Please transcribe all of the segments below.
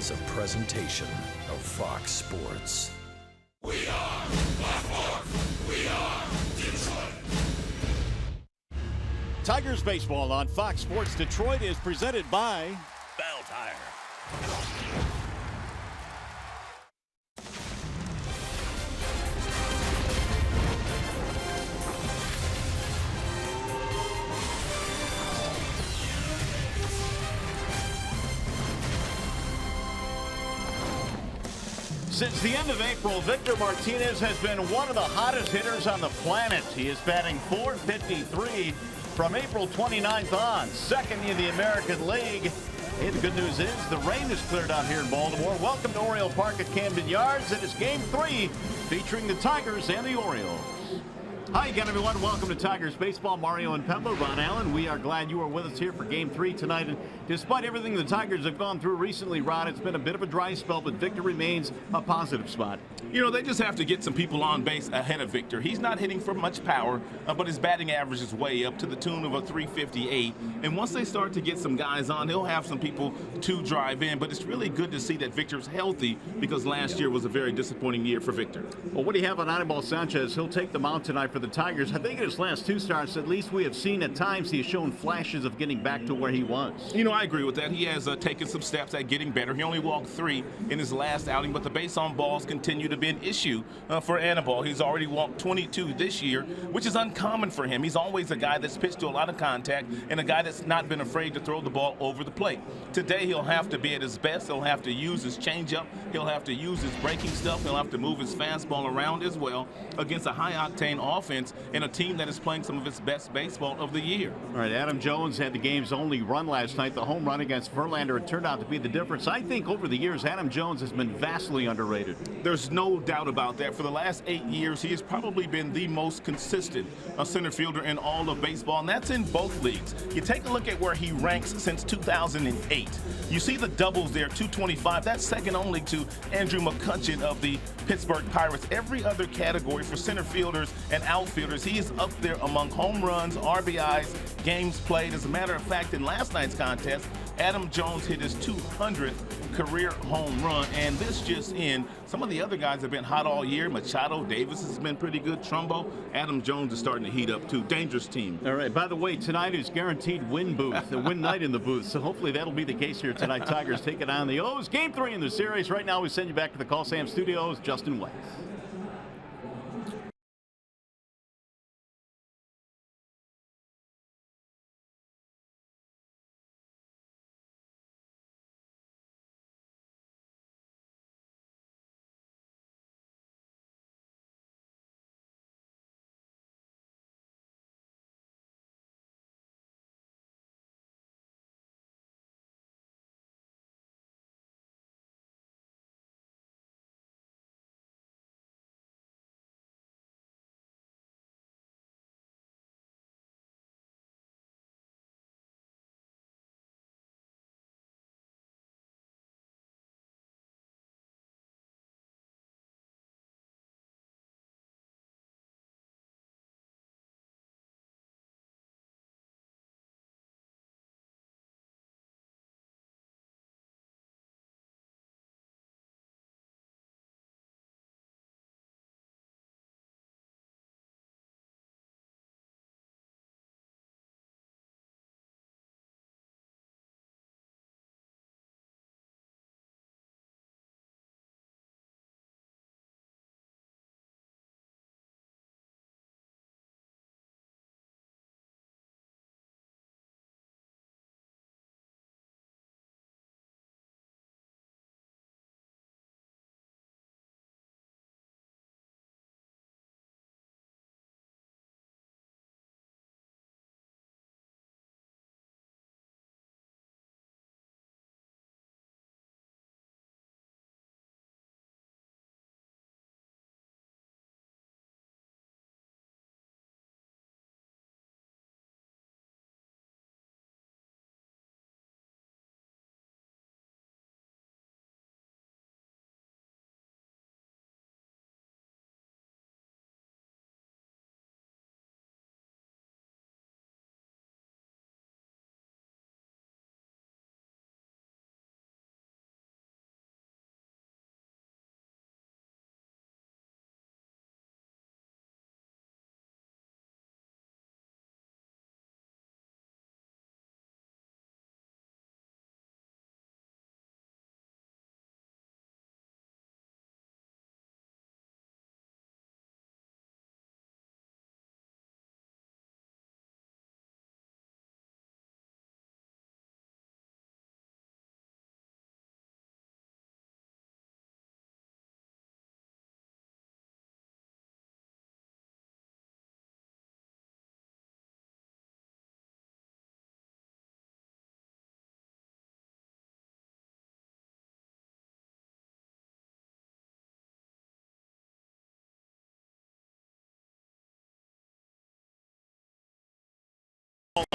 is a presentation of Fox Sports. We are Baltimore. We are Detroit. Tigers baseball on Fox Sports Detroit is presented by Bell Tire. Since the end of April, Victor Martinez has been one of the hottest hitters on the planet. He is batting .453 from April 29th on, second in the American League. Hey, the good news is the rain has cleared out here in Baltimore. Welcome to Oriole Park at Camden Yards. It is Game 3 featuring the Tigers and the Orioles. Hi again, everyone. Welcome to Tigers Baseball. Mario and Pemba, Ron Allen. We are glad you are with us here for Game 3 tonight. And despite everything the Tigers have gone through recently, Ron, it's been a bit of a dry spell, but Victor remains a positive spot. You know, they just have to get some people on base ahead of Victor. He's not hitting for much power, but his batting average is way up to the tune of a .358. And once they start to get some guys on, he'll have some people to drive in. But it's really good to see that Victor's healthy because last year was a very disappointing year for Victor. Well, what do you have on Anibal Sanchez? He'll take the mound tonight for the Tigers. I think in his last two starts, at least we have seen at times he has shown flashes of getting back to where he was. You know, I agree with that. He has taken some steps at getting better. He only walked 3 in his last outing, but the base on balls continue to be an issue for Anibal. He's already walked 22 this year, which is uncommon for him. He's always a guy that's pitched to a lot of contact and a guy that's not been afraid to throw the ball over the plate. Today, he'll have to be at his best. He'll have to use his changeup. He'll have to use his breaking stuff. He'll have to move his fastball around as well against a high-octane offense and a team that is playing some of its best baseball of the year. All right, Adam Jones had the game's only run last night. The home run against Verlander, it turned out to be the difference. I think over the years, Adam Jones has been vastly underrated. There's no doubt about that. For the last 8 years, he has probably been the most consistent center fielder in all of baseball, and that's in both leagues. You take a look at where he ranks since 2008. You see the doubles there, 225. That's second only to Andrew McCutchen of the Pittsburgh Pirates. Every other category for center fielders and outfielders, he is up there among home runs, RBIs, games played. As a matter of fact, in last night's contest, Adam Jones hit his 200th career home run, and this just in. Some of the other guys have been hot all year. Machado, Davis has been pretty good. Trumbo, Adam Jones is starting to heat up too. Dangerous team. All right, by the way, tonight is guaranteed win booth, the win night in the booth, so hopefully that'll be the case here tonight. Tigers take it on the O's. Game 3 in the series. Right now we send you back to the Call Sam Studios. Justin West.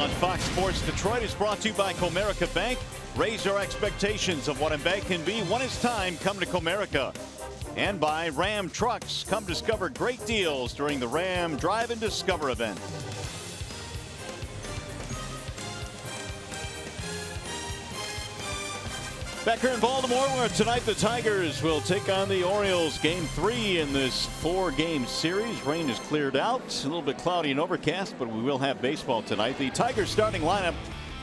on Fox Sports Detroit is brought to you by Comerica Bank. Raise your expectations of what a bank can be when it's time. Come to Comerica. And by Ram Trucks. Come discover great deals during the Ram Drive and Discover event. Back here in Baltimore, where tonight the Tigers will take on the Orioles. Game 3 in this 4-game series. Rain has cleared out. A little bit cloudy and overcast, but we will have baseball tonight. The Tigers starting lineup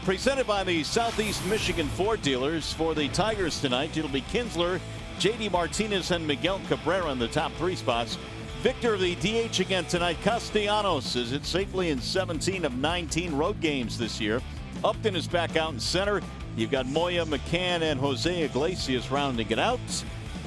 presented by the Southeast Michigan Ford dealers. For the Tigers tonight, it'll be Kinsler, J.D. Martinez, and Miguel Cabrera in the top 3 spots. Victor of the DH again tonight. Castellanos is it safely in 17 of 19 road games this year. Upton is back out in center. You've got Moya, McCann, and Jose Iglesias rounding it out.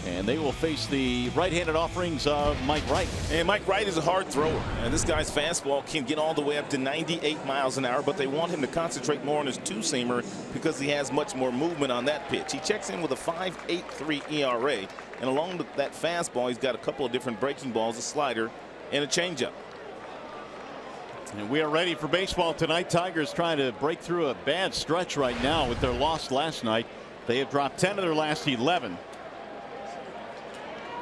And they will face the right-handed offerings of Mike Wright. And Mike Wright is a hard thrower. And this guy's fastball can get all the way up to 98 miles an hour, but they want him to concentrate more on his two-seamer because he has much more movement on that pitch. He checks in with a 5.83 ERA. And along with that fastball, he's got a couple of different breaking balls, a slider, and a changeup. And we are ready for baseball tonight. Tigers trying to break through a bad stretch right now with their loss last night. They have dropped 10 of their last 11.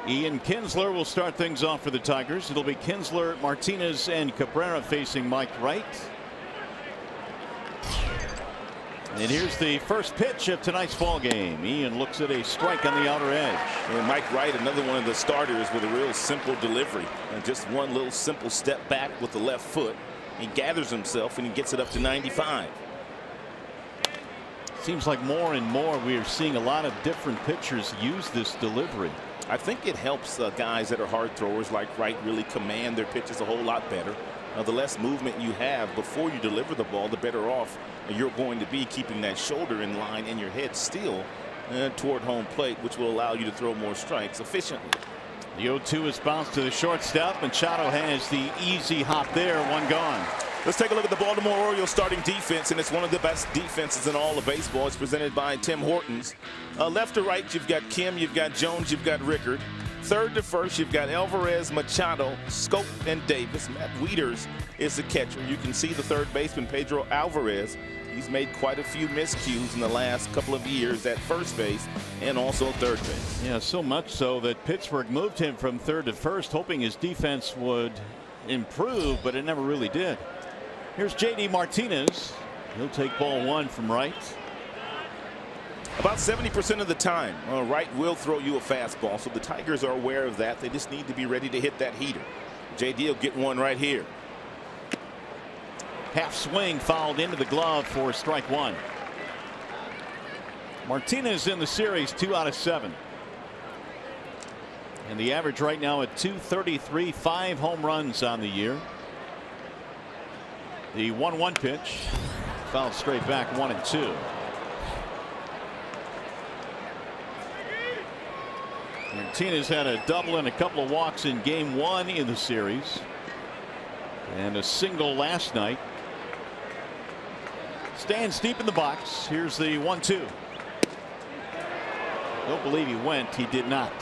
Ian Kinsler will start things off for the Tigers. It'll be Kinsler, Martinez, and Cabrera facing Mike Wright. And here's the first pitch of tonight's ball game. Ian looks at a strike on the outer edge. And Mike Wright, another one of the starters with a real simple delivery. And just one little simple step back with the left foot. He gathers himself and he gets it up to 95. Seems like more and more we are seeing a lot of different pitchers use this delivery. I think it helps guys that are hard throwers like Wright really command their pitches a whole lot better. The less movement you have before you deliver the ball, the better off you're going to be keeping that shoulder in line and your head still toward home plate, which will allow you to throw more strikes efficiently. The 0-2 is bounced to the shortstop. Machado has the easy hop there. One gone. Let's take a look at the Baltimore Orioles starting defense, and it's one of the best defenses in all of baseball. It's presented by Tim Hortons. Left to right, you've got Kim, you've got Jones, you've got Rickard. Third to first, you've got Alvarez, Machado, Scope, and Davis. Matt Wieters is the catcher. You can see the third baseman, Pedro Alvarez. He's made quite a few miscues in the last couple of years at first base and also third base. Yeah, so much so that Pittsburgh moved him from third to first, hoping his defense would improve, but it never really did. Here's J.D. Martinez. He'll take ball 1 from Wright. About 70% of the time, Wright will throw you a fastball, so the Tigers are aware of that. They just need to be ready to hit that heater. J.D. will get one right here. Half swing fouled into the glove for strike 1. Martinez in the series 2 out of 7. And the average right now at .233, 5 home runs on the year. The 1-1 pitch fouled straight back, 1-2. Martinez had a double and a couple of walks in game 1 in the series and a single last night. Stands deep in the box. Here's the 1-2. Don't believe he went. He did not.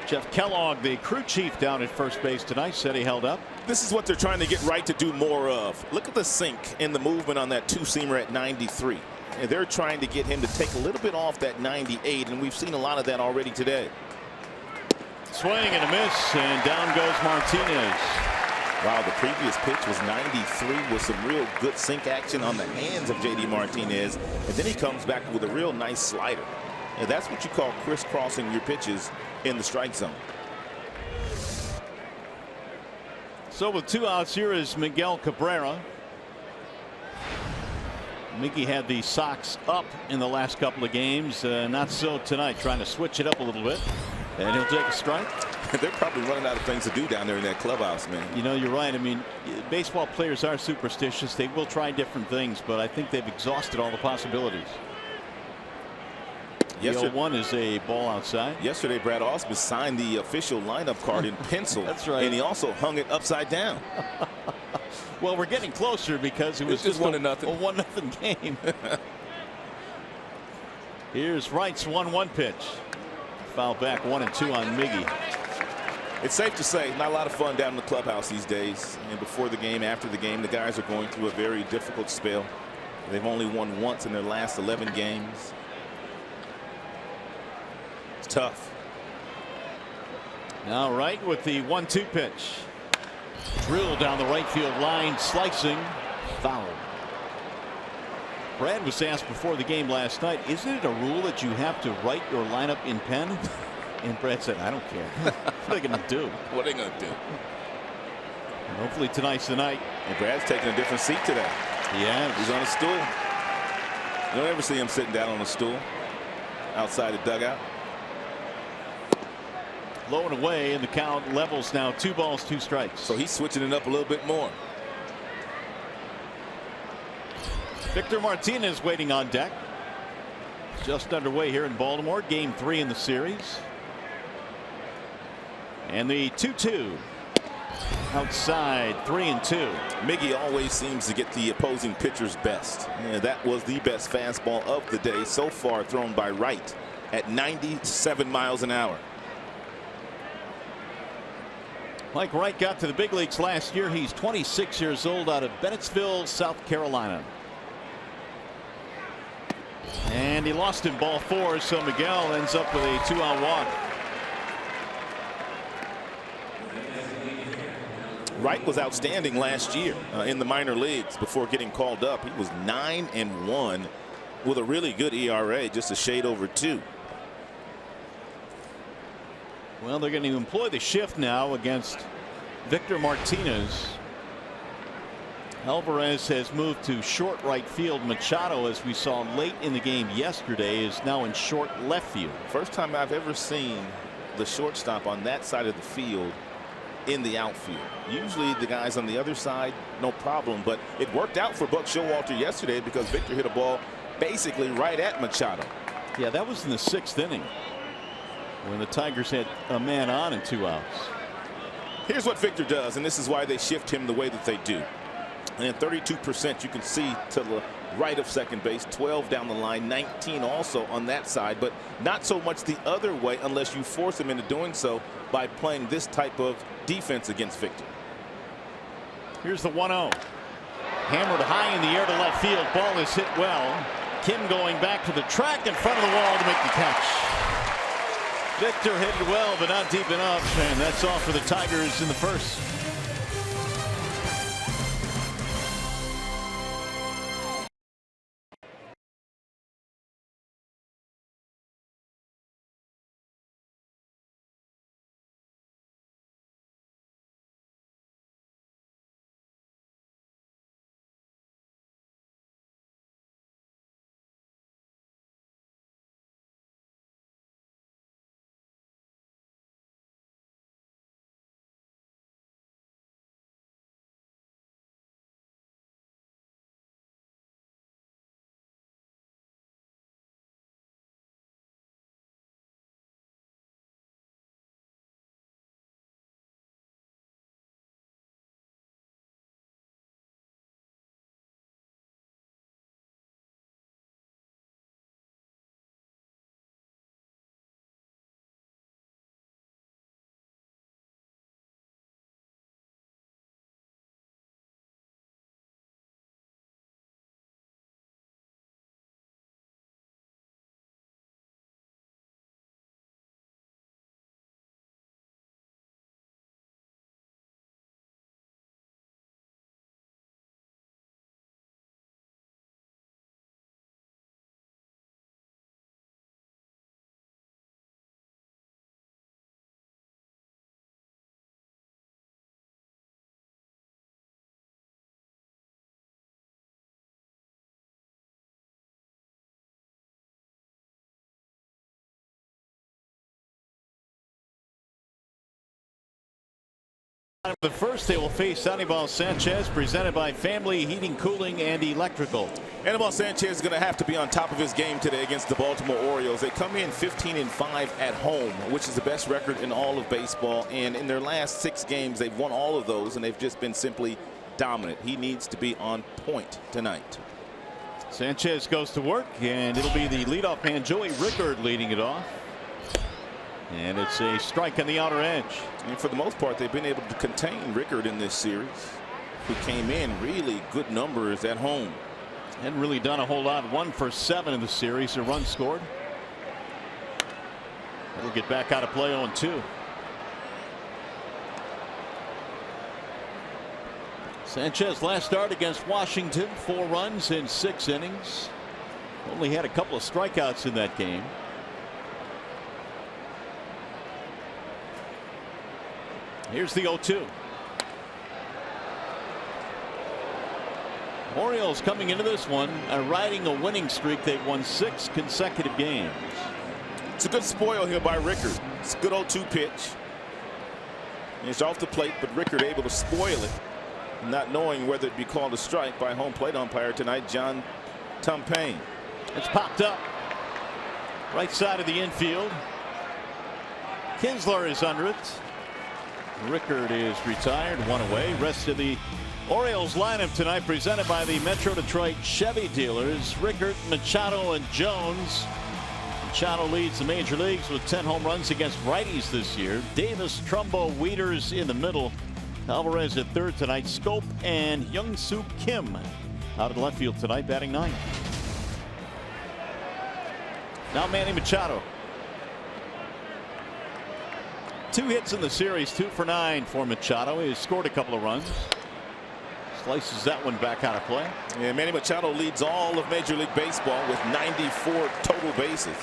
Jeff Kellogg, the crew chief down at first base tonight, said he held up. This is what they're trying to get Wright to do more of. Look at the sink and the movement on that two-seamer at 93. And they're trying to get him to take a little bit off that 98, and we've seen a lot of that already today. Swing and a miss, and down goes Martinez. Wow, the previous pitch was 93 with some real good sink action on the hands of J.D. Martinez, and then he comes back with a real nice slider. And that's what you call crisscrossing your pitches in the strike zone. So with 2 outs, here is Miguel Cabrera. Mickey had the Sox up in the last couple of games. Not so tonight, trying to switch it up a little bit. And he'll take a strike. They're probably running out of things to do down there in that clubhouse, man. You know, you're right. I mean, baseball players are superstitious. They will try different things, but I think they've exhausted all the possibilities. Yesterday, the 0-1 is a ball outside. Yesterday, Brad Ausmus signed the official lineup card in pencil. That's right. And he also hung it upside down. Well, we're getting closer because it was just 1-0. A 1-0 game. Here's Wright's 1-1 pitch. Foul back, 1-2 on Miggy. It's safe to say not a lot of fun down in the clubhouse these days. And before the game, after the game, the guys are going through a very difficult spell. They've only won once in their last 11 games. It's tough. All right, with the 1-2 pitch. Drill down the right field line, slicing, foul. Brad was asked before the game last night, isn't it a rule that you have to write your lineup in pen? And Brad said, I don't care. What are they going to do? What are they going to do? And hopefully tonight's the night. And Brad's taking a different seat today. Yeah. He's on a stool. You don't ever see him sitting down on a stool outside the dugout. Low and away, and the count levels now 2 balls, 2 strikes. So he's switching it up a little bit more. Victor Martinez waiting on deck. Just underway here in Baltimore. Game 3 in the series. And the 2-2. Outside, 3-2. Miggy always seems to get the opposing pitcher's best. Yeah, that was the best fastball of the day so far, thrown by Wright at 97 miles an hour. Mike Wright got to the big leagues last year. He's 26 years old, out of Bennettsville, South Carolina. And he lost in ball 4, so Miguel ends up with a 2-out walk. Wright was outstanding last year in the minor leagues before getting called up. He was 9-1 with a really good ERA, just a shade over 2. Well, they're going to employ the shift now against Victor Martinez. Alvarez has moved to short right field. Machado, as we saw late in the game yesterday, is now in short left field. First time I've ever seen the shortstop on that side of the field in the outfield. Usually the guys on the other side, no problem, but it worked out for Buck Showalter yesterday because Victor hit a ball basically right at Machado. Yeah, that was in the 6th inning when the Tigers had a man on and 2 outs. Here's what Victor does, and this is why they shift him the way that they do. And 32% you can see to the right of second base, 12 down the line, 19 also on that side, but not so much the other way unless you force him into doing so by playing this type of defense against Victor. Here's the 1-0. Hammered high in the air to left field. Ball is hit well. Kim going back to the track in front of the wall to make the catch. Victor hit it well, but not deep enough, and that's all for the Tigers in the first. The first, they will face Anibal Sanchez, presented by Family Heating, Cooling, and Electrical. Anibal Sanchez is going to have to be on top of his game today against the Baltimore Orioles. They come in 15-5 at home, which is the best record in all of baseball. And in their last 6 games, they've won all of those, and they've just been simply dominant. He needs to be on point tonight. Sanchez goes to work, and it'll be the leadoff man, Joey Rickard, leading it off. And it's a strike on the outer edge. And for the most part, they've been able to contain Rickard in this series, who came in really good numbers at home. Hadn't really done a whole lot. 1 for 7 in the series. A run scored. We'll get back out of play on 2. Sanchez last start against Washington, 4 runs in 6 innings. Only had a couple of strikeouts in that game. Here's the 0-2. Orioles coming into this one riding a winning streak. They've won 6 consecutive games. It's a good spoil here by Rickard. It's a good 0-2 pitch. And it's off the plate, but Rickard able to spoil it, not knowing whether it be called a strike by home plate umpire tonight, John Tumpane. It's popped up right side of the infield. Kinsler is under it. Rickard is retired, 1 away. Rest of the Orioles lineup tonight presented by the Metro Detroit Chevy dealers. Rickard, Machado, and Jones. Machado leads the major leagues with 10 home runs against righties this year. Davis, Trumbo, Wieters in the middle. Alvarez at third tonight. Scope and Young-Soo Kim out of left field tonight, batting 9th. Now Manny Machado. 2 hits in the series, 2 for 9 for Machado. He has scored a couple of runs. Slices that one back out of play. Yeah, Manny Machado leads all of Major League Baseball with 94 total bases.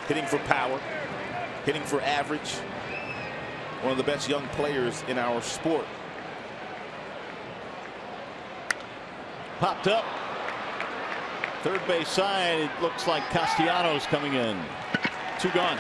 Hitting for power, hitting for average. One of the best young players in our sport. Popped up. Third base side. It looks like Castellanos coming in. 2 gone.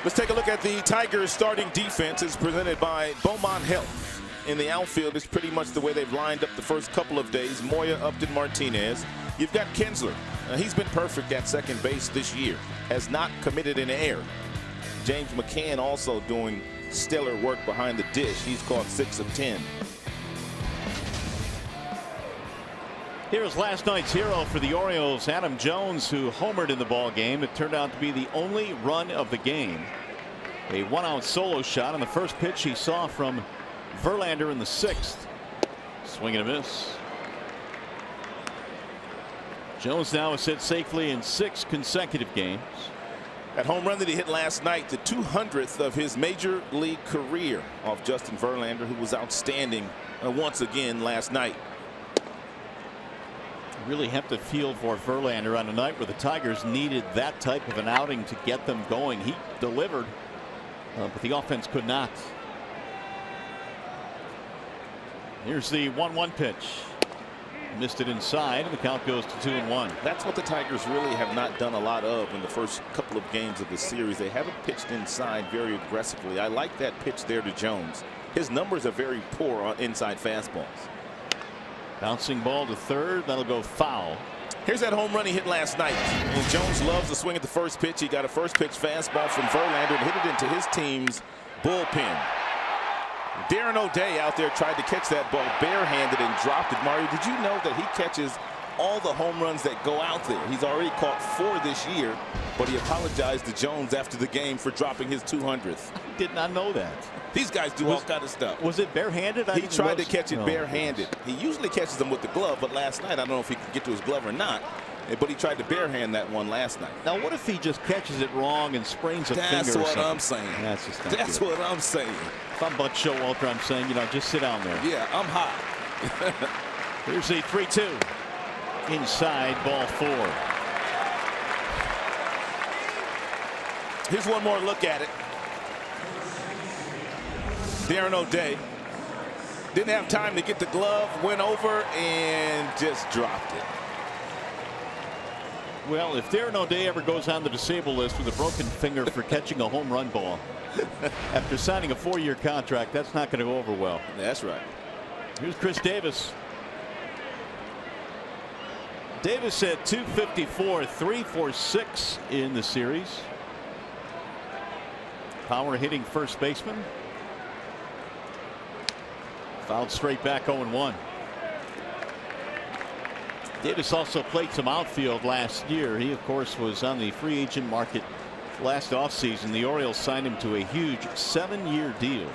Let's take a look at the Tigers starting defense. It's presented by Beaumont Health. In the outfield, it's pretty much the way they've lined up the first couple of days. Moya, Upton, Martinez. You've got Kinsler. He's been perfect at second base this year. Has not committed an error. James McCann also doing stellar work behind the dish. He's caught 6 of 10. Here's last night's hero for the Orioles, Adam Jones, who homered in the ball game. It turned out to be the only run of the game. A 1-out solo shot on the first pitch he saw from Verlander in the 6th. Swing and a miss. Jones now has hit safely in 6 consecutive games. That home run that he hit last night, the 200th of his major league career off Justin Verlander, who was outstanding once again last night. Really have to feel for Verlander on a night where the Tigers needed that type of an outing to get them going. He delivered, but the offense could not. Here's the 1-1 pitch. Missed it inside, and the count goes to 2-1. That's what the Tigers really have not done a lot of in the first couple of games of the series. They haven't pitched inside very aggressively. I like that pitch there to Jones. His numbers are very poor on inside fastballs. Bouncing ball to third. That'll go foul. Here's that home run he hit last night. And Jones loves to swing at the first pitch. He got a first pitch fastball from Verlander and hit it into his team's bullpen. Darren O'Day out there tried to catch that ball barehanded and dropped it. Mario, did you know that he catches all the home runs that go out there? He's already caught 4 this year, but he apologized to Jones after the game for dropping his 200th. I did not know that. These guys do all kind of stuff. Was it barehanded? He tried to catch it barehanded. He usually catches them with the glove, but last night I don't know if he could get to his glove or not. But he tried to barehand that one last night. Now, what if he just catches it wrong and sprains a finger? That's what I'm saying. That's just not That's good. what I'm saying. If I'm Bud Showalter, I'm saying, you know, just sit down there. Yeah, I'm hot. Here's the 3-2. Inside, ball 4. Here's one more look at it. Darren O'Day didn't have time to get the glove, went over and just dropped it. Well, if Darren O'Day ever goes on the disabled list with a broken finger for catching a home run ball after signing a 4-year contract, that's not going to go over well. That's right. Here's Chris Davis. Davis at 254, 3 for 6 in the series. Power hitting first baseman. Fouled straight back 0-1. Davis also played some outfield last year. He, of course, was on the free agent market Last offseason, the Orioles signed him to a huge 7-year deal.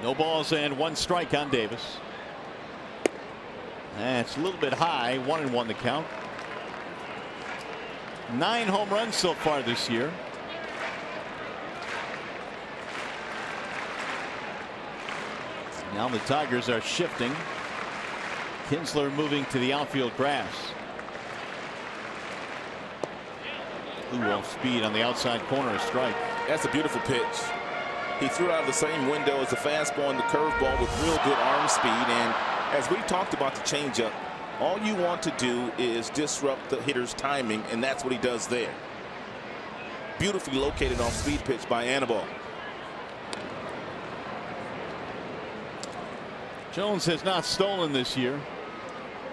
No balls and 1 strike on Davis. That's a little bit high. 1-1 the count. 9 home runs so far this year. Now the Tigers are shifting. Kinsler moving to the outfield grass. Ooh, off speed on the outside corner, a strike. That's a beautiful pitch. He threw out of the same window as the fastball and the curveball with real good arm speed. And as we talked about the changeup, all you want to do is disrupt the hitter's timing, and that's what he does there. Beautifully located off speed pitch by Anibal. Jones has not stolen this year.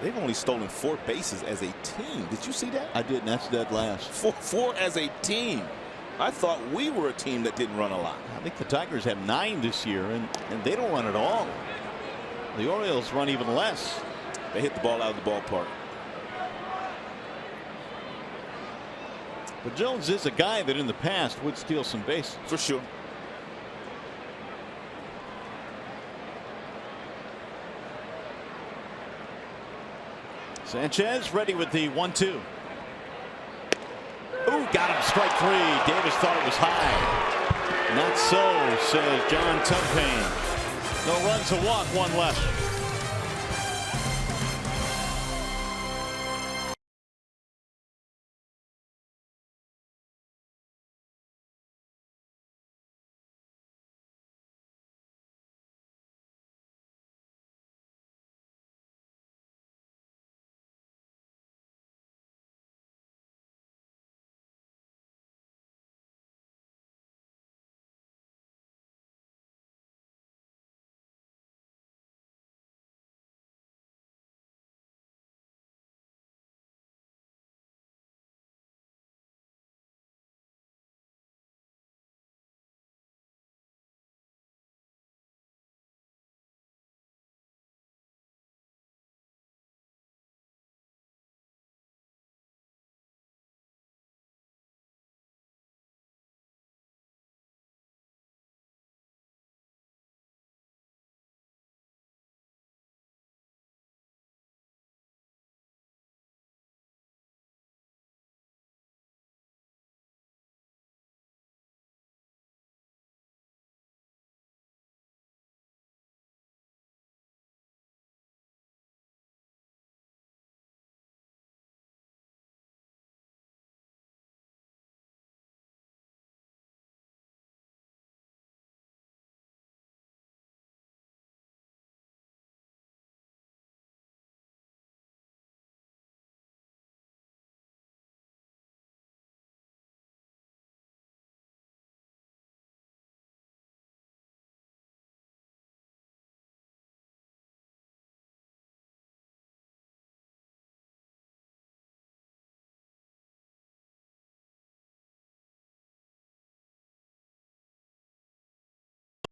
They've only stolen 4 bases as a team. Did you see that? I did, and that's dead last. Four as a team. I thought we were a team that didn't run a lot. I think the Tigers have 9 this year, and they don't run at all. The Orioles run even less. They hit the ball out of the ballpark. But Jones is a guy that in the past would steal some bases. For sure. Sanchez ready with the 1-2. Ooh, got him, strike 3. Davis thought it was high. Not so, says John Tumpane. No runs, a walk, 1 left.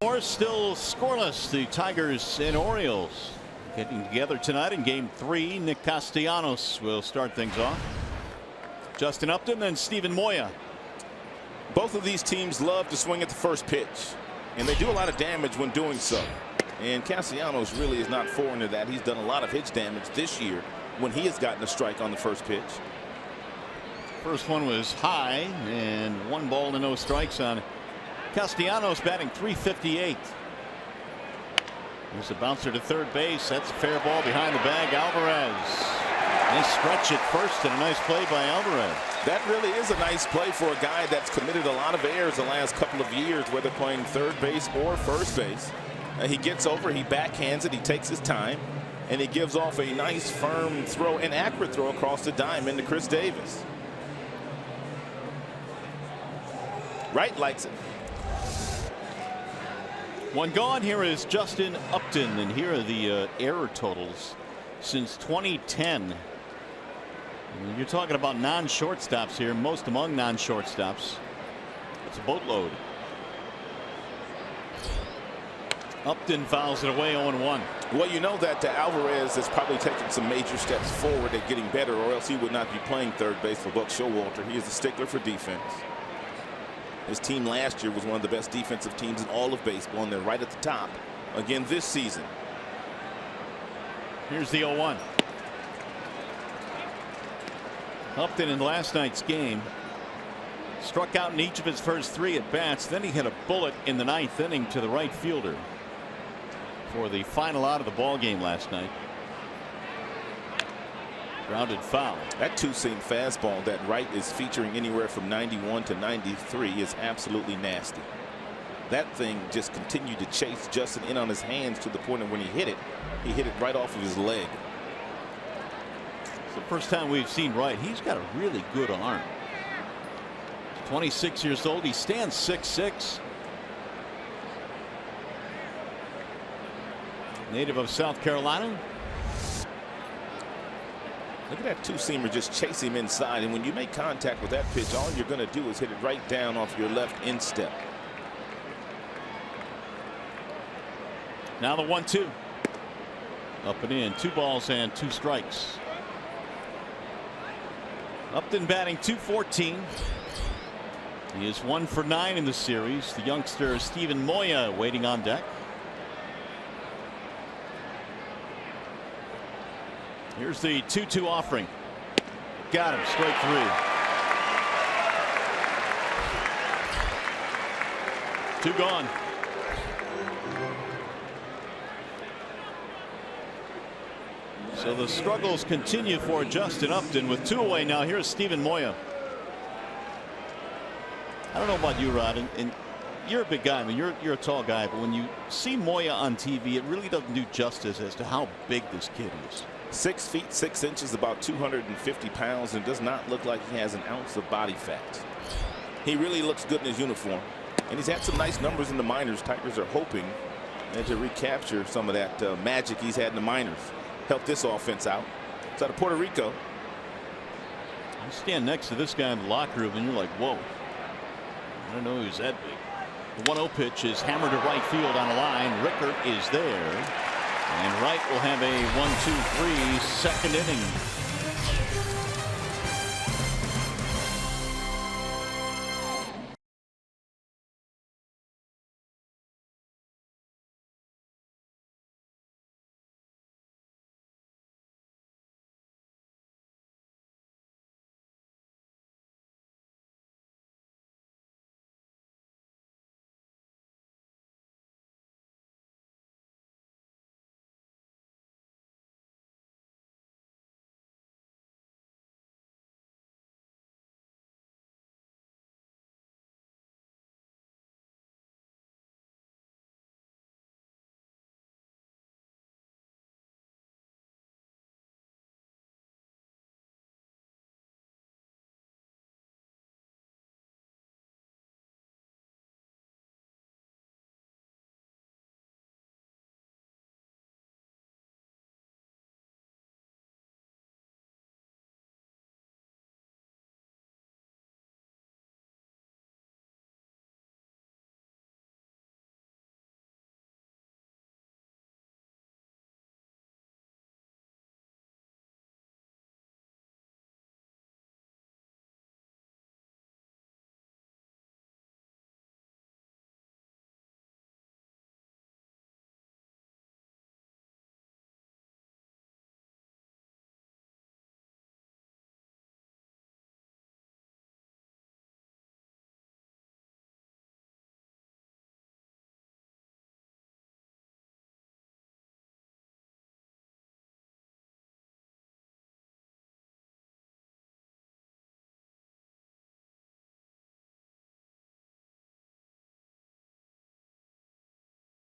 More still scoreless. The Tigers and Orioles getting together tonight in game 3. Nick Castellanos will start things off. Justin Upton and Steven Moya. Both of these teams love to swing at the first pitch, and they do a lot of damage when doing so. And Castellanos really is not foreign to that. He's done a lot of hitch damage this year when he has gotten a strike on the first pitch. First one was high, and 1 ball and no strikes on it. Castellanos batting .358. There's a bouncer to third base. That's a fair ball behind the bag. Alvarez. They stretch it first, and a nice play by Alvarez. That really is a nice play for a guy that's committed a lot of errors the last couple of years, whether playing third base or first base. He gets over, he backhands it, he takes his time, and he gives off a nice firm throw, an accurate throw across the diamond to Chris Davis. Wright likes it. 1 gone. Here is Justin Upton, and here are the error totals since 2010. And you're talking about non-shortstops here, most among non-shortstops. It's a boatload. Upton fouls it away 0-1. Well, you know that Alvarez has probably taken some major steps forward at getting better, or else he would not be playing third base for Buck Showalter. He is a stickler for defense. His team last year was one of the best defensive teams in all of baseball, and they're right at the top again this season. Here's the 0-1. Upton in last night's game struck out in each of his first 3 at bats. Then he hit a bullet in the 9th inning to the right fielder for the final out of the ball game last night. Grounded foul. That two-seam fastball that Wright is featuring anywhere from 91 to 93 is absolutely nasty. That thing just continued to chase Justin in on his hands to the point of when he hit it right off of his leg. It's the first time we've seen Wright. He's got a really good arm. 26 years old. He stands 6'6". Native of South Carolina. Look at that two-seamer just chase him inside, and when you make contact with that pitch, all you're going to do is hit it right down off your left instep. Now the 1-2. Up and in. 2 balls and 2 strikes. Upton batting .214. He is 1 for 9 in the series. The youngster Steven Moya waiting on deck. Here's the 2-2 offering. Got him straight through. 2 gone. So the struggles continue for Justin Upton with 2 away now. Here's Steven Moya. I don't know about you, Rod, and you're a big guy. I mean, you're a tall guy, but when you see Moya on TV, it really doesn't do justice as to how big this kid is. 6 feet 6 inches, about 250 pounds, and does not look like he has an ounce of body fat. He really looks good in his uniform, and he's had some nice numbers in the minors. Tigers are hoping to recapture some of that magic he's had in the minors. Help this offense out. It's out of Puerto Rico. You stand next to this guy in the locker room, and you're like, whoa. I don't know who's that big. The 1-0 pitch is hammered to right field on a line. Rickert is there. And Wright will have a 1-2-3 second inning.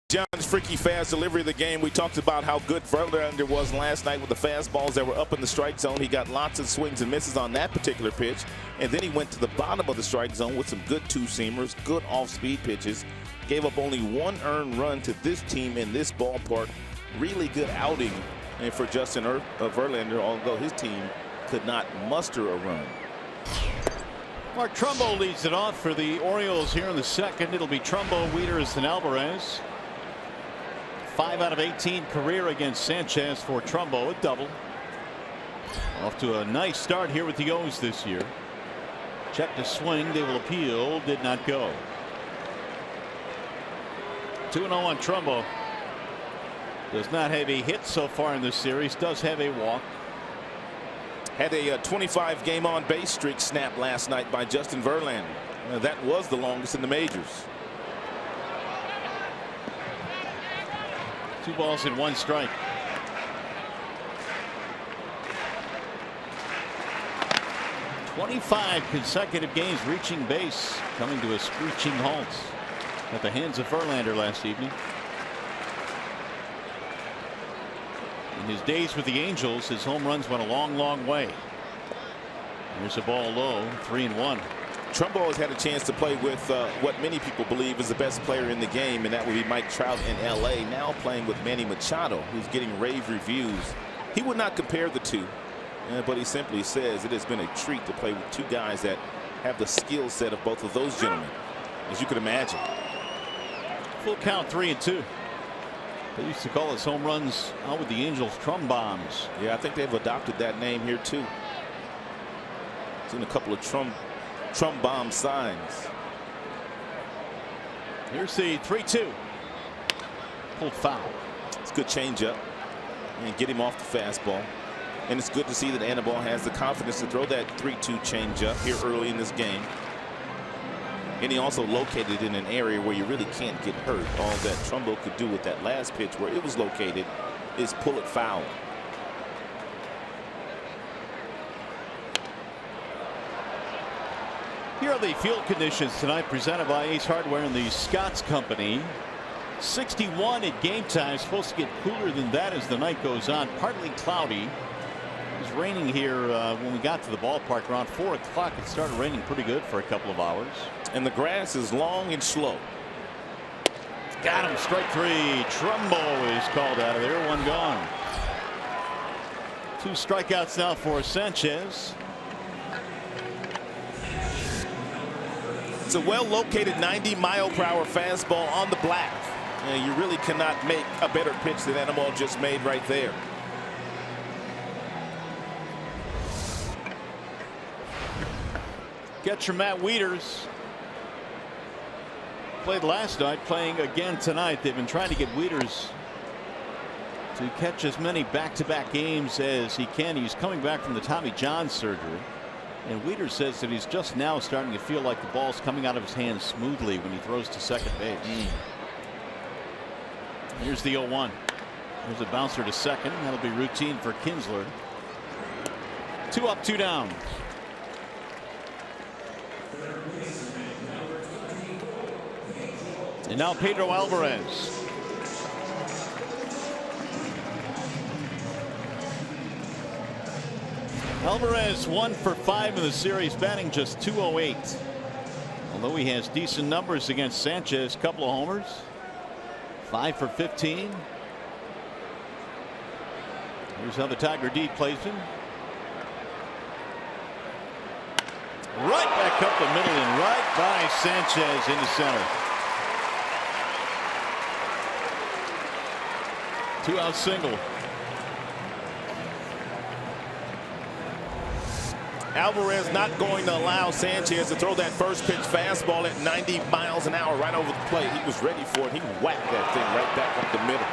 John's freaky fast delivery of the game. We talked about how good Verlander was last night with the fastballs that were up in the strike zone. He got lots of swings and misses on that particular pitch. And then he went to the bottom of the strike zone with some good two-seamers, good off-speed pitches. Gave up only 1 earned run to this team in this ballpark. Really good outing for Justin Verlander, although his team could not muster a run. Mark Trumbo leads it off for the Orioles here in the second. It'll be Trumbo, Wieters, and Alvarez. 5 out of 18 career against Sanchez for Trumbo, a double. Off to a nice start here with the O's this year. Check to swing. They will appeal. Did not go. 2-0 on Trumbo. Does not have a hit so far in this series. Does have a walk. Had a 25 game on base streak snapped last night by Justin Verlander. That was the longest in the majors. 2 balls and 1 strike. "25 consecutive games reaching base, coming to a screeching halt at the hands of Verlander last evening. In his days with the Angels, his home runs went a long way. Here's a ball low, 3-1. Trumbo has had a chance to play with what many people believe is the best player in the game, and that would be Mike Trout in LA, now playing with Manny Machado, who's getting rave reviews. He would not compare the two, but he simply says it has been a treat to play with 2 guys that have the skill set of both of those gentlemen, as you could imagine. Full count, 3-2. They used to call us home runs out with the Angels Trum Bombs. Yeah, I think they've adopted that name here too. Seen a couple of Trum Bomb signs. Here's the 3-2. Pulled foul. It's a good changeup and get him off the fastball. And it's good to see that Anibal has the confidence to throw that 3-2 changeup here early in this game. And he also located in an area where you really can't get hurt. All that Trumbo could do with that last pitch where it was located is pull it foul. Here are the field conditions tonight, presented by Ace Hardware and the Scotts Company. 61 at game time. Supposed to get cooler than that as the night goes on. Partly cloudy. It was raining here when we got to the ballpark around 4 o'clock. It started raining pretty good for a couple of hours. And the grass is long and slow. Got him. Strike 3. Trumbo is called out of there. 1 gone. 2 strikeouts now for Sanchez. It's a well located 90-mile-per-hour fastball on the black. You really cannot make a better pitch than Anibal just made right there. Catcher Matt Wieters played last night, playing again tonight. They've been trying to get Wieters to catch as many back-to-back games as he can. He's coming back from the Tommy John surgery. And Wieters says that he's just now starting to feel like the ball's coming out of his hands smoothly when he throws to second base. Here's the 0-1. There's a bouncer to second. That'll be routine for Kinsler. 2 up, 2 down. And now Pedro Alvarez. Alvarez 1 for 5 in the series, batting just .208. Although he has decent numbers against Sanchez, couple of homers. 5 for 15. Here's how the Tiger D plays him. Right back up the middle and right by Sanchez into center. 2-out single. Alvarez not going to allow Sanchez to throw that first pitch fastball at 90 miles an hour right over the plate. He was ready for it. He whacked that thing right back up the middle.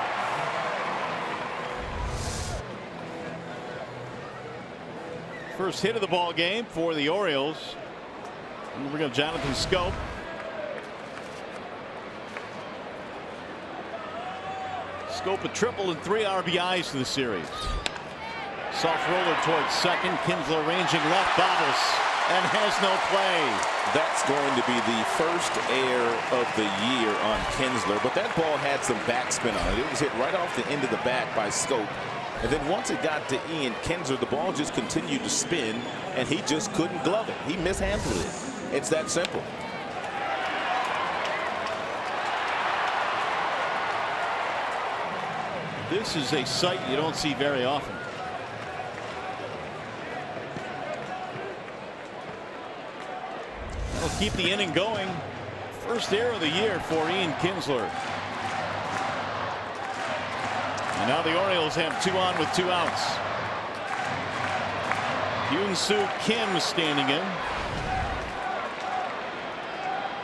First hit of the ball game for the Orioles. And we got Jonathan Scope. Scope a triple and 3 RBIs to the series. Soft roller towards second. Kinsler ranging left, bobbles and has no play. That's going to be the first error of the year on Kinsler, but that ball had some backspin on it. It was hit right off the end of the bat by Scope, and then once it got to Ian Kinsler, the ball just continued to spin, and he just couldn't glove it. He mishandled it. It's that simple. This is a sight you don't see very often. That'll keep the inning going. First error of the year for Ian Kinsler. And now the Orioles have 2 on with 2 outs. Hyun-Soo Kim standing in.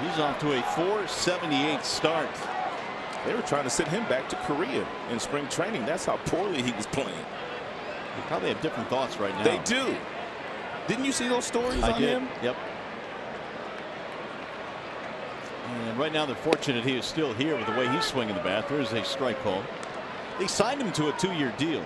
He's off to a .478 start. They were trying to send him back to Korea in spring training. That's how poorly he was playing. They probably have different thoughts right now. They do. Didn't you see those stories on him? Yep. And right now they're fortunate he is still here with the way he's swinging the bat. There is a strike call. They signed him to a 2-year deal.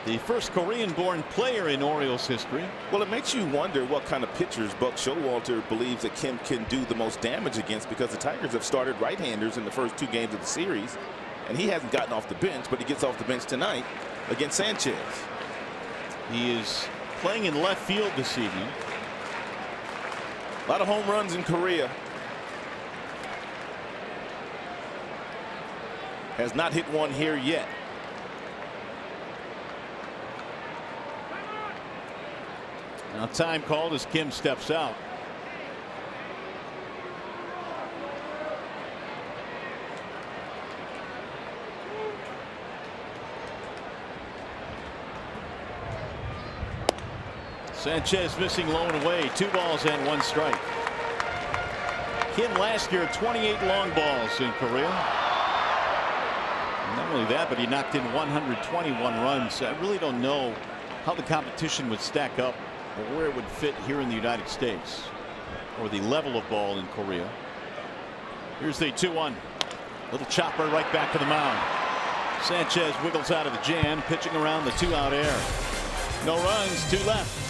The first Korean-born player in Orioles history. Well, it makes you wonder what kind of pitchers Buck Showalter believes that Kim can do the most damage against, because the Tigers have started right-handers in the first 2 games of the series, and he hasn't gotten off the bench, but he gets off the bench tonight against Sanchez. He is playing in left field this evening. A lot of home runs in Korea. Has not hit one here yet. Now time called as Kim steps out. Sanchez missing low and away. 2 balls and 1 strike. Kim last year 28 long balls in Korea. And not only that, but he knocked in 121 runs. I really don't know how the competition would stack up, or where it would fit here in the United States, or the level of ball in Korea. Here's the 2-1. Little chopper right back to the mound. Sanchez wiggles out of the jam, pitching around the 2-out air. No runs, 2 left.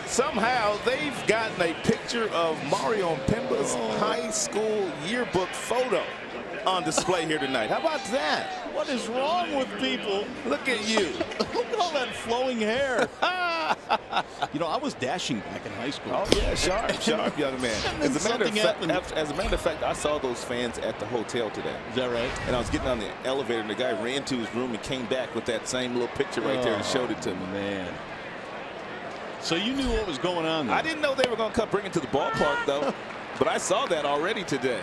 Somehow they've gotten a picture of Mario Pemba's high school yearbook photo on display here tonight. How about that? What is wrong with people? Look at you. Look at all that flowing hair. You know, I was dashing back in high school. Oh yeah, sharp young man. As a matter of fact, I saw those fans at the hotel today. Is that right? And I was getting on the elevator, and the guy ran to his room and came back with that same little picture right there and showed it to me. Man. So you knew what was going on there. I didn't know they were going to bring it to the ballpark, though. But I saw that already today.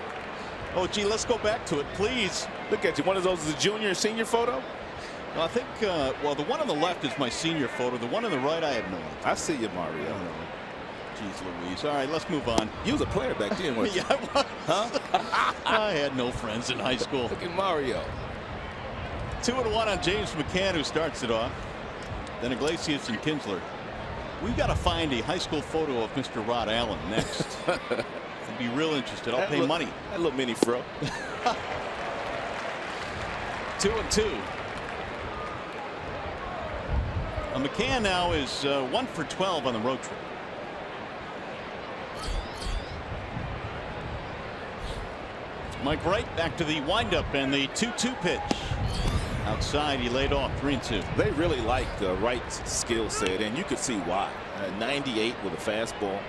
Oh, gee, let's go back to it, please. Look at you. One of those is a junior and senior photo? Well, I think, well, the one on the left is my senior photo. The one on the right, I have no idea. I see you, Mario. Jeez Louise. All right, let's move on. You was a player back then, weren't you? Yeah, I was. Huh? I had no friends in high school. Look at Mario. 2-1 on James McCann, who starts it off. Then Iglesias and Kinsler. We've got to find a high school photo of Mr. Rod Allen next. I'd be real interested. I'll pay money. That little mini fro. 2-2. McCann now is 1 for 12 on the road trip. Mike Wright back to the windup and the 2-2 pitch. Outside, he laid off 3-2. They really like Wright's skill set, and you could see why. 98 with a fastball.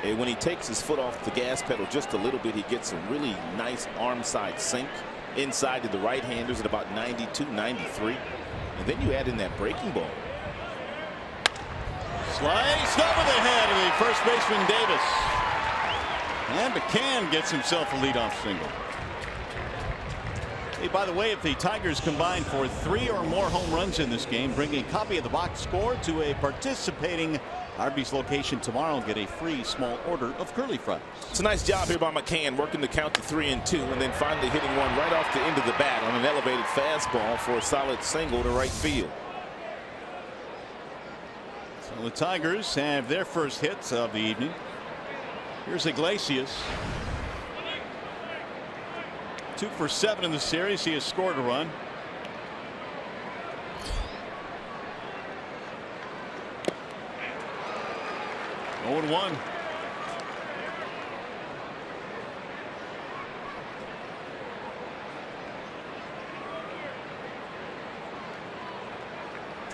And when he takes his foot off the gas pedal just a little bit, he gets a really nice arm side sink inside to the right-handers at about 92, 93. And then you add in that breaking ball. Sliced over the head of the first baseman Davis. And McCann gets himself a leadoff single. Hey, by the way, if the Tigers combine for 3 or more home runs in this game, bring a copy of the box score to a participating Arby's location tomorrow and get a free small order of curly fries. It's a nice job here by McCann, working the count to 3-2, and then finally hitting one right off the end of the bat on an elevated fastball for a solid single to right field. So the Tigers have their first hits of the evening. Here's Iglesias. 2 for 7 in the series. He has scored a run. Oh, 0-1.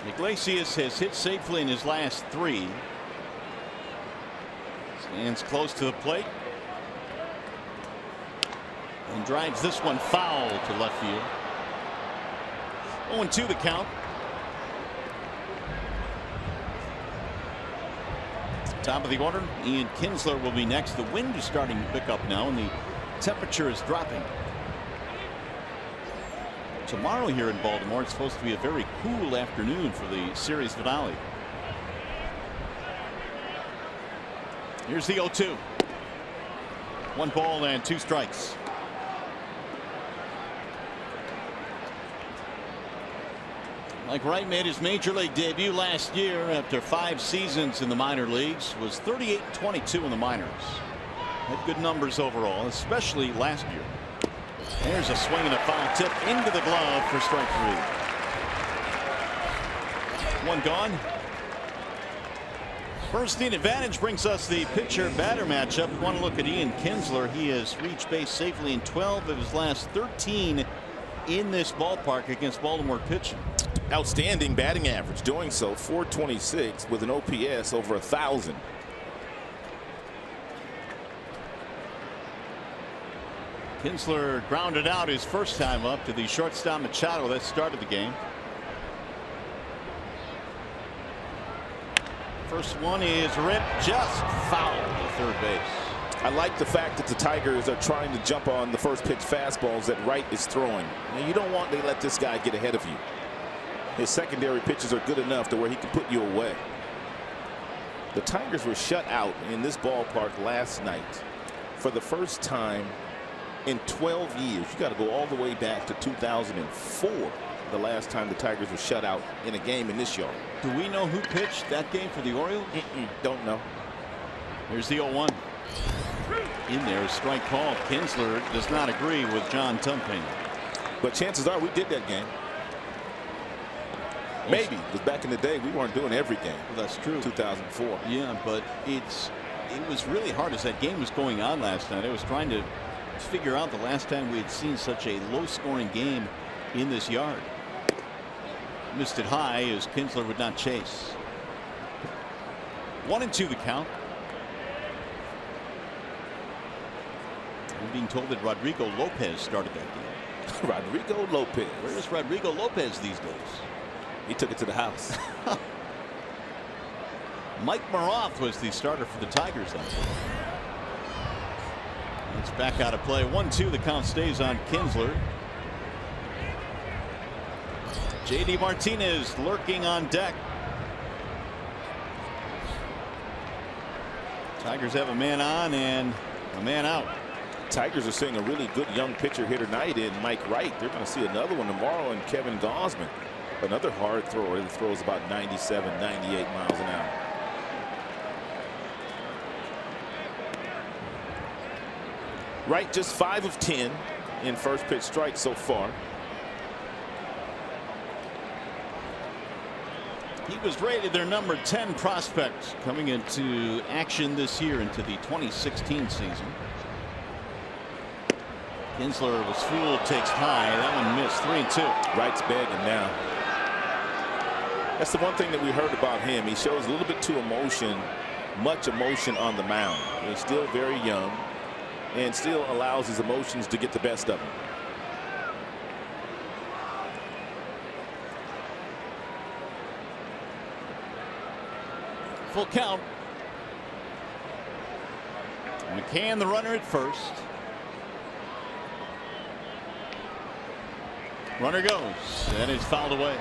Iglesias has hit safely in his last 3. Stands close to the plate. And drives this one foul to left field. 0-2 the count. Top of the order, Ian Kinsler will be next. The wind is starting to pick up now, and the temperature is dropping. Tomorrow here in Baltimore, it's supposed to be a very cool afternoon for the series finale. Here's the 0-2. 1 ball and 2 strikes. Mike Wright made his major league debut last year after 5 seasons in the minor leagues. Was 38-22 in the minors. Had good numbers overall, especially last year. There's a swing and a foul tip into the glove for strike 3. 1 gone. First inning advantage brings us the pitcher batter matchup. We want to look at Ian Kinsler. He has reached base safely in 12 of his last 13 in this ballpark against Baltimore pitching. Outstanding batting average, doing so. .426 with an OPS over 1,000. Kinsler grounded out his first time up to the shortstop Machado. That started the game. First one is ripped just foul to third base. I like the fact that the Tigers are trying to jump on the first pitch fastballs that Wright is throwing. Now, you don't want to let this guy get ahead of you. His secondary pitches are good enough to where he can put you away. The Tigers were shut out in this ballpark last night for the first time in 12 years. You got to go all the way back to 2004. The last time the Tigers were shut out in a game in this yard. Do we know who pitched that game for the Orioles? Don't know. Here's the 0-1. In there, strike called. Kinsler does not agree with John Tumping. But chances are we did that game. Maybe, because back in the day we weren't doing every game. Well, that's true. 2004. Yeah, but it was really hard as that game was going on last night. I was trying to figure out the last time we had seen such a low-scoring game in this yard. Missed it high as Kinsler would not chase. 1-2 the count. I'm being told that Rodrigo Lopez started that game. Rodrigo Lopez. Where is Rodrigo Lopez these days? He took it to the house. Mike Maroth was the starter for the Tigers that day. It's back out of play. 1-2 the count stays on Kinsler. JD Martinez lurking on deck. Tigers have a man on and a man out. Tigers are seeing a really good young pitcher here tonight in Mike Wright. They're going to see another one tomorrow in Kevin Gausman. Another hard thrower that throws about 97, 98 miles an hour. Wright just 5 of 10 in first pitch strikes so far. He was rated their number 10 prospect coming into action this year into the 2016 season. Kinsler was fooled, takes high. That one missed. 3-2. Wright's begging now. That's the one thing that we heard about him. He shows a little bit too much emotion on the mound. He's still very young and still allows his emotions to get the best of him. Full count. McCann, the runner at first. Runner goes, and it's fouled away.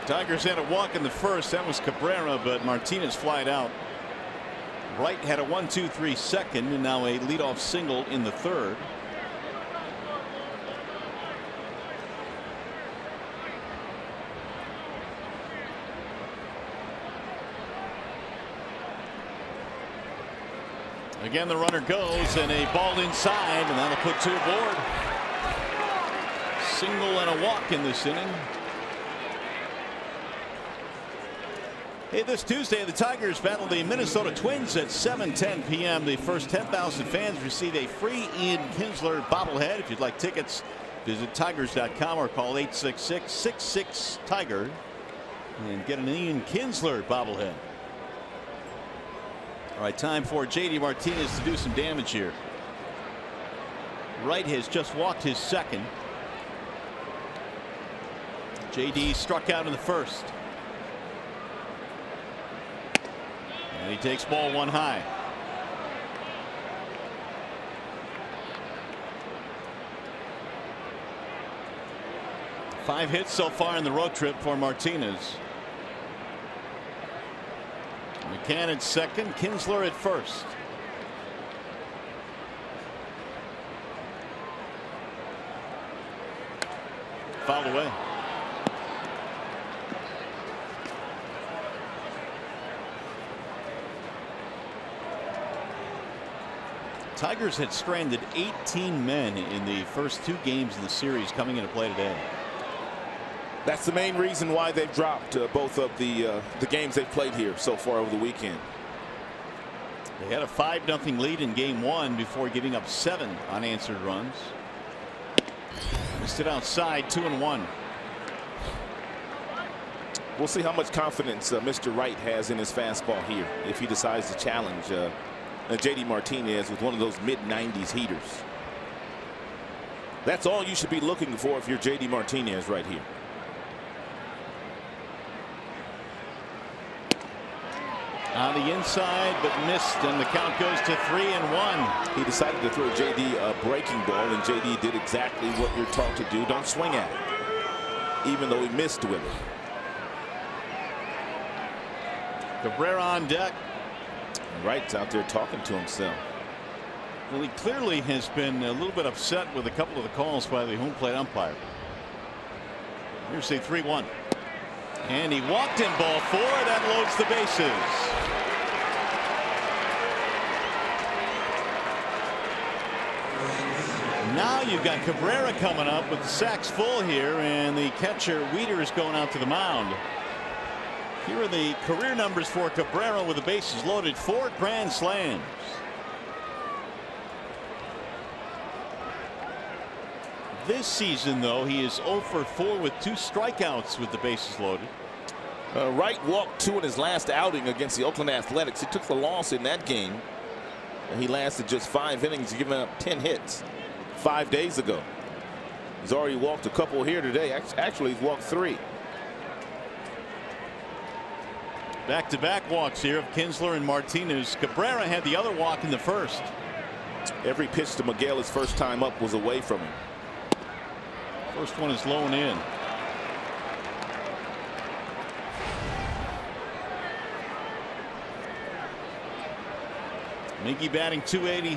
Tigers had a walk in the first. That was Cabrera, but Martinez flied out. Wright had a 1-2-3 second, and now a leadoff single in the third. Again, the runner goes, and a ball inside, and that'll put two aboard. Single and a walk in this inning. Hey, this Tuesday, the Tigers battle the Minnesota Twins at 7:10 p.m. The first 10,000 fans receive a free Ian Kinsler bobblehead. If you'd like tickets, visit tigers.com or call 866-66-TIGER and get an Ian Kinsler bobblehead. All right, time for J.D. Martinez to do some damage here. Wright has just walked his second. J.D. struck out in the first. And he takes ball one high. Five hits so far in the road trip for Martinez. McCann at second, Kinsler at first. Fouled away. Tigers had stranded 18 men in the first two games of the series coming into play today. That's the main reason why they've dropped both of the games they've played here so far over the weekend. They had a 5-0 lead in game one before giving up 7 unanswered runs. Missed it outside, 2-1. We'll see how much confidence Mr. Wright has in his fastball here if he decides to challenge J.D. Martinez with one of those mid-90s heaters. That's all you should be looking for if you're J.D. Martinez right here. On the inside, but missed, and the count goes to 3-1. He decided to throw J.D. a breaking ball, and J.D. did exactly what you're taught to do. Don't swing at it, even though he missed with it. Cabrera on deck. Wright's out there talking to himself. Well, he clearly has been a little bit upset with a couple of the calls by the home plate umpire. Here's a 3-1. And he walked in ball 4. That loads the bases. Now you've got Cabrera coming up with the sacks full here, and the catcher Weeder is going out to the mound. Here are the career numbers for Cabrera with the bases loaded. 4 grand slams. This season, though, he is 0 for 4 with 2 strikeouts with the bases loaded. Wright walked 2 in his last outing against the Oakland Athletics. He took the loss in that game, and he lasted just 5 innings, giving up 10 hits 5 days ago. He's already walked a couple here today. Actually, he's walked 3. Back-to-back walks here of Kinsler and Martinez. Cabrera had the other walk in the first. Every pitch to Miguel his first time up was away from him. First one is low and in. Miggy batting .280.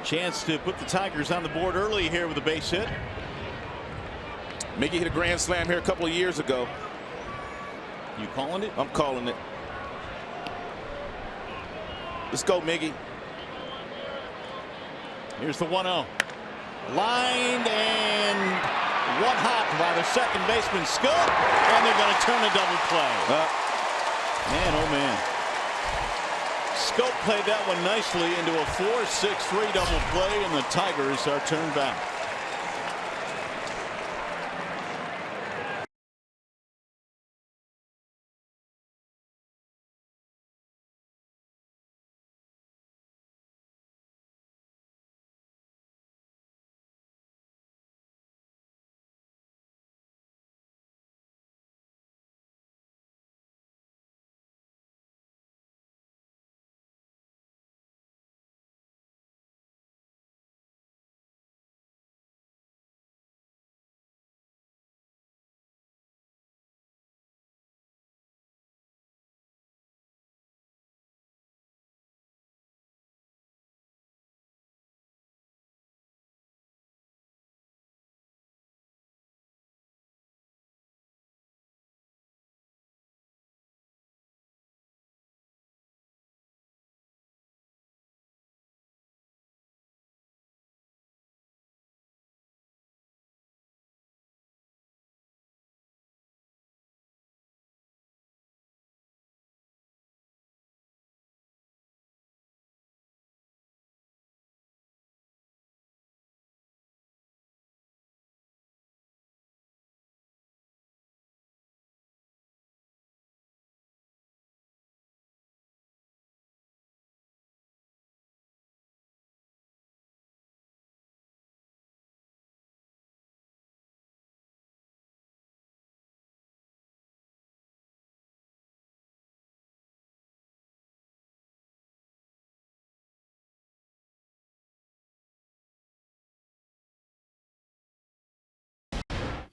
Chance to put the Tigers on the board early here with a base hit. Miggy hit a grand slam here a couple of years ago. You calling it? I'm calling it. Let's go, Miggy. Here's the 1-0. Lined and one hop by the second baseman Scope, and they're going to turn a double play. Man, oh man. Scope played that one nicely into a 4-6-3 double play, and the Tigers are turned back.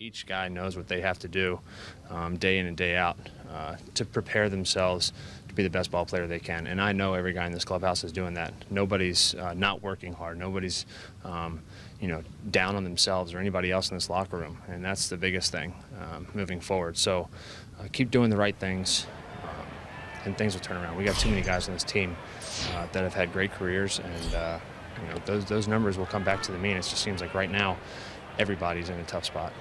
Each guy knows what they have to do day in and day out to prepare themselves to be the best ball player they can. And I know every guy in this clubhouse is doing that. Nobody's not working hard. Nobody's down on themselves or anybody else in this locker room. And that's the biggest thing moving forward. So keep doing the right things and things will turn around. We got too many guys on this team that have had great careers, and those numbers will come back to the mean. It just seems like right now everybody's in a tough spot.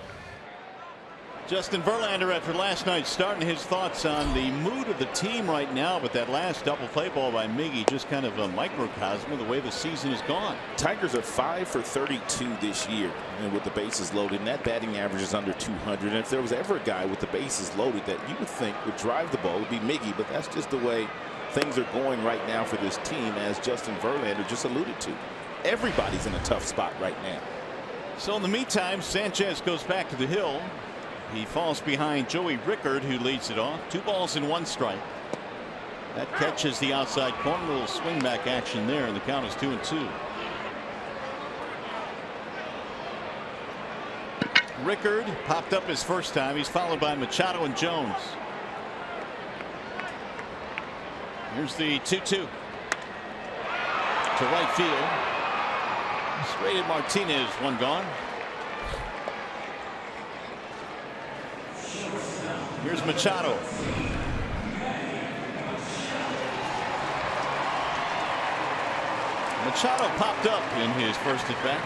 Justin Verlander, after last night's start, and his thoughts on the mood of the team right now, but that last double play ball by Miggy, just kind of a microcosm of the way the season has gone. Tigers are 5 for 32 this year, and with the bases loaded, and that batting average is under 200. And if there was ever a guy with the bases loaded that you would think would drive the ball, it would be Miggy, but that's just the way things are going right now for this team, as Justin Verlander just alluded to. Everybody's in a tough spot right now. So in the meantime, Sanchez goes back to the hill. He falls behind Joey Rickard, who leads it off. 2 balls and 1 strike. That catches the outside corner. A little swing back action there, and the count is 2-2. Rickard popped up his first time. He's followed by Machado and Jones. Here's the 2-2 to right field. Straight at Martinez, 1 gone. Here's Machado. Machado popped up in his first at bat.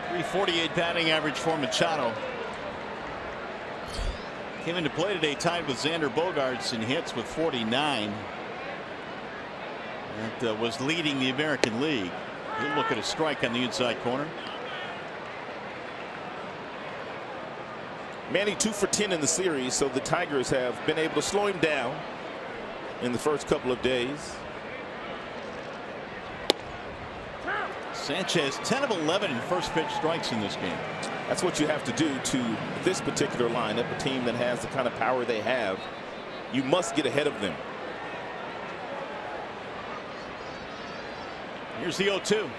.348 batting average for Machado. Came into play today tied with Xander Bogaerts in hits with 49. That was leading the American League. He'll look at a strike on the inside corner. Manny 2 for 10 in the series, so the Tigers have been able to slow him down in the first couple of days. Sanchez 10 of 11 in first pitch strikes in this game. That's what you have to do to this particular lineup, a team that has the kind of power they have. You must get ahead of them. Here's the 0-2.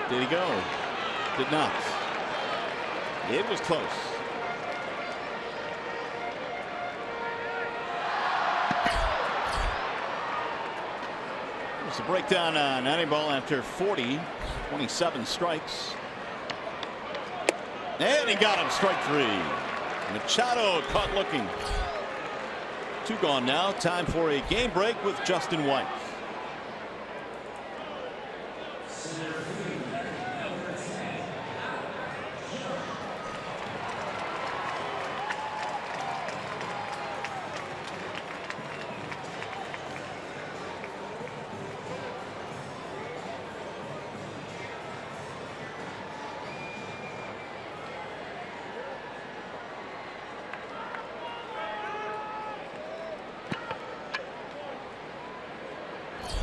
Did he go? Did not. It was close. There's a breakdown on Anibal after 27 strikes. And he got him, strike 3. Machado caught looking. 2 gone now. Time for a game break with Justin White.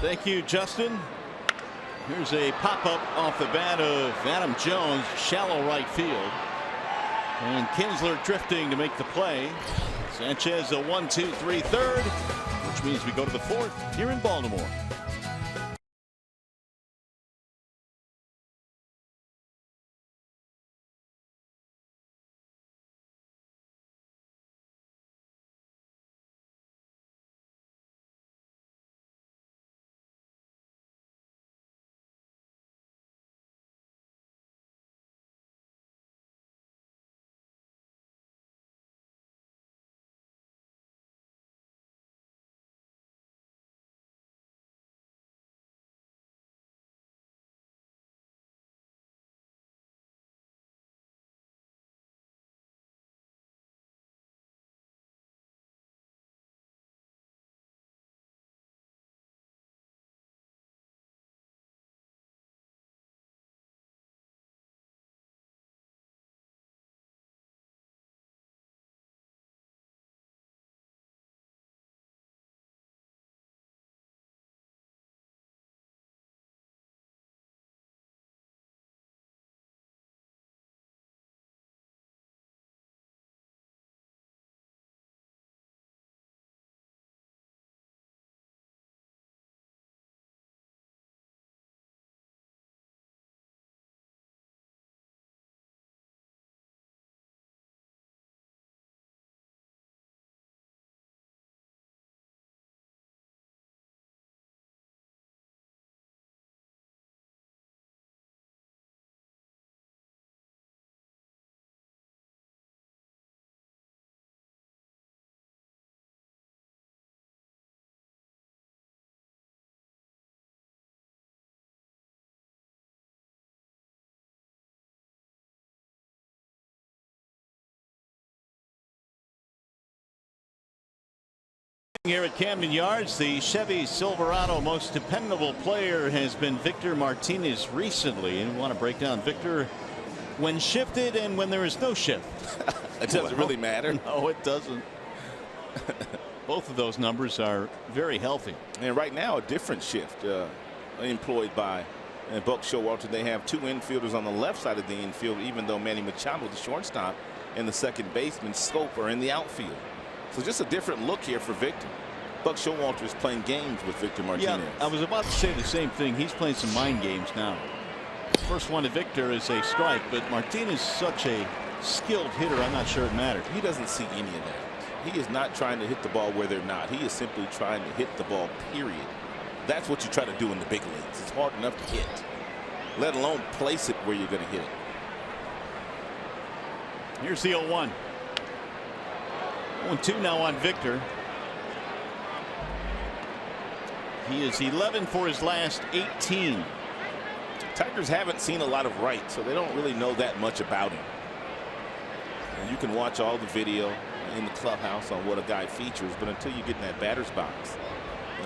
Thank you, Justin. Here's a pop-up off the bat of Adam Jones, shallow right field. And Kinsler drifting to make the play. Sanchez a 1-2-3 third, which means we go to the 4th here in Baltimore. Here at Camden Yards, the Chevy Silverado most dependable player has been Victor Martinez recently, and we want to break down Victor when shifted and when there is no shift. It doesn't really matter. No, it doesn't. Both of those numbers are very healthy. And right now, a different shift employed by Buck Showalter. They have 2 infielders on the left side of the infield, even though Manny Machado, the shortstop, and the second baseman, Scope, are in the outfield. So just a different look here for Victor. Buck Showalter is playing games with Victor Martinez. Yeah, I was about to say the same thing. He's playing some mind games now. First one to Victor is a strike, but Martinez is such a skilled hitter, I'm not sure it matters. He doesn't see any of that. He is not trying to hit the ball where they're not. He is simply trying to hit the ball, period. That's what you try to do in the big leagues. It's hard enough to hit, let alone place it where you're going to hit it. Here's the 0-1. 1-2 now on Victor. He is 11 for his last 18. Tigers haven't seen a lot of right, so they don't really know that much about him. And you can watch all the video in the clubhouse on what a guy features, but until you get in that batter's box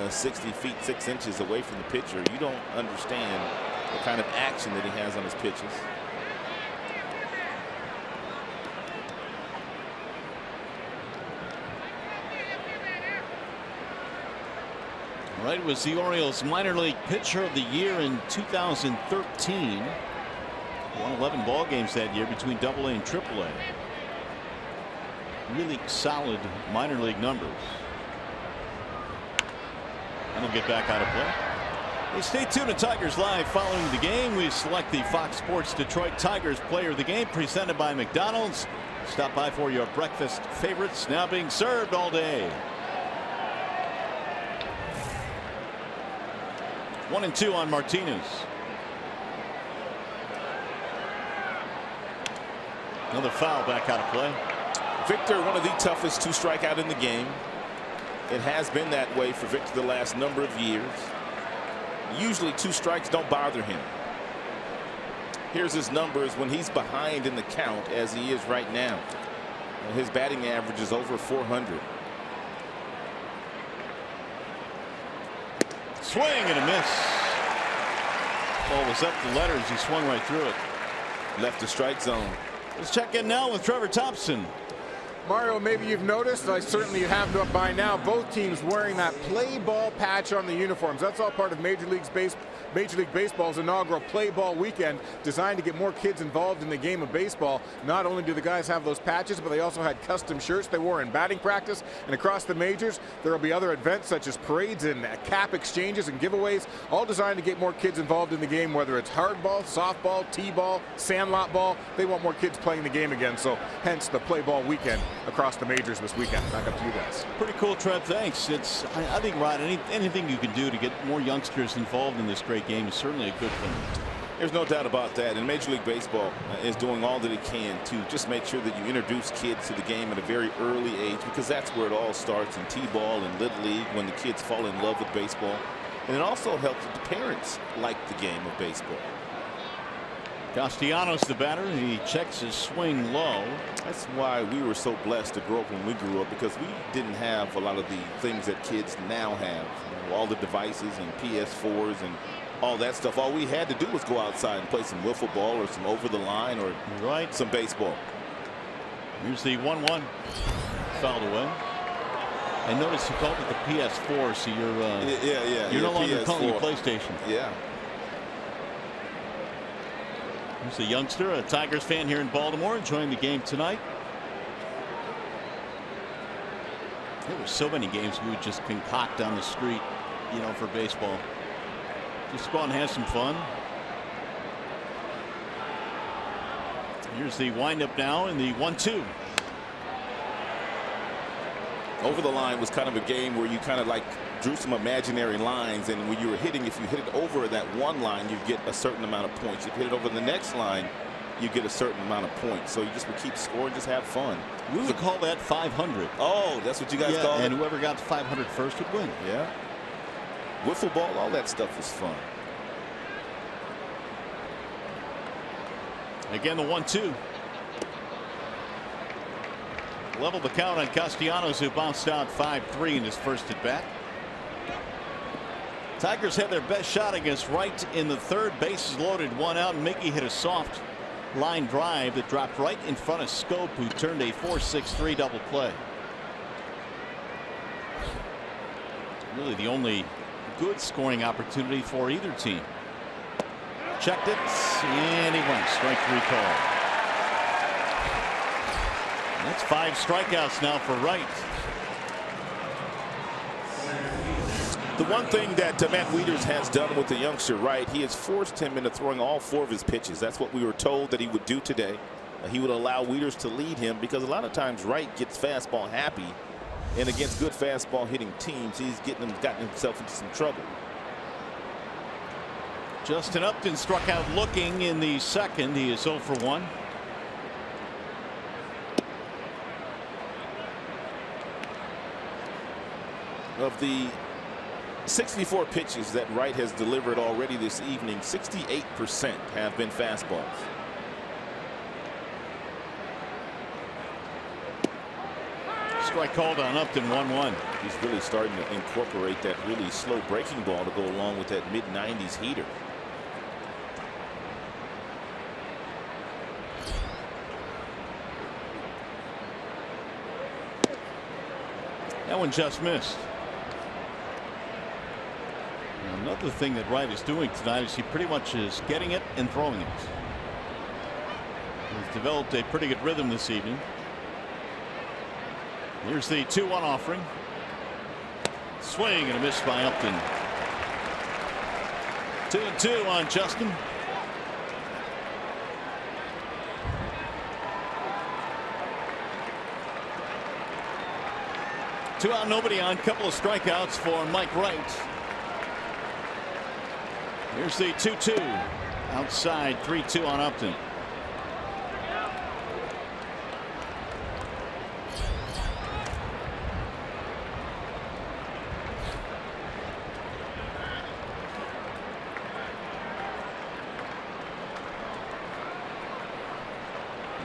60 feet 6 inches away from the pitcher, you don't understand the kind of action that he has on his pitches. Right, was the Orioles minor league pitcher of the year in 2013. Won 11 ball games that year between AA and AAA. Really solid minor league numbers. And he'll get back out of play. Hey, stay tuned to Tigers Live. Following the game, we select the Fox Sports Detroit Tigers player of the game, presented by McDonald's. Stop by for your breakfast favorites, now being served all day. 1-2 on Martinez. Another foul back out of play. Victor, one of the toughest to strike out in the game. It has been that way for Victor the last number of years. Usually 2 strikes don't bother him. Here's his numbers when he's behind in the count, as he is right now. His batting average is over 400. Swing and a miss. Ball was up the letters. He swung right through it. Left the strike zone. Let's check in now with Trevor Thompson. Mario, maybe you've noticed, I certainly have by now, both teams wearing that play ball patch on the uniforms. That's all part of Major League Baseball's inaugural play ball weekend, designed to get more kids involved in the game of baseball. Not only do the guys have those patches, but they also had custom shirts they wore in batting practice. And across the majors, there will be other events such as parades and cap exchanges and giveaways, all designed to get more kids involved in the game, whether it's hardball, softball, t-ball, sandlot ball. They want more kids playing the game again, so hence the play ball weekend across the majors this weekend. Back up to you guys. Pretty cool, Trev. Thanks. I think, Rod, anything you can do to get more youngsters involved in this great game is certainly a good thing. There's no doubt about that. And Major League Baseball is doing all that it can to just make sure that you introduce kids to the game at a very early age, because that's where it all starts in T-ball and Little League, when the kids fall in love with baseball. And it also helps that the parents like the game of baseball. Castellanos, the batter, he checks his swing low. That's why we were so blessed to grow up when we grew up, because we didn't have a lot of the things that kids now have. You know, all the devices and PS4s and all that stuff. All we had to do was go outside and play some wiffle ball or some over the line or some baseball. Here's the 1-1. Fouled away. And notice you called it the PS4, so you're no longer calling it PlayStation. Yeah. Here's a youngster, a Tigers fan here in Baltimore, enjoying the game tonight. There were so many games we would just concoct on the street, you know, for baseball. Just go out and have some fun. Here's the windup now in the 1-2. Over the line was kind of a game where you kind of like drew some imaginary lines, and when you were hitting, if you hit it over that one line, you get a certain amount of points. If you hit it over the next line, you get a certain amount of points. So you just would keep scoring, just have fun. We would call that 500. Oh, that's what you guys call it? And whoever got to 500 first would win. Yeah. Wiffle ball, all that stuff was fun. Again, the 1-2. Level the count on Castellanos, who bounced out 5-3 in his first at bat. Tigers had their best shot against Wright in the third. Bases loaded, 1 out. And Mickey hit a soft line drive that dropped right in front of Scope, who turned a 4-6-3 double play. Really the only good scoring opportunity for either team. Checked it, and he went. Strike 3 call. That's 5 strikeouts now for Wright. The one thing that Matt Wieters has done with the youngster Wright, he has forced him into throwing all 4 of his pitches. That's what we were told that he would do today. He would allow Wieters to lead him, because a lot of times Wright gets fastball happy, and against good fastball hitting teams, he's gotten himself into some trouble. Justin Upton struck out looking in the second. He is 0 for 1. Of the 64 pitches that Wright has delivered already this evening, 68% have been fastballs. Strike called on Upton, 1-1. He's really starting to incorporate that really slow breaking ball to go along with that mid-90s heater. That one just missed. Another thing that Wright is doing tonight is he pretty much is getting it and throwing it. He's developed a pretty good rhythm this evening. Here's the 2-1 offering. Swing and a miss by Upton. 2-2 on Justin. Two out, nobody on. Couple of strikeouts for Mike Wright. Here's the 2-2 outside. 3-2 on Upton.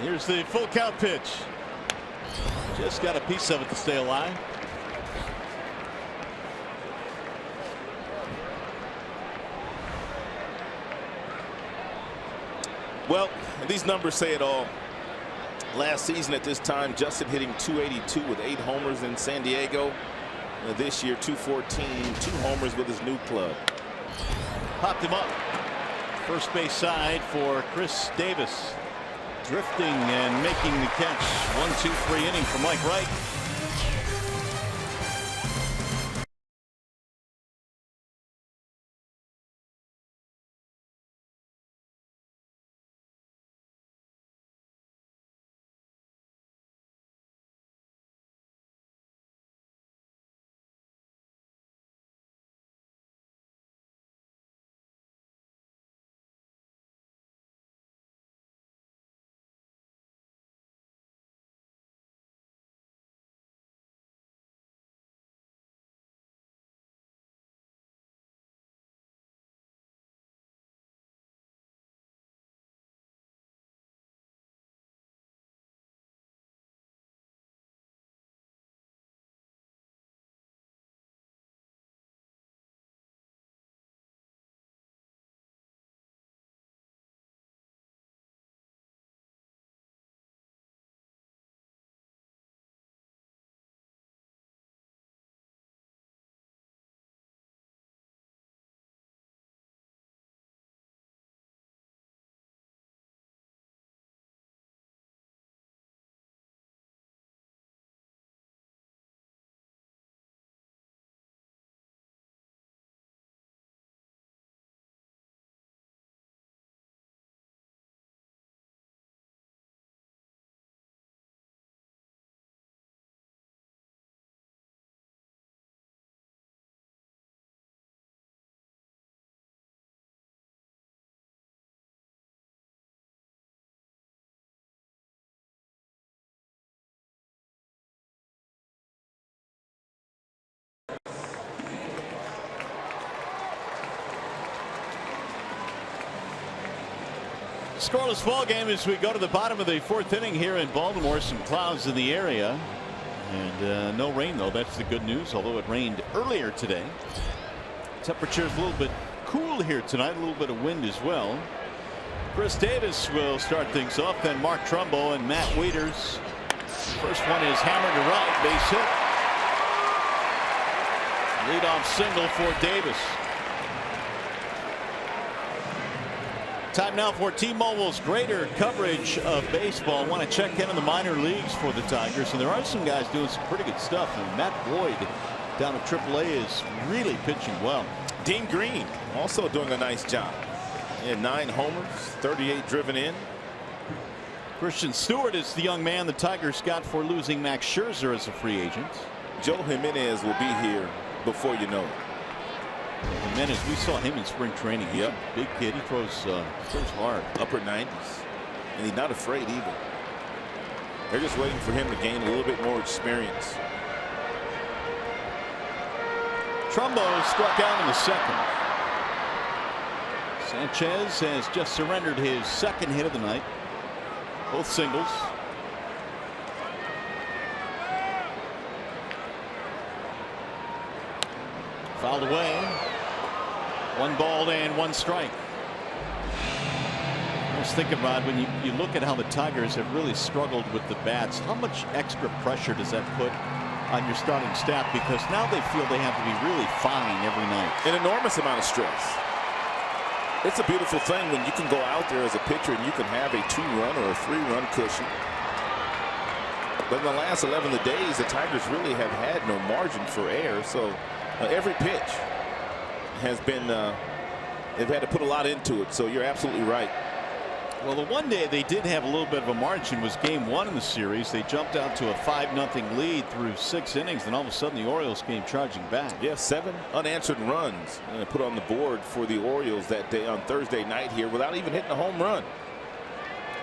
Here's the full count pitch. Just got a piece of it to stay alive. Well, these numbers say it all. Last season at this time, Justin hitting .282 with 8 homers in San Diego. This year, .214, 2 homers with his new club. Popped him up. First base side for Chris Davis. Drifting and making the catch. 1-2-3 inning for Mike Wright. Scoreless ball game as we go to the bottom of the 4th inning here in Baltimore. Some clouds in the area and no rain, though. That's the good news, although it rained earlier today. Temperature's a little bit cool here tonight, a little bit of wind as well. Chris Davis will start things off, then Mark Trumbo and Matt Wieters. First one is hammered to right, base hit. Leadoff single for Davis. Time now for T-Mobile's greater coverage of baseball. I want to check in on the minor leagues for the Tigers, and there are some guys doing some pretty good stuff. And Matt Boyd down at AAA is really pitching well. Dean Green also doing a nice job. He had 9 homers, 38 driven in. Christian Stewart is the young man the Tigers got for losing Max Scherzer as a free agent. Joe Jimenez will be here before you know it. Jimenez, we saw him in spring training. He's a big kid. He throws hard. Upper 90s. And he's not afraid either. They're just waiting for him to gain a little bit more experience. Trumbo struck out in the 2nd. Sanchez has just surrendered his 2nd hit of the night. Both singles. Fouled away. 1 ball and 1 strike. I was thinking, Rod, when you look at how the Tigers have really struggled with the bats, how much extra pressure does that put on your starting staff? Because now they feel they have to be really fine every night. An enormous amount of stress. It's a beautiful thing when you can go out there as a pitcher and you can have a 2-run or a 3-run cushion. But in the last 11 days, the Tigers really have had no margin for error. So every pitch has been, they've had to put a lot into it. So you're absolutely right. Well, the one day they did have a little bit of a margin was game 1 in the series. They jumped out to a 5-0 lead through 6 innings, and all of a sudden the Orioles came charging back. Yeah, 7 unanswered runs put on the board for the Orioles that day on Thursday night here without even hitting a home run.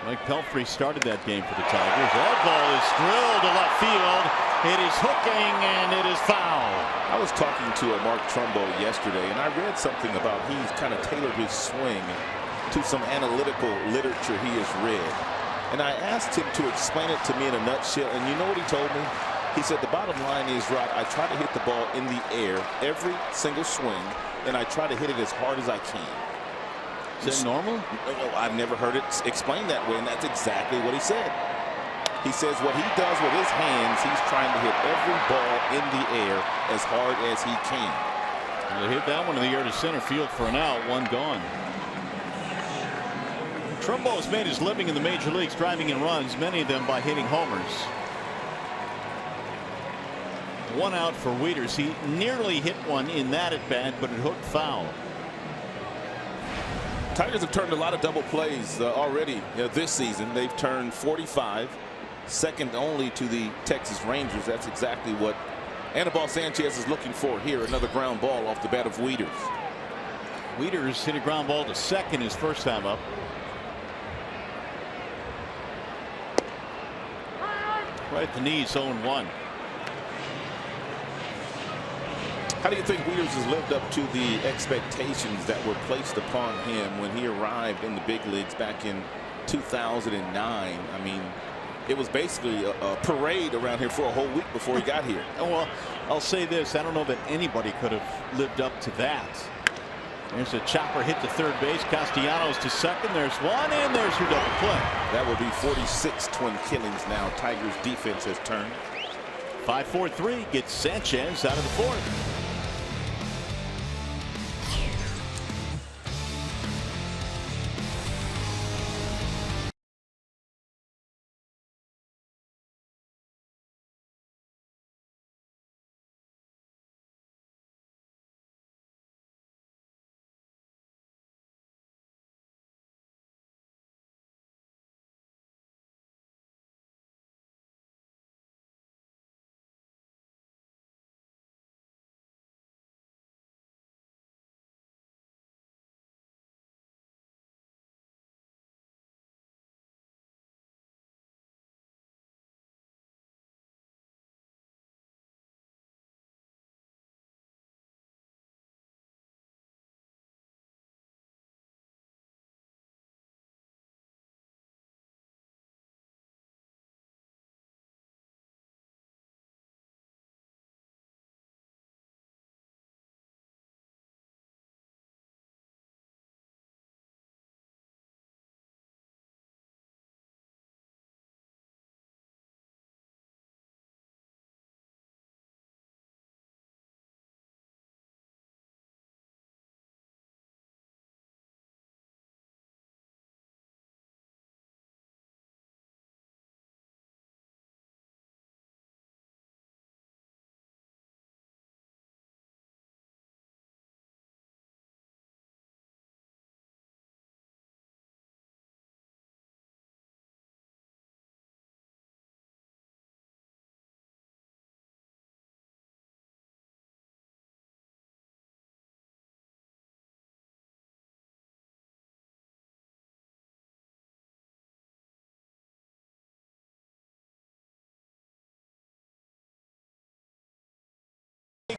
Mike Pelfrey started that game for the Tigers. That ball is drilled to left field. It is hooking and it is foul. I was talking to Mark Trumbo yesterday, and I read something about he's kind of tailored his swing to some analytical literature he has read. And I asked him to explain it to me in a nutshell, and you know what he told me? He said, the bottom line is, Rod, I try to hit the ball in the air every single swing, and I try to hit it as hard as I can. Is that normal? I've never heard it explained that way, and that's exactly what he said. He says what he does with his hands, he's trying to hit every ball in the air as hard as he can. They hit that one in the air to center field for an out, one gone. Trumbo has made his living in the major leagues driving in runs, many of them by hitting homers. One out for Wieters. He nearly hit one in that at bat, but it hooked foul. Tigers have turned a lot of double plays already this season. They've turned 45, second only to the Texas Rangers. That's exactly what Anibal Sanchez is looking for here. Another ground ball off the bat of Wieters. Wieters hit a ground ball to second his first time up. Right at the knees, 0-1. How do you think Wieters has lived up to the expectations that were placed upon him when he arrived in the big leagues back in 2009? I mean, it was basically a parade around here for a whole week before he got here. Well, I'll say this. I don't know that anybody could have lived up to that. There's a chopper hit to third base. Castellanos to second. There's one, and there's your double play. That would be 46 twin killings now. Tigers defense has turned. 5-4-3 gets Sanchez out of the fourth.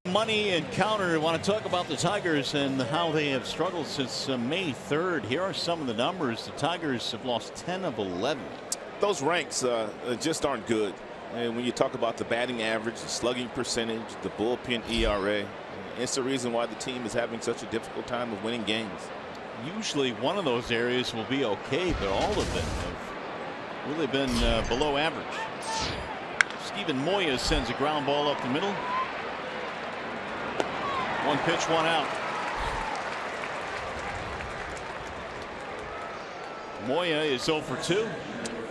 Money encounter. I want to talk about the Tigers and how they have struggled since May 3rd. Here are some of the numbers. The Tigers have lost 10 of 11. Those ranks just aren't good. And when you talk about the batting average, the slugging percentage, the bullpen ERA, it's the reason why the team is having such a difficult time of winning games. Usually one of those areas will be okay, but all of them have really been below average. Steven Moya sends a ground ball up the middle. One pitch, one out. Moya is 0 for 2.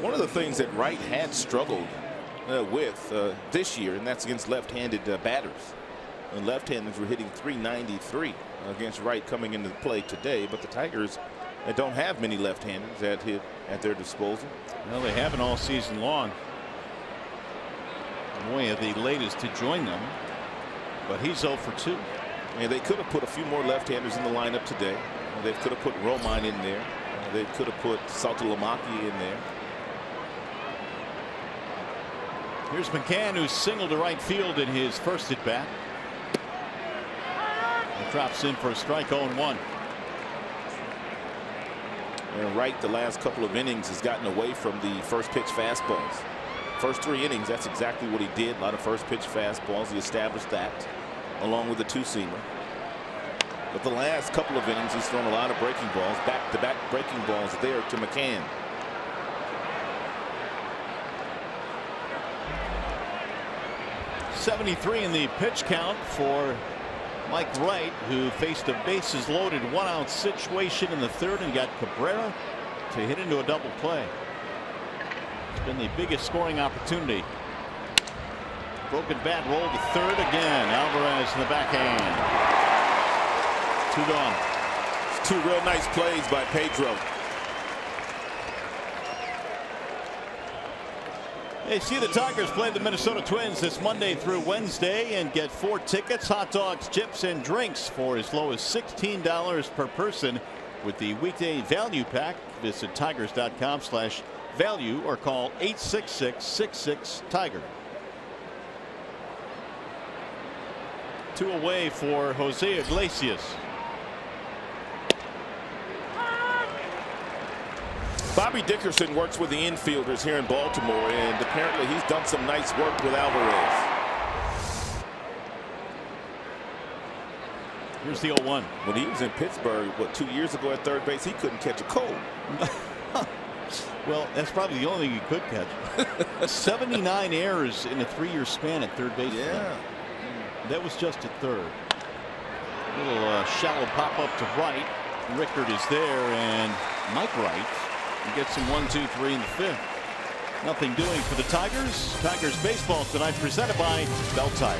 One of the things that Wright had struggled with this year, and that's against left-handed batters. And left-handers were hitting .393 against Wright coming into play today, but the Tigers don't have many left-handers at their disposal. Well, they haven't all season long. Moya the latest to join them, but he's 0 for 2. And they could have put a few more left-handers in the lineup today. They could have put Romine in there. They could have put Saltalamacchia in there. Here's McCann, who singled to right field in his first at bat. He drops in for a strike. 0-1. And Wright, the last couple of innings, has gotten away from the first pitch fastballs. First 3 innings, that's exactly what he did. A lot of first pitch fastballs. He established that along with the two-seamer. But the last couple of innings, he's thrown a lot of breaking balls, back-to-back breaking balls there to McCann. .73 in the pitch count for Mike Wright, who faced a bases loaded 1-out situation in the 3rd and got Cabrera to hit into a double play. It's been the biggest scoring opportunity. Broken bat roll to 3rd again. Alvarez in the backhand. 2 gone. It's 2 real nice plays by Pedro. Hey, see the Tigers play the Minnesota Twins this Monday through Wednesday and get 4 tickets, hot dogs, chips, and drinks for as low as $16 per person with the weekday value pack. Visit tigers.com/value or call 866-66-TIGER. 2 away for Jose Iglesias. Bobby Dickerson works with the infielders here in Baltimore, and apparently he's done some nice work with Alvarez. Here's the 0-1. When he was in Pittsburgh, what, 2 years ago at third base, he couldn't catch a cold. Well, that's probably the only thing he could catch. 79 errors in a 3-year span at third base. Yeah. That was just at third. Little shallow pop up to right. Rickard is there, and Mike Wright gets him 1, 2, 3 in the 5th. Nothing doing for the Tigers. Tigers baseball tonight presented by Bell Tire.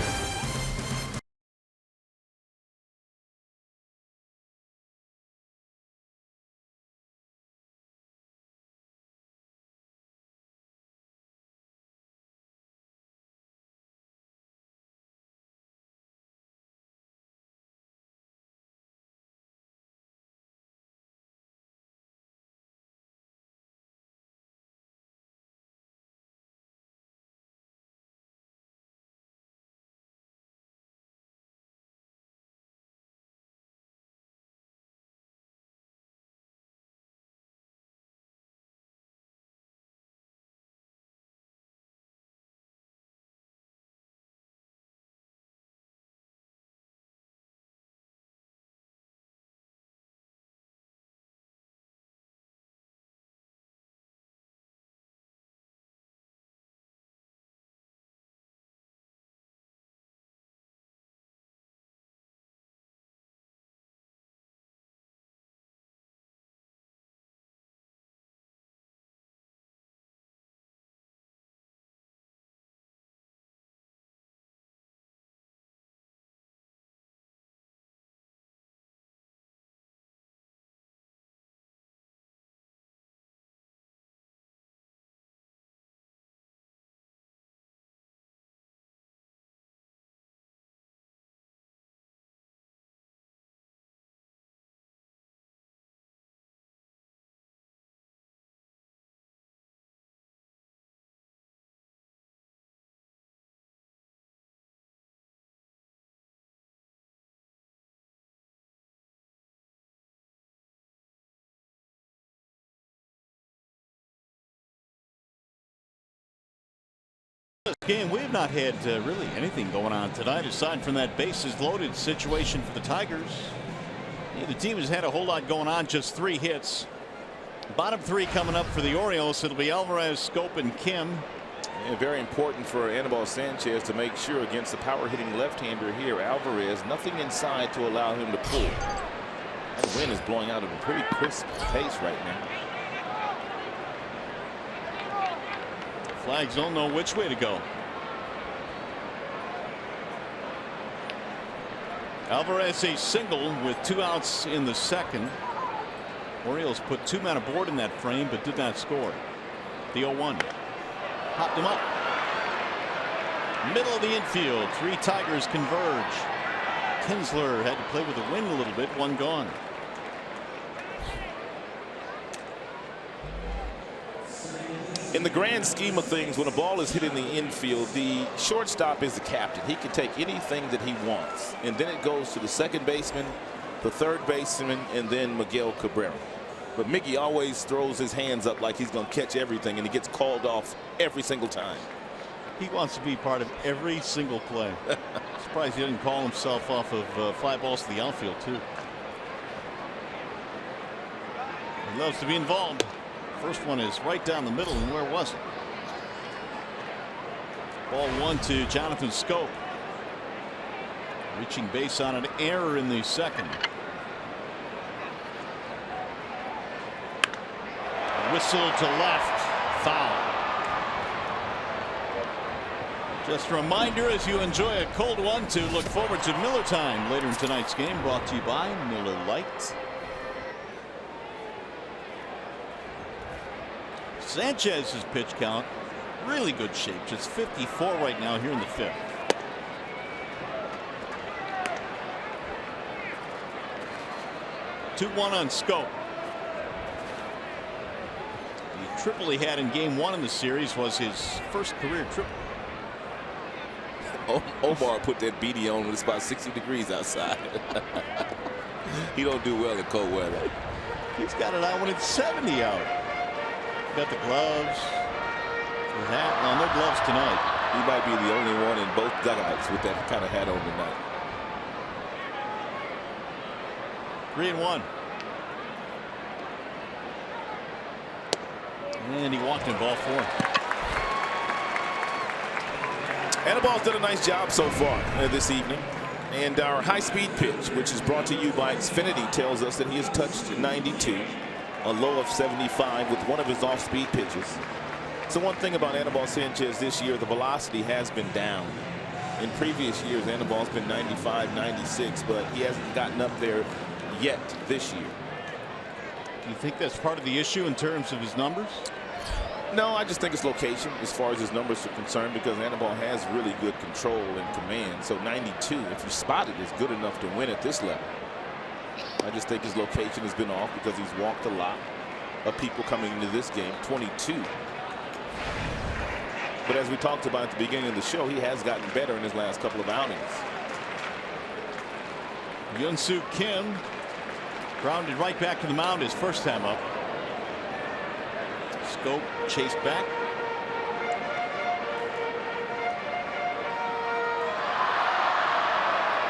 Game, we have not had really anything going on tonight aside from that bases loaded situation for the Tigers. Yeah, the team has had a whole lot going on, just 3 hits. Bottom 3 coming up for the Orioles. It'll be Alvarez, Scope, and Kim. Yeah, very important for Anibal Sanchez to make sure against the power hitting left-hander here. Alvarez, nothing inside to allow him to pull. That wind is blowing out at a pretty crisp pace right now. Flags don't know which way to go. Alvarez a single with 2 outs in the 2nd. Orioles put 2 men aboard in that frame but did not score. The 0-1. Popped him up. Middle of the infield. 3 Tigers converge. Kinsler had to play with the wind a little bit. 1 gone. In the grand scheme of things, when a ball is hit in the infield, the shortstop is the captain. He can take anything that he wants. And then it goes to the second baseman, the third baseman, and then Miguel Cabrera. But Mickey always throws his hands up like he's going to catch everything, and he gets called off every single time. He wants to be part of every single play. Surprised he didn't call himself off of fly balls to the outfield, too. He loves to be involved. First one is right down the middle, and where was it? Ball 1 to Jonathan Schoop. Reaching base on an error in the second. Whistle to left. Foul. Just a reminder, as you enjoy a cold one, to look forward to Miller Time later in tonight's game, brought to you by Miller Lite. Sanchez's pitch count, really good shape. Just 54 right now here in the 5th. Two-one on Schoop. The triple he had in game 1 in the series was his first career triple. Omar put that beanie on when it's about 60 degrees outside. He don't do well in cold weather. He's got it out when it's 70 out. Got the gloves, the hat. No gloves tonight. He might be the only one in both dugouts with that kind of hat on tonight. 3-1. And he walked in ball 4. Anabal's done a nice job so far this evening. And our high-speed pitch, which is brought to you by Xfinity, tells us that he has touched 92, a low of 75 with one of his off-speed pitches. So one thing about Anibal Sanchez this year, the velocity has been down. In previous years, Anabal's been 95, 96, but he hasn't gotten up there yet this year. Do you think that's part of the issue in terms of his numbers? No, I just think it's location as far as his numbers are concerned, because Anibal has really good control and command. So 92, if you spot it, is good enough to win at this level. I just think his location has been off because he's walked a lot of people coming into this game. 22. But as we talked about at the beginning of the show, he has gotten better in his last couple of outings. Yoon-Soo Kim grounded right back to the mound his first time up. Schoop chased back.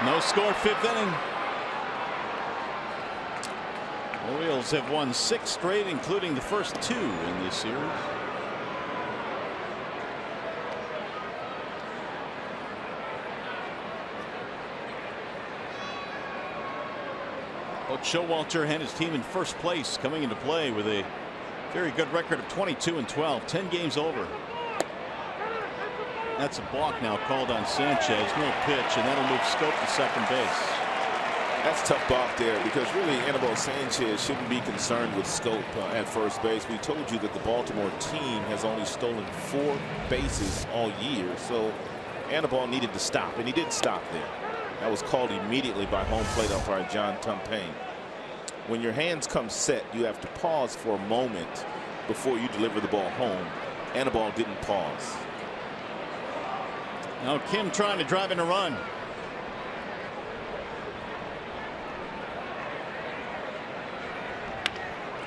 No score, 5th inning. Orioles have won 6 straight, including the first 2 in this series. Coach Showalter had his team in first place coming into play with a very good record of 22-12, 10 games over. That's a balk now called on Sanchez. No pitch, and that'll move Schoop to second base. That's a tough balk there, because really Anibal Sanchez shouldn't be concerned with Schoop at first base. We told you that the Baltimore team has only stolen 4 bases all year, so Anibal needed to stop, and he did stop there. That was called immediately by home plate umpire John Tumpain. When your hands come set, you have to pause for a moment before you deliver the ball home. Anibal didn't pause. Now Kim trying to drive in a run.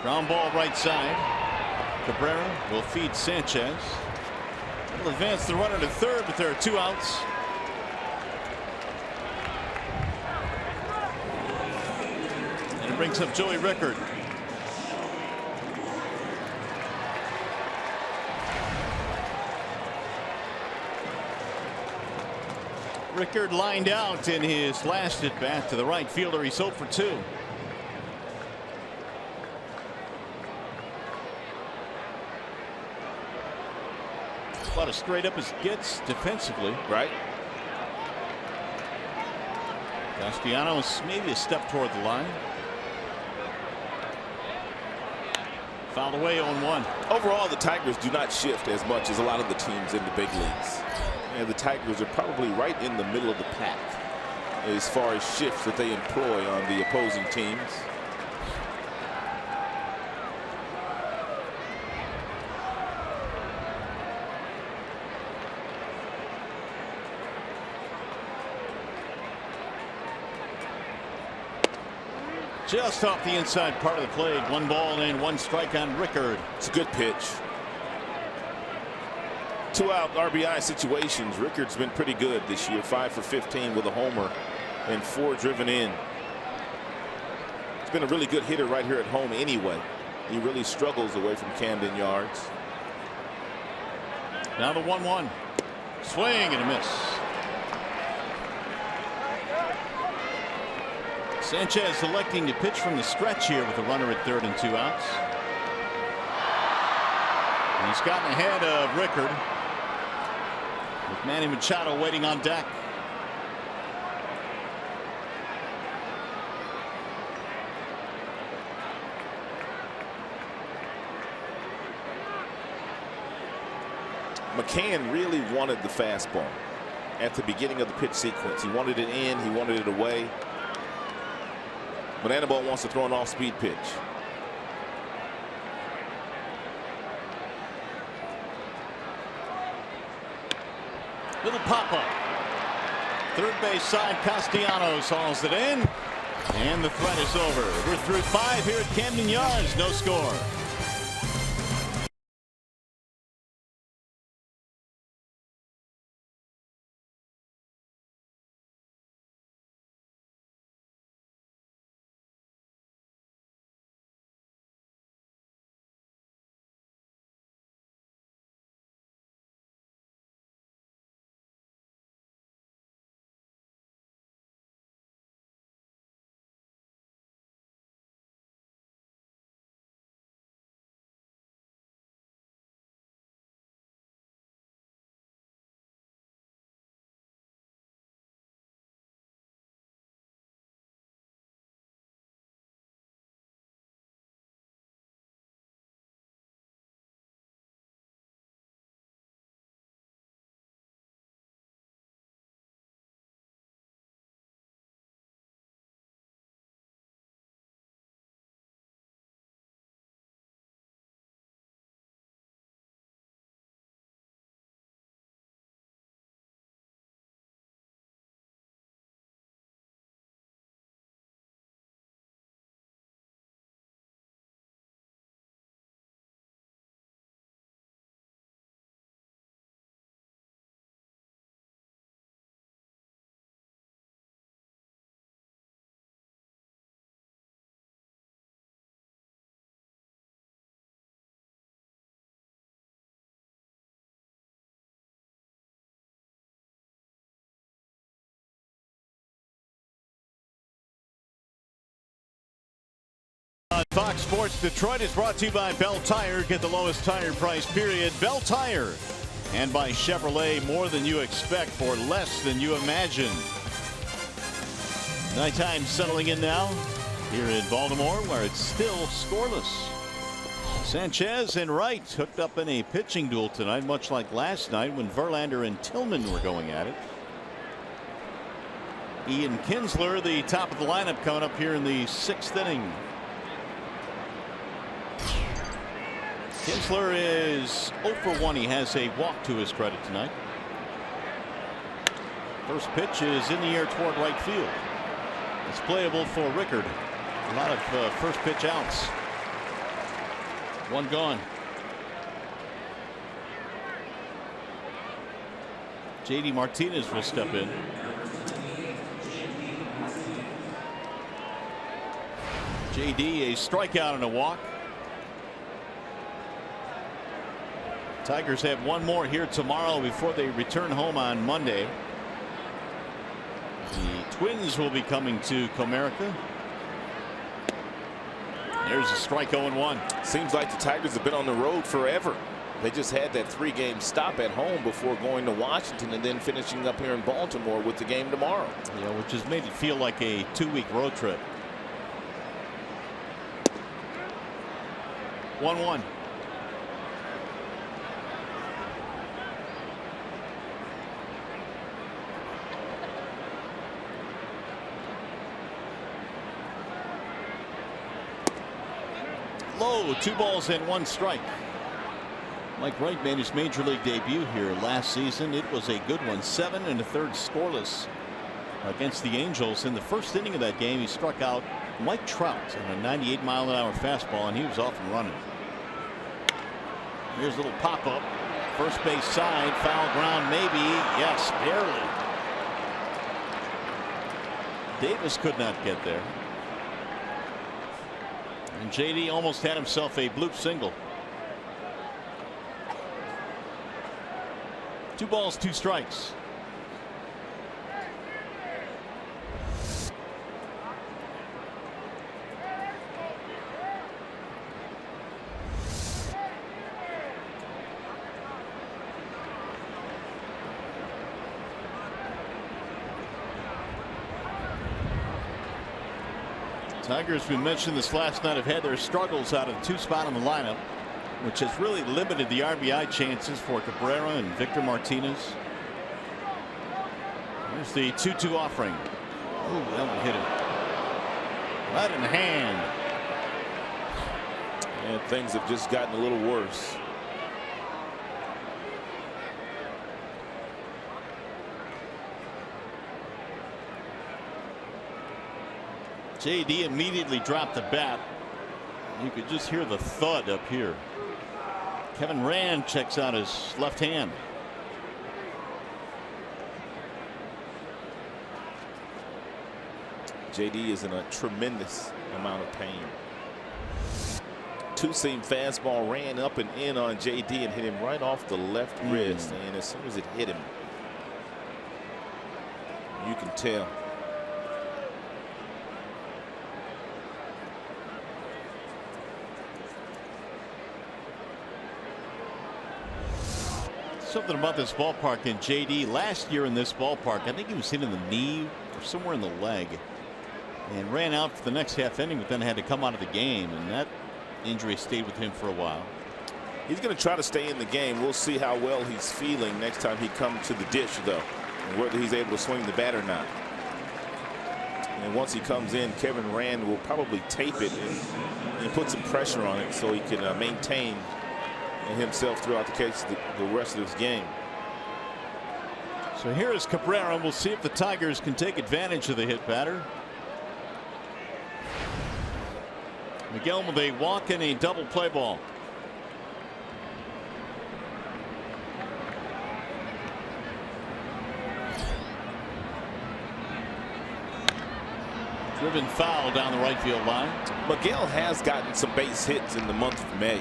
Ground ball right side. Cabrera will feed Sanchez. Will advance the runner to third, but there are 2 outs. And it brings up Joey Rickard. Rickard lined out in his last at bat to the right fielder. He's 0 for 2. About as straight up as it gets defensively. Right. Castellanos maybe a step toward the line. Fouled away 0-1. Overall, the Tigers do not shift as much as a lot of the teams in the big leagues. And the Tigers are probably right in the middle of the pack as far as shifts that they employ on the opposing teams. Just off the inside part of the plate. 1 ball and 1 strike on Rickard. It's a good pitch. 2-out RBI situations. Rickard's been pretty good this year. 5 for 15 with a homer and 4 driven in. He's been a really good hitter right here at home anyway. He really struggles away from Camden Yards. Now the 1-1. Swing and a miss. Sanchez electing to pitch from the stretch here with a runner at 3rd and 2 outs. And he's gotten ahead of Rickard, with Manny Machado waiting on deck. McCann really wanted the fastball at the beginning of the pitch sequence. He wanted it in, he wanted it away. But Anibal wants to throw an off-speed pitch. Little pop-up. 3rd base side, Castellanos hauls it in. And the threat is over. We're through 5 here at Camden Yards. No score. Fox Sports Detroit is brought to you by Bell Tire. Get the lowest tire price, period. Bell Tire. And by Chevrolet, more than you expect for less than you imagine. Nighttime settling in now here in Baltimore, where it's still scoreless. Sanchez and Wright hooked up in a pitching duel tonight, much like last night when Verlander and Tillman were going at it. Ian Kinsler, the top of the lineup, coming up here in the 6th inning. Kinsler is 0 for 1. He has a walk to his credit tonight. First pitch is in the air toward right field. It's playable for Rickard. A lot of first pitch outs. 1 gone. J.D. Martinez will step in. J.D. a strikeout and a walk. Tigers have 1 more here tomorrow before they return home on Monday. The Twins will be coming to Comerica. There's a strike 0-1. Seems like the Tigers have been on the road forever. They just had that 3-game stop at home before going to Washington and then finishing up here in Baltimore with the game tomorrow. Yeah, which has made it feel like a 2-week road trip. 1-1. Low, 2 balls and 1 strike. Mike Wright made his major league debut here last season. It was a good one. 7 1/3 scoreless against the Angels. In the first inning of that game, he struck out Mike Trout on a 98-mile-an-hour fastball, and he was off and running. Here's a little pop-up. First base side, foul ground, maybe. Yes, barely. Davis could not get there. And JD almost had himself a bloop single. 2 balls, 2 strikes. Tigers, we mentioned this last night, have had their struggles out of the 2 spot in the lineup, which has really limited the RBI chances for Cabrera and Victor Martinez. Here's the 2-2 offering. Ooh, that one hit him right in the hand. And things have just gotten a little worse. JD immediately dropped the bat. You could just hear the thud up here. Kevin Rand checks out his left hand. JD is in a tremendous amount of pain. 2-seam fastball ran up and in on JD and hit him right off the left wrist. And as soon as it hit him, you can tell. Something about this ballpark in JD last year in this ballpark. I think he was hit in the knee or somewhere in the leg and ran out for the next half inning, but then had to come out of the game, and that injury stayed with him for a while. He's going to try to stay in the game. We'll see how well he's feeling next time he comes to the dish, though, and whether he's able to swing the bat or not. And once he comes in, Kevin Rand will probably tape it and put some pressure on it so he can maintain himself throughout the case the rest of this game. So here is Cabrera. We'll see if the Tigers can take advantage of the hit batter. Miguel with a walk and a double play ball. Driven foul down the right field line. Miguel has gotten some base hits in the month of May.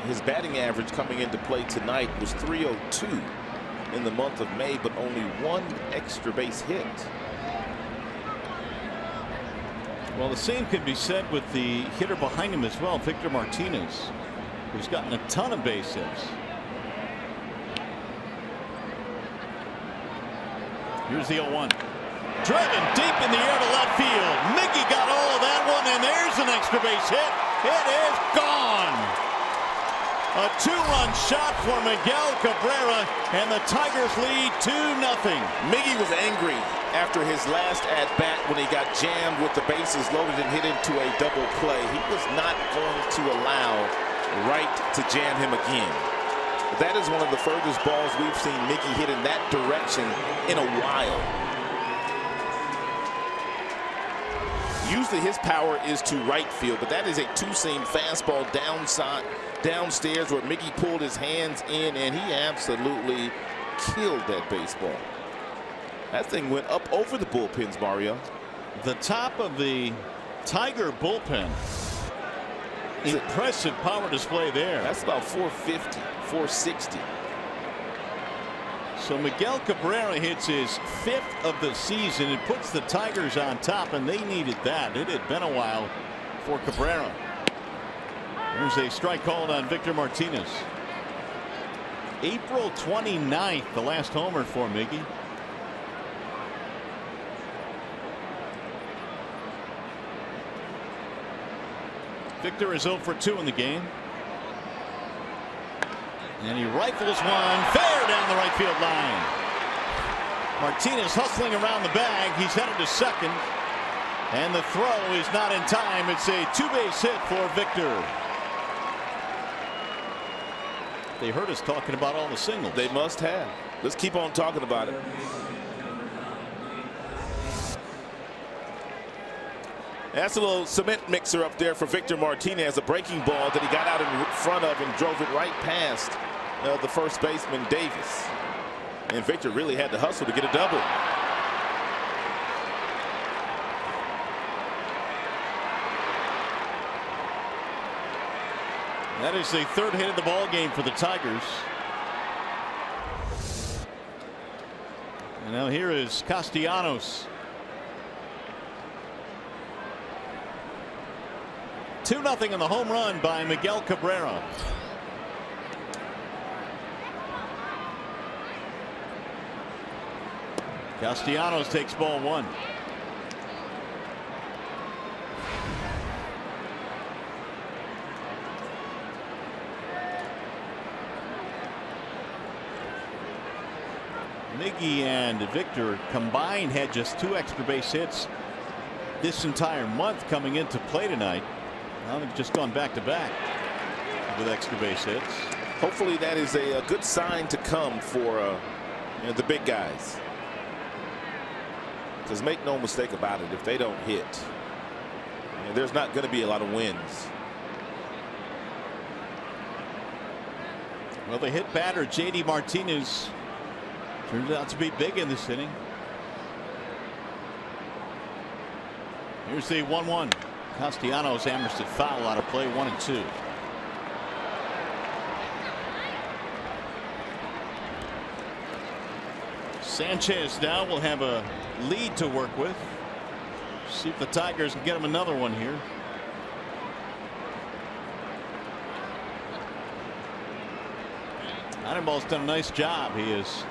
His batting average coming into play tonight was .302 in the month of May, but only 1 extra base hit. Well, the same can be said with the hitter behind him as well, Victor Martinez, who's gotten a ton of base hits. Here's the 0-1. Driven deep in the air to left field. Miggy got all of that one, and there's an extra base hit. It is gone. A 2-run shot for Miguel Cabrera, and the Tigers lead 2-0. Miggy was angry after his last at-bat when he got jammed with the bases loaded and hit into a double play. He was not going to allow Wright to jam him again. That is one of the furthest balls we've seen Miggy hit in that direction in a while. Usually his power is to right field, but that is a 2-seam fastball downstairs where Miggy pulled his hands in, and he absolutely killed that baseball. That thing went up over the bullpens, Mario. The top of the Tiger bullpen. Impressive power display there. That's about 450, 460. So Miguel Cabrera hits his 5th of the season. It puts the Tigers on top, and they needed that. It had been a while for Cabrera. There's a strike called on Victor Martinez. April 29th, the last homer for Miggy. Victor is 0 for 2 in the game. And he rifles one fair down the right field line. Martinez hustling around the bag. He's headed to second. And the throw is not in time. It's a 2-base hit for Victor. They heard us talking about all the singles. They must have. Let's keep on talking about it. That's a little cement mixer up there for Victor Martinez, a breaking ball that he got out in front of and drove it right past the first baseman Davis. And Victor really had to hustle to get a double. That is the third hit of the ball game for the Tigers. And now here is Castellanos. 2-0 on the home run by Miguel Cabrera. Castellanos takes ball 1. Miggy and Victor combined had just 2 extra base hits this entire month coming into play tonight. Now they've just gone back to back with extra base hits. Hopefully that is a good sign to come for the big guys. Because make no mistake about it, if they don't hit, there's not going to be a lot of wins. Well, the hit batter J.D. Martinez turns out to be big in this inning. Here's the 1-1. Castellanos hammers it foul out of play, 1-2. Sanchez now will have a lead to work with. See if the Tigers can get him another one here. Aniball's done a nice job. He has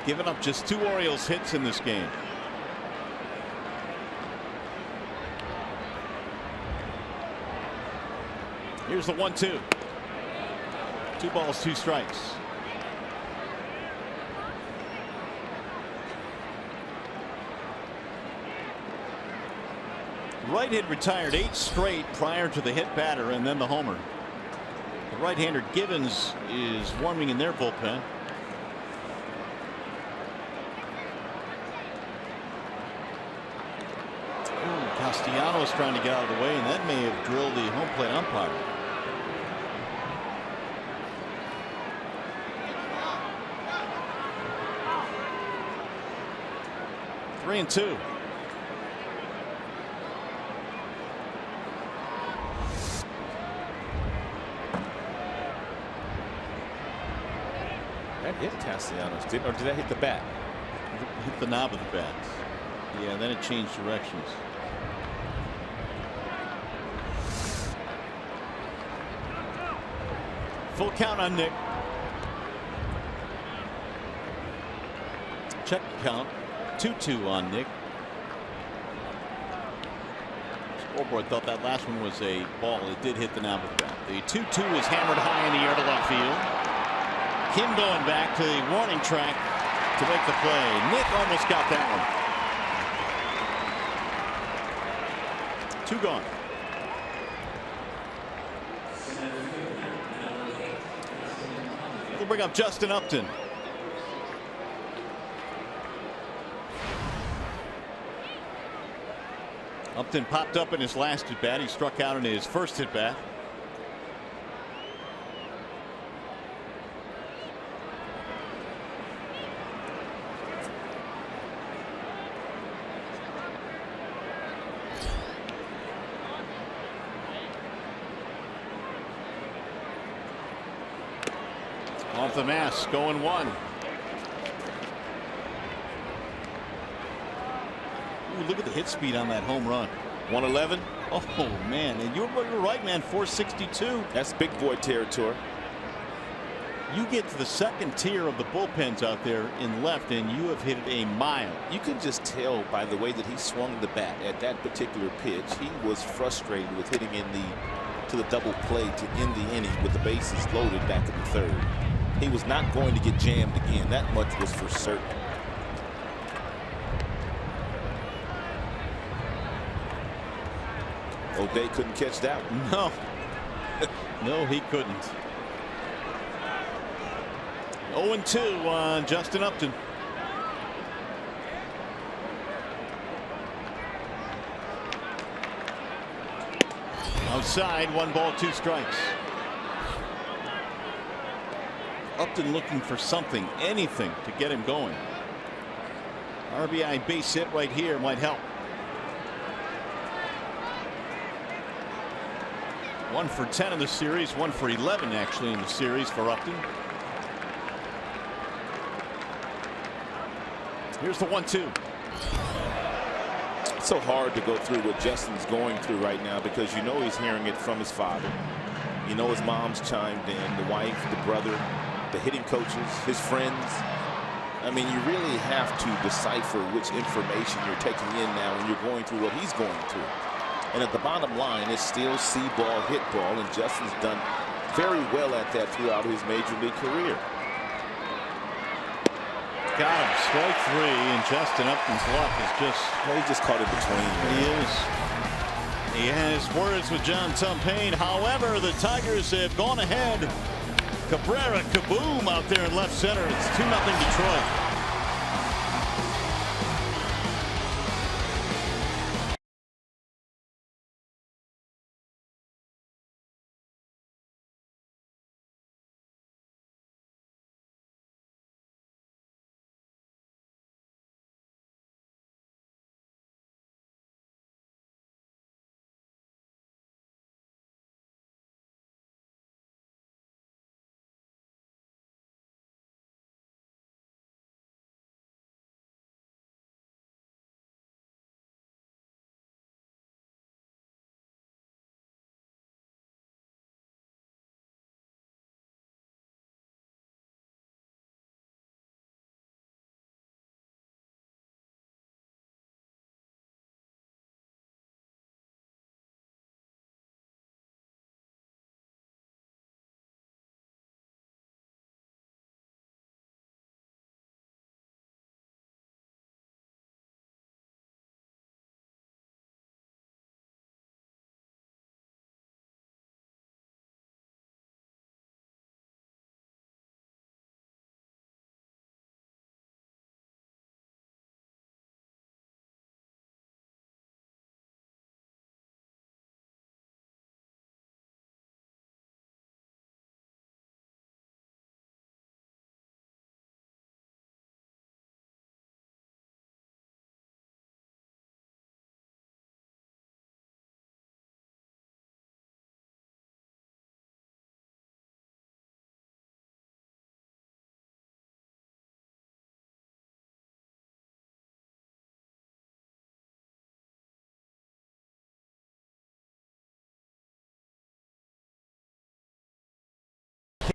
given up just 2 Orioles hits in this game. Here's the 1-2. 2 balls, 2 strikes. Wright had retired 8 straight prior to the hit batter and then the homer. The right-hander Givens is warming in their bullpen. Castellanos trying to get out of the way, and that may have drilled the home plate umpire. Three and 2. That hit Castellanos, or did that hit the bat? Hit the knob of the bat. Yeah, then it changed directions. Full count on Nick. Check count. 2-2 on Nick. Scoreboard thought that last one was a ball. It did hit the knob of the bat. The 2-2 is hammered high in the air to left field. Kim going back to the warning track to make the play. Nick almost got that one. 2 gone. We'll bring up Justin Upton. Upton popped up in his last at bat. He struck out in his first at bat. Off the mask, going 1. Ooh, look at the hit speed on that home run. 111. Oh man, and you're right, man. 462. That's big boy territory. You get to the second tier of the bullpens out there in left, and you have hit it a mile. You can just tell by the way that he swung the bat at that particular pitch. He was frustrated with hitting to the double play to end the inning with the bases loaded back in the 3rd. He was not going to get jammed again. That much was for certain. O'Day couldn't catch that one. No. No, he couldn't. 0-2 on Justin Upton. Outside, 1 ball, 2 strikes. Upton looking for something, anything to get him going. RBI base hit right here might help. 1 for 10 in the series, 1 for 11 actually in the series for Upton. Here's the 1-2. It's so hard to go through what Justin's going through right now because you know he's hearing it from his father. You know his mom's chimed in, the wife, the brother, the hitting coaches, his friends. I mean, you really have to decipher which information you're taking in now when you're going through what he's going through. And at the bottom line, it's still see ball, hit ball, and Justin's done very well at that throughout his major league career. Got him, strike 3, and Justin Upton's luck is just... Well, he just caught it between. He is. He has words with John Tumpane. However, the Tigers have gone ahead. Cabrera, kaboom out there in left center. It's 2-0 Detroit.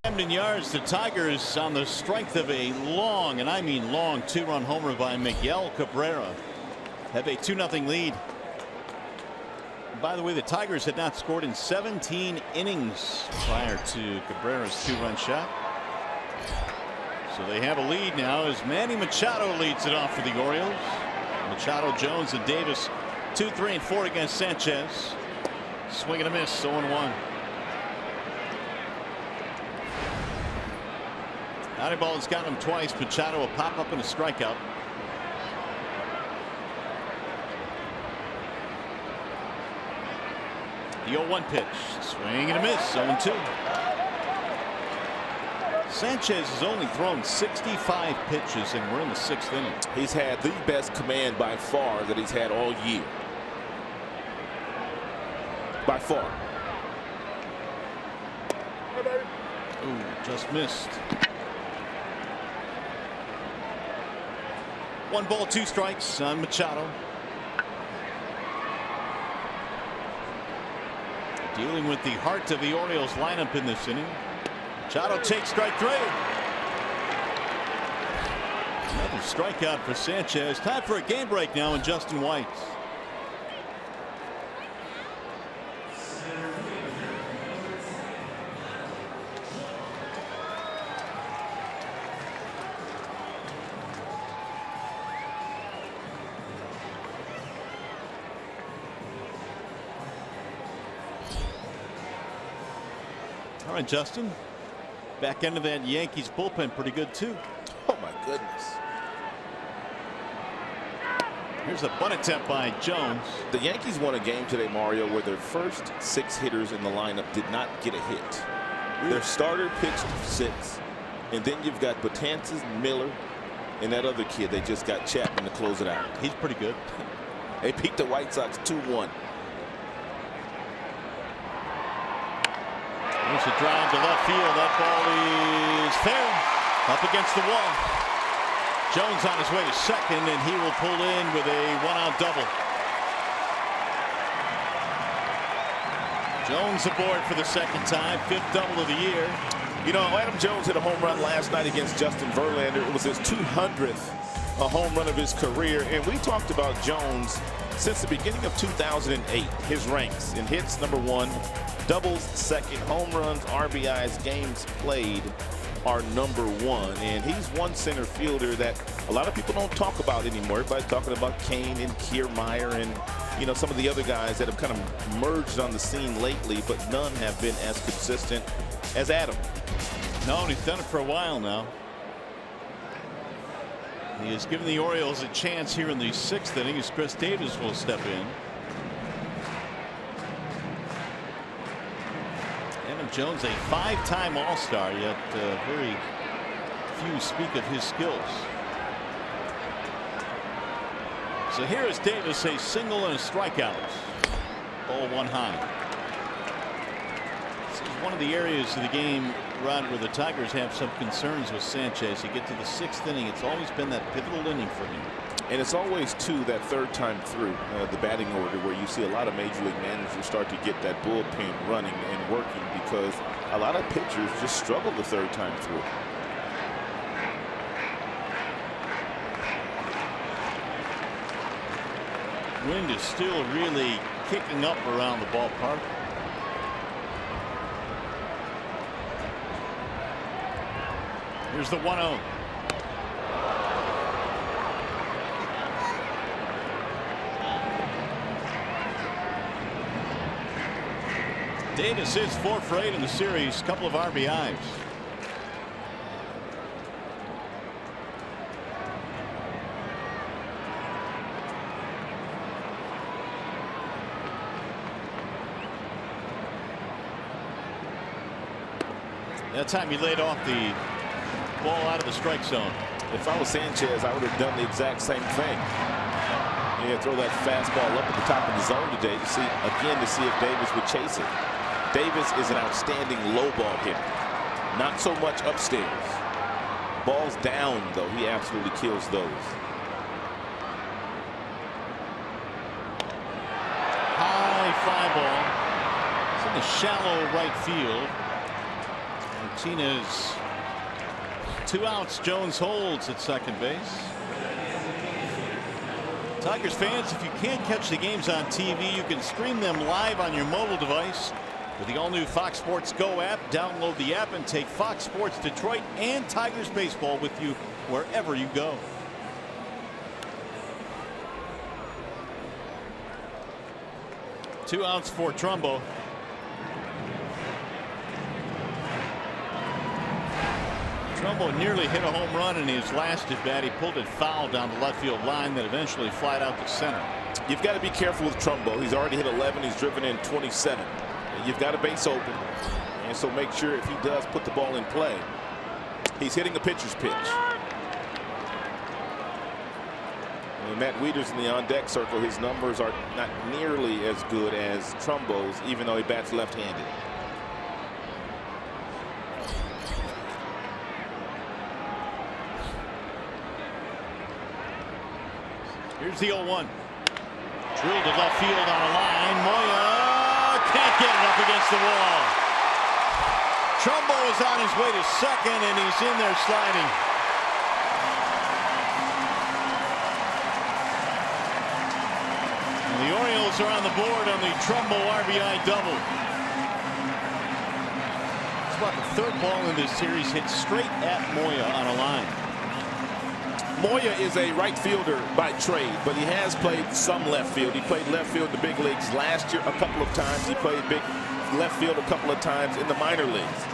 Camden Yards, the Tigers on the strength of a long, and I mean long, 2-run homer by Miguel Cabrera have a 2-0 lead. By the way, the Tigers had not scored in 17 innings prior to Cabrera's 2-run shot. So they have a lead now as Manny Machado leads it off for the Orioles. Machado, Jones, and Davis 2, 3, and 4 against Sanchez. Swing and a miss, 0-1. Ball has got him twice. Machado will pop up in a strikeout. The 0-1 pitch. Swing and a miss. 0-2. Sanchez has only thrown 65 pitches, and we're in the 6th inning. He's had the best command by far that he's had all year. By far. Ooh, just missed. 1 ball, 2 strikes on Machado. Dealing with the heart of the Orioles lineup in this inning. Machado takes strike 3. Another strikeout for Sanchez. Time for a game break now in Justin White. All right, Justin. Back end of that Yankees bullpen pretty good too. Oh my goodness. Here's a bunt attempt by Jones. The Yankees won a game today, Mario, where their first 6 hitters in the lineup did not get a hit. Their starter pitched 6, and then you've got Betances, Miller, and that other kid they just got, Chapman, to close it out. He's pretty good. They beat the White Sox 2-1. There's a drive to left field. That ball is fair. Up against the wall. Jones on his way to second, and he will pull in with a 1-out double. Jones aboard for the second time, 5th double of the year. You know, Adam Jones hit a home run last night against Justin Verlander. It was his 200th home run of his career, and we talked about Jones since the beginning of 2008. His ranks in hits, #1, doubles, 2nd, home runs, RBIs, games played are #1, and he's one center fielder that a lot of people don't talk about anymore. Everybody's talking about Kane and Kiermaier and, you know, some of the other guys that have kind of merged on the scene lately, but none have been as consistent as Adam. No, and he's done it for a while now. He has given the Orioles a chance here in the 6th inning as Chris Davis will step in. Adam Jones, a 5-time All-Star, yet very few speak of his skills. So here is Davis, a single and a strikeout. Ball 1 high. This is one of the areas of the game, Rod, where the Tigers have some concerns with Sanchez. You get to the 6th inning, it's always been that pivotal inning for him. And it's always, too, that 3rd time through the batting order where you see a lot of major league managers start to get that bullpen running and working because a lot of pitchers just struggle the 3rd time through. Wind is still really kicking up around the ballpark. Here's the 1-0. Davis is 4 for 8 in the series, couple of RBIs. That time he laid off the ball out of the strike zone. If I was Sanchez, I would have done the exact same thing. Yeah, throw that fastball up at the top of the zone today to see if Davis would chase it. Davis is an outstanding low ball hitter. Not so much upstairs. Balls down, though, he absolutely kills those. High fly ball. It's in the shallow right field. Martinez, 2 outs. Jones holds at second base. Tigers fans, if you can't catch the games on TV, you can stream them live on your mobile device with the all-new Fox Sports Go app. Download the app and take Fox Sports Detroit and Tigers baseball with you wherever you go. Two outs for Trumbo. Trumbo nearly hit a home run in his last at bat. He pulled it foul down the left field line that eventually flied out to center. You've got to be careful with Trumbo. He's already hit 11. He's driven in 27. You've got a base open, and so make sure if he does put the ball in play, he's hitting a pitcher's pitch. And Matt Wieters in the on-deck circle, his numbers are not nearly as good as Trumbo's, even though he bats left-handed. Here's the 0-1. Drilled to left field on a line. Moya can't get it up against the wall. Trumbo is on his way to second, and he's in there sliding. And the Orioles are on the board on the Trumbo RBI double. It's about the 3rd ball in this series hit straight at Moya on a line. Moya is a right fielder by trade, but he has played some left field. He played left field in the big leagues last year a couple of times. He played big left field a couple of times in the minor leagues.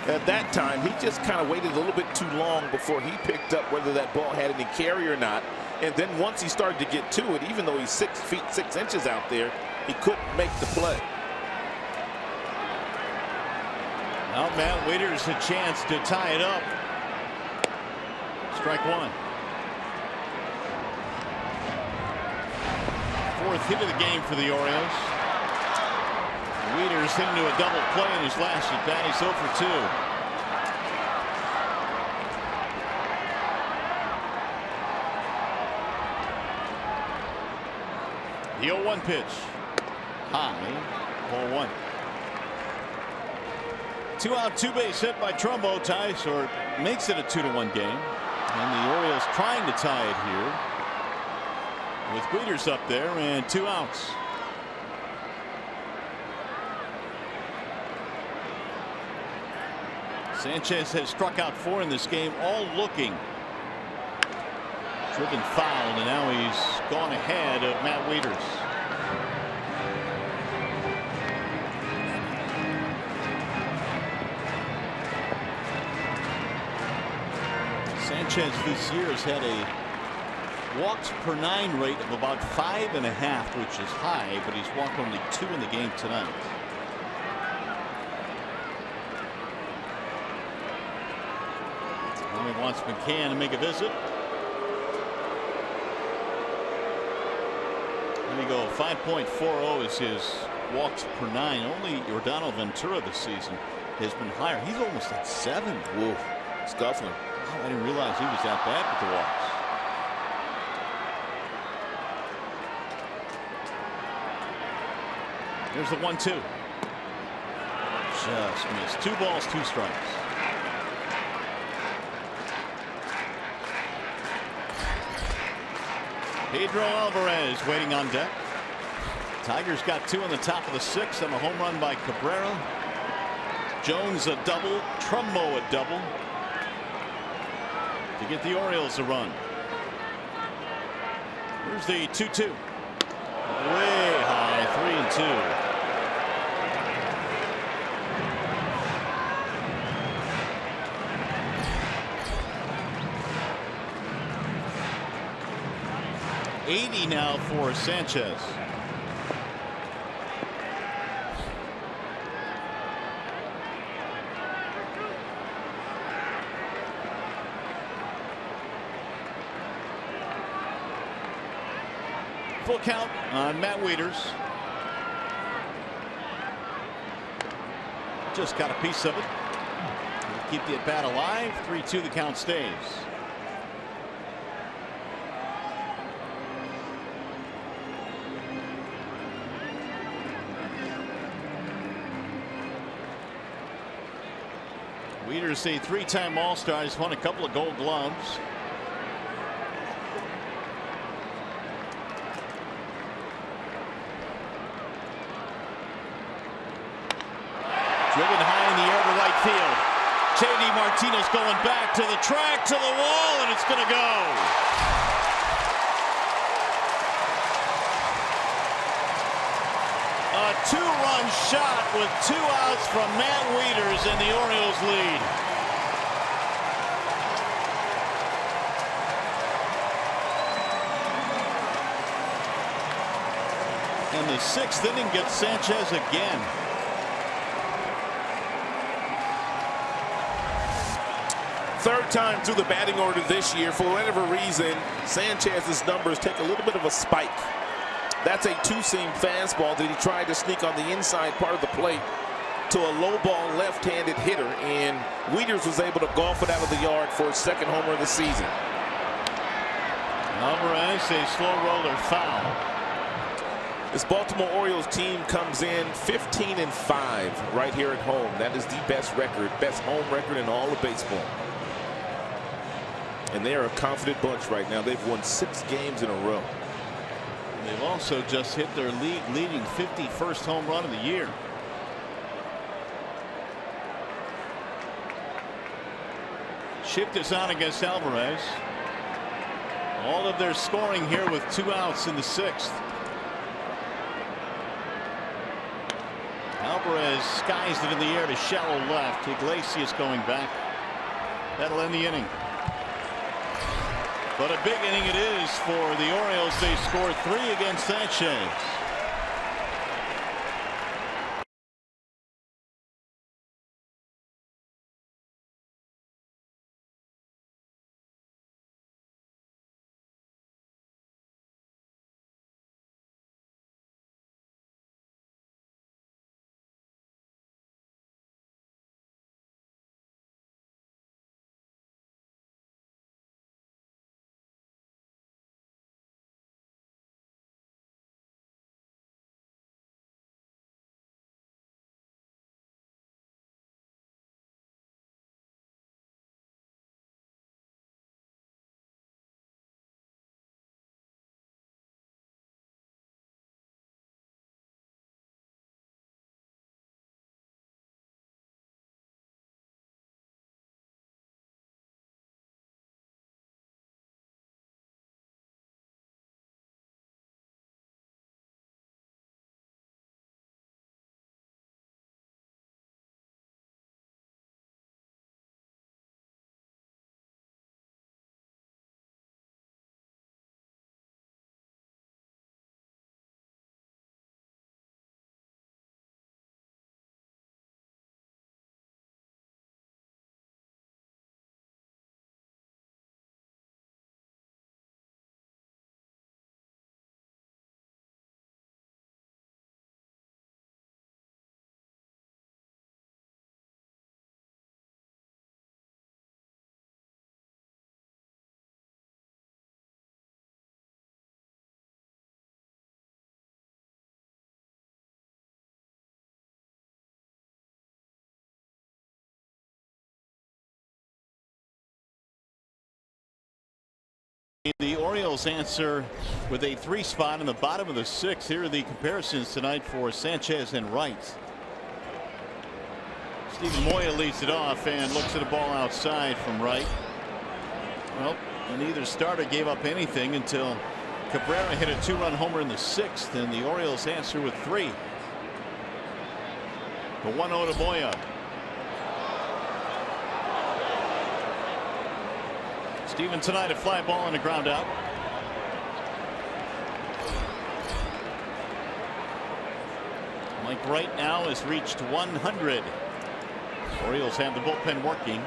At that time, he just kind of waited a little bit too long before he picked up whether that ball had any carry or not. And then once he started to get to it, even though he's 6 feet 6 inches out there, he couldn't make the play. Now Matt Wieters a chance to tie it up. Strike one. 4th hit of the game for the Orioles. Wieters into a double play in his last at bat. He's 0 for 2. The 0-1 pitch. High. 0-1. 2-out, 2-base hit by Trumbo ties or makes it a 2-1 game. And the Orioles trying to tie it here with Wieters up there and 2 outs. Sanchez has struck out 4 in this game, all looking. Driven foul, and now he's gone ahead of Matt Wieters. Sanchez this year has had a walks per 9 rate of about 5.5, which is high, but he's walked only 2 in the game tonight. He wants McCann to make a visit. There you go. 5.40 is his walks per 9. Only Yordano Ventura this season has been higher. He's almost at 7. Whoa, scuffling. I didn't realize he was that bad with the walks. There's the 1-2. Just missed. 2 balls, 2 strikes. Pedro Alvarez waiting on deck. Tigers got 2 in the top of the 6th and a home run by Cabrera. Jones a double. Trumbo a double to get the Orioles a run. Here's the 2-2. Way high. 3-2. .80 now for Sanchez. Full count on Matt Wieters. Just got a piece of it. Keep the at bat alive. 3-2 the count stays. Wieters, a 3-time All-Star, has won a couple of Gold Gloves. Driven high in the air to right field. J.D. Martinez going back to the track, to the wall, and it's going to go. A 2-run shot with 2 outs from Matt Wieters, and the Orioles lead. And the 6th inning gets Sanchez again. Third time through the batting order this year. For whatever reason, Sanchez's numbers take a little bit of a spike. That's a 2-seam fastball that he tried to sneak on the inside part of the plate to a low ball left-handed hitter, and Wieters was able to golf it out of the yard for his 2nd homer of the season. Alvarez, a slow roller foul. This Baltimore Orioles team comes in 15-5 right here at home. That is the best record, best home record in all of baseball. And they are a confident bunch right now. They've won 6 games in a row. They've also just hit their leading 51st home run of the year. Shift is on against Alvarez. All of their scoring here with 2 outs in the 6th. Alvarez skies it in the air to shallow left. Iglesias going back. That'll end the inning. But a big inning it is for the Orioles. They score 3 against Sanchez. The Orioles answer with a 3 spot in the bottom of the 6th. Here are the comparisons tonight for Sanchez and Wright. Steven Moya leads it off and looks at a ball outside from Wright. Well, neither starter gave up anything until Cabrera hit a 2-run homer in the 6th, and the Orioles answer with 3. The 1-0 to Moya. Steven tonight a fly ball and a ground out. Mike Wright now has reached 100. Orioles have the bullpen working.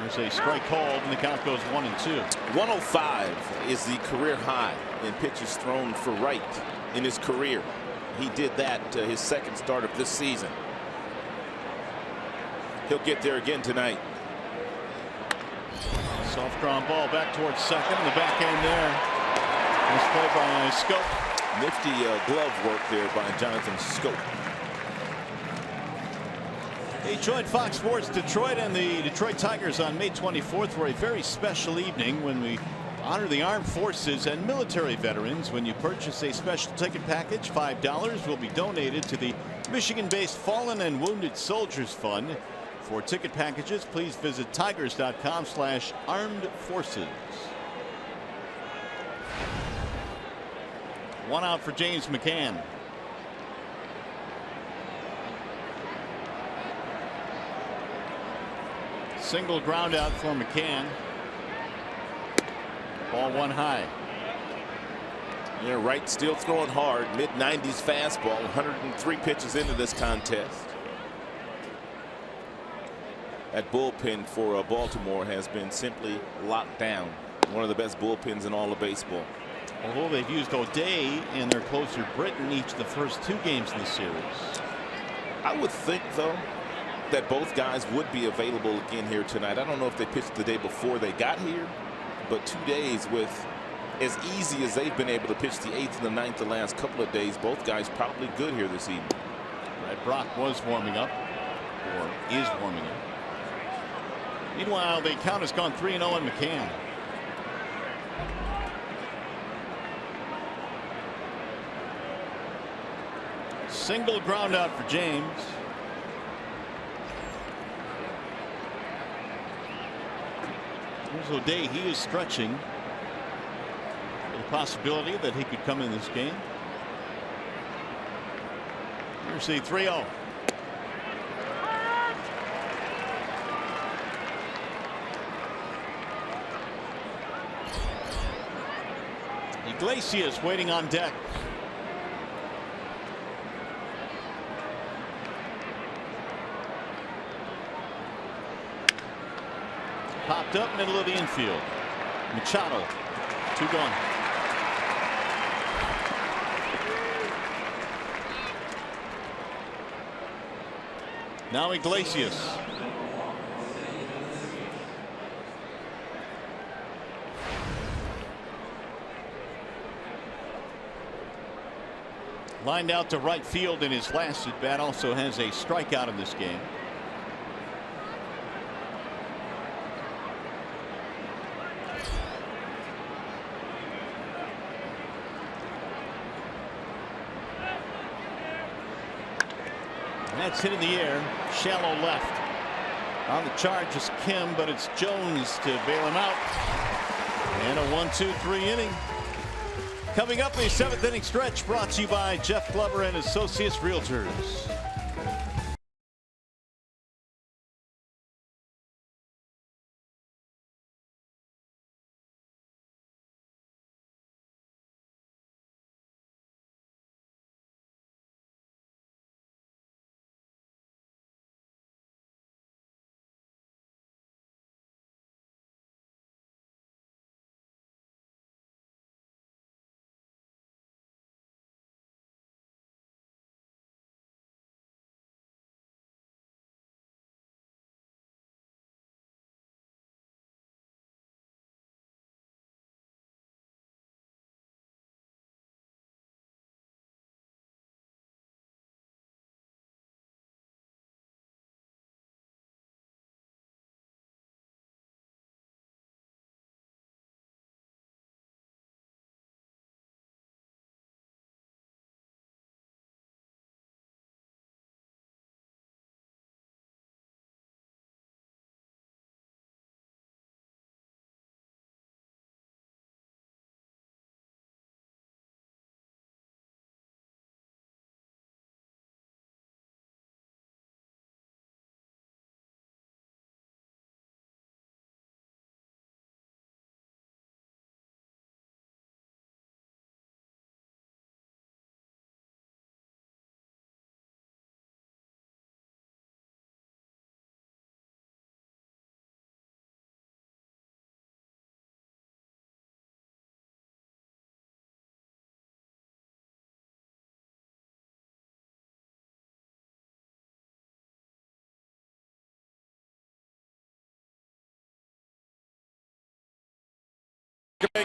There's a strike called and the count goes 1-2. 105 is the career high in pitches thrown for Wright in his career. He did that his 2nd start of this season. He'll get there again tonight. Soft ground ball back towards second in the back end there. Nice play by Scope. Nifty glove work there by Jonathan Scope. He joined Fox Sports Detroit and the Detroit Tigers on May 24th for a very special evening when we honor the armed forces and military veterans. When you purchase a special ticket package, $5 will be donated to the Michigan-based Fallen and Wounded Soldiers Fund. For ticket packages, please visit tigers.com/armed forces. 1 out for James McCann. Single ground out for McCann. Ball 1 high. Yeah, Wright still throwing hard. Mid-90s fastball. 103 pitches into this contest. That bullpen for Baltimore has been simply locked down. One of the best bullpens in all of baseball. Although they've used O'Day and their closer Britton each of the first 2 games in the series. I would think, though, that both guys would be available again here tonight. I don't know if they pitched the day before they got here, but 2 days with as easy as they've been able to pitch the 8th and the 9th the last couple of days. Both guys probably good here this evening. Right, Brock was warming up, or is warming up. Meanwhile, the count has gone 3-0 on McCann. Single ground out for James. Here's O'Day. He is stretching. The possibility that he could come in this game. Here's the 3-0. Iglesias waiting on deck. Popped up middle of the infield. Machado, 2 gone. Now Iglesias. Lined out to right field in his last at bat. Also has a strikeout in this game. That's hit in the air, shallow left. On the charge is Kim, but it's Jones to bail him out. And a 1-2-3 inning. Coming up, the 7th inning stretch brought to you by Jeff Glover and Associates Realtors.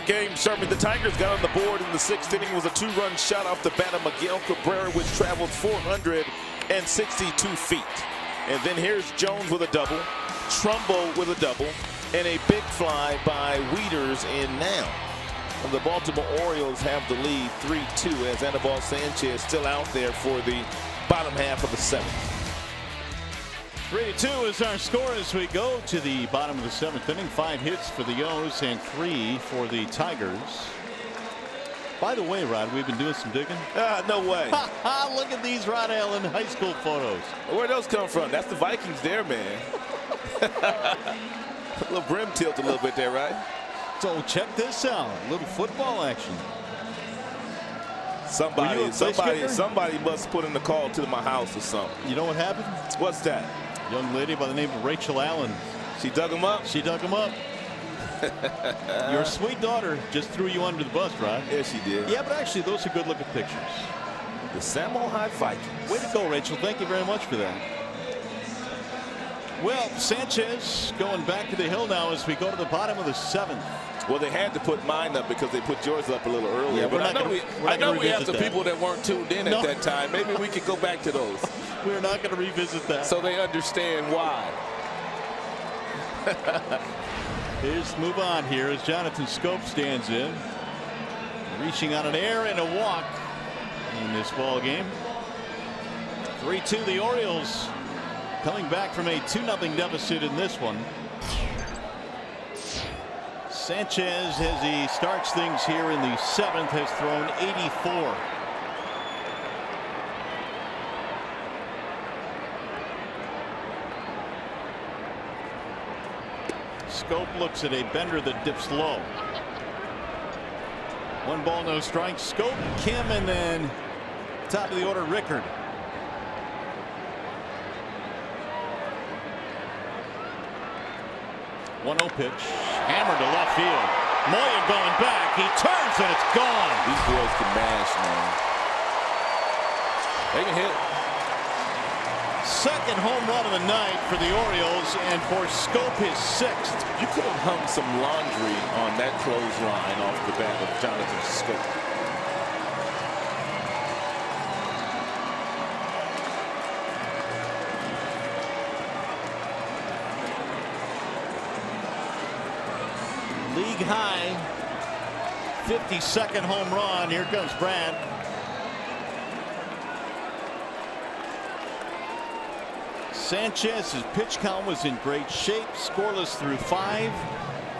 Game serving. The Tigers got on the board in the 6th inning. Was a 2-run shot off the bat of Miguel Cabrera, which traveled 462 feet. And then here's Jones with a double, Trumbo with a double, and a big fly by Wieters. And now the Baltimore Orioles have the lead 3-2 as Anibal Sanchez still out there for the bottom half of the 7th. 3-2 is our score as we go to the bottom of the 7th inning. 5 hits for the O's and 3 for the Tigers. By the way, Rod, we've been doing some digging. No way. Look at these Rod Allen high school photos. Where'd those come from? That's the Vikings there, man. A little brim tilt a little bit there, right? So check this out. A little football action. Somebody must put in the call to my house or something. You know what happened? What's that? Young lady by the name of Rachel Allen. She dug him up? She dug him up. Your sweet daughter just threw you under the bus, right? Yeah, she did. Yeah, but actually, those are good-looking pictures. The Sammo High Vikings. Way to go, Rachel. Thank you very much for that. Well, Sanchez going back to the hill now as we go to the bottom of the 7th. Well, they had to put mine up because they put yours up a little earlier. Yeah, but I know we have some people that weren't tuned in at that time. Maybe we could go back to those. We're not going to revisit that. So they understand why. Here's move on here as Jonathan Scope stands in. Reaching on an air and a walk in this ball game. 3-2 the Orioles coming back from a 2-0 deficit in this one. Sanchez, as he starts things here in the 7th, has thrown 84. Scope looks at a bender that dips low. 1 ball, no strikes. Scope, Kim, and then top of the order, Rickard. 1-0 pitch. Hammered to left field. Moya going back. He turns and it's gone. These boys can mash, man. They can hit. Second home run of the night for the Orioles, and for Scope his 6th. You could have hung some laundry on that clothesline off the bat of Jonathan Scope. League high 52nd home run. Here comes Brad. Sanchez's pitch count was in great shape. Scoreless through 5.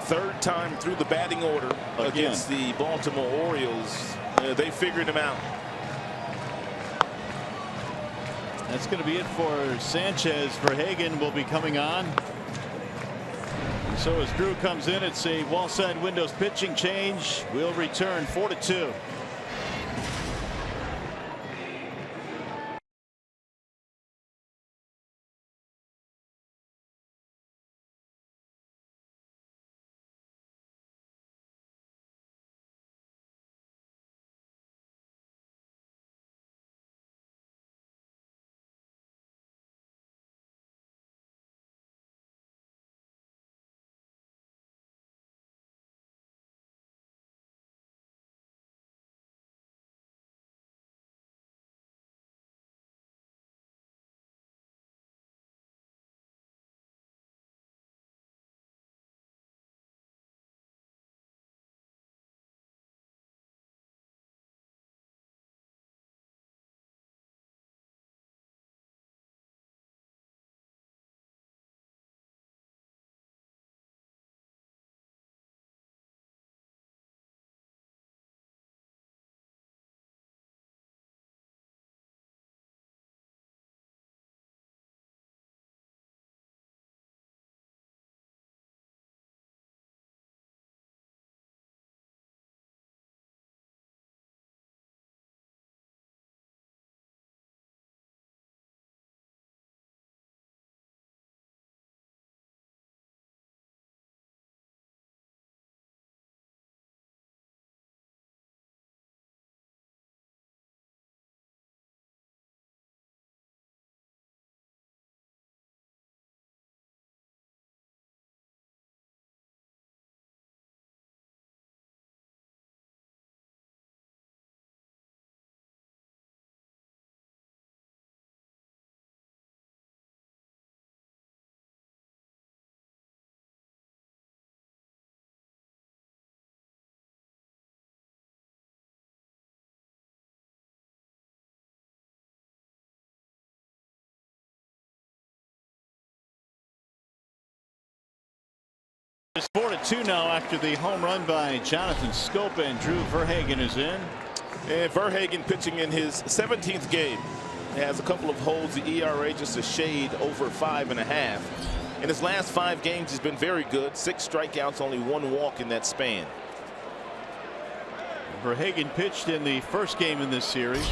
Third time through the batting order against the Baltimore Orioles. They figured him out. That's going to be it for Sanchez. Verhagen will be coming on. And so as Drew comes in, it's a wall side windows pitching change. We'll return 4-2. It's 4-2 now after the home run by Jonathan Scope, and Drew Verhagen is in. And Verhagen pitching in his 17th game. He has a couple of holds. The ERA just a shade over 5.5. In his last 5 games, he's been very good. 6 strikeouts, only 1 walk in that span. Verhagen pitched in the first game in this series.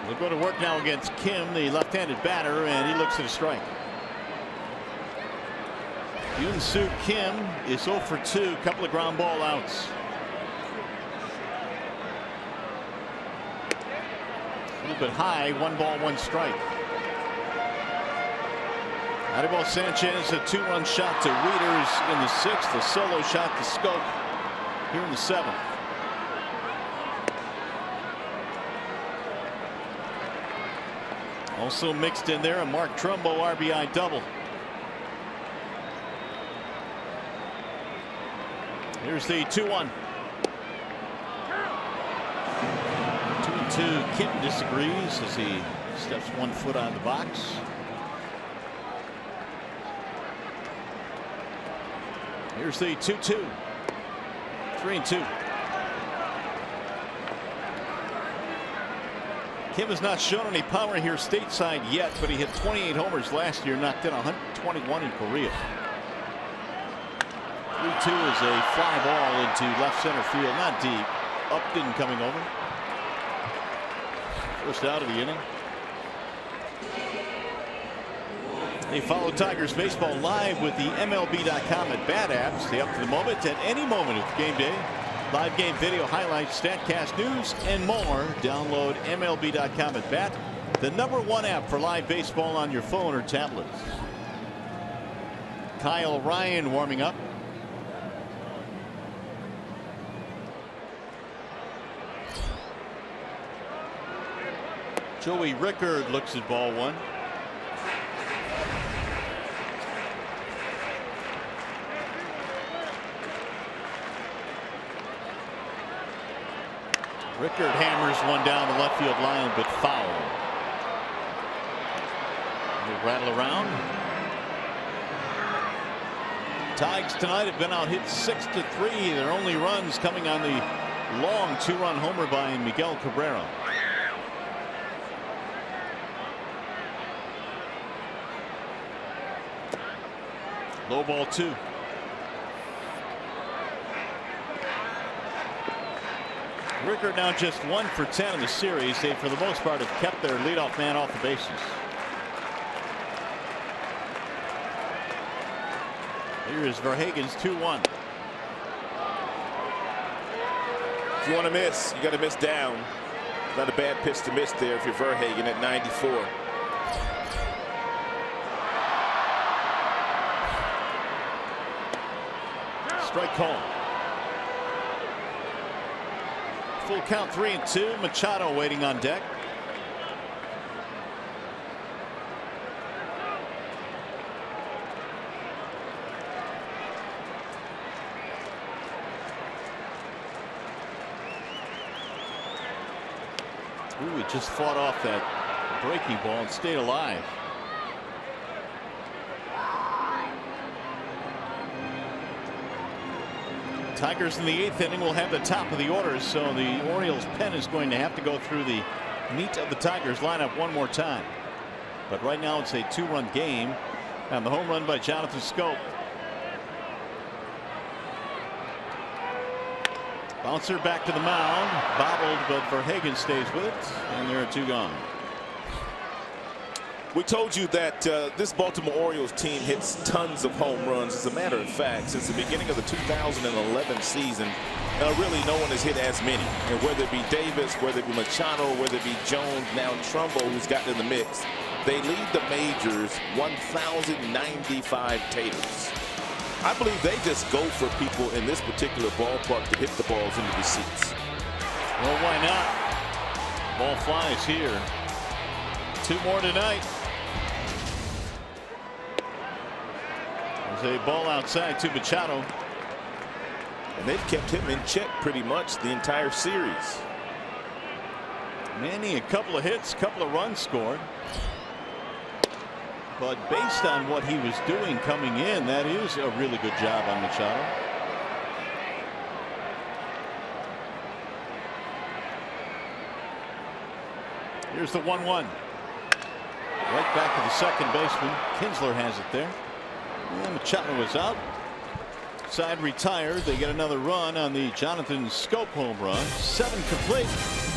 We'll go to work now against Kim, the left-handed batter, and he looks at a strike. Yoon-Soo Kim is 0 for 2, couple of ground ball outs. A little bit high, 1 ball, 1 strike. Anibal Sanchez, a 2-run shot to Wieters in the 6th, a solo shot to Scope here in the 7th. Also mixed in there a Mark Trumbo RBI double. Here's the 2-1. 2-2. Kim disagrees as he steps 1 foot on the box. Here's the 2-2. 3-2. Kim has not shown any power here stateside yet, but he hit 28 homers last year, knocked in 121 in Korea. 3-2 is a fly ball into left center field, not deep. Upton coming over. First out of the inning. They follow Tigers baseball live with the MLB.com at bat app. Stay up to the moment at any moment of game day. Live game video highlights, StatCast news, and more. Download MLB.com at bat, the #1 app for live baseball on your phone or tablet. Kyle Ryan warming up. Joey Rickard looks at ball one. Rickard hammers one down the left field line, but foul. We'll rattle around. Tigers tonight have been out hit 6-3. Their only runs coming on the long 2-run homer by Miguel Cabrera. Low ball 2. Rickard now just 1 for 10 in the series. They, for the most part, have kept their leadoff man off the bases. Here is Verhagen's 2-1. If you want to miss, you got to miss down. Not a bad pitch to miss there if you're Verhagen at 94. Strike call. Full count, 3-2. Machado waiting on deck. Ooh, he just fought off that breaking ball and stayed alive. Tigers in the 8th inning will have the top of the order, so the Orioles pen is going to have to go through the meat of the Tigers lineup one more time. But right now it's a 2-run game, and the home run by Jonathan Schoop. Bouncer back to the mound, bobbled, but Verhagen stays with it, and there are 2 gone. We told you that this Baltimore Orioles team hits tons of home runs. As a matter of fact, since the beginning of the 2011 season, really no one has hit as many. And whether it be Davis, whether it be Machado, whether it be Jones, now Trumbo, who's gotten in the mix, they lead the majors 1,095 taters. I believe they just go for people in this particular ballpark to hit the balls into the seats. Well, why not? Ball flies here. 2 more tonight. There's a ball outside to Machado. And they've kept him in check pretty much the entire series. Manny, a couple of hits, couple of runs scored. But based on what he was doing coming in, that is a really good job on Machado. Here's the 1-1. Right back to the second baseman. Kinsler has it there. And Machado is out. Side retired. They get another run on the Jonathan Schoop home run. 7 complete.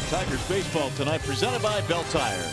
Tigers baseball tonight presented by Bell Tire.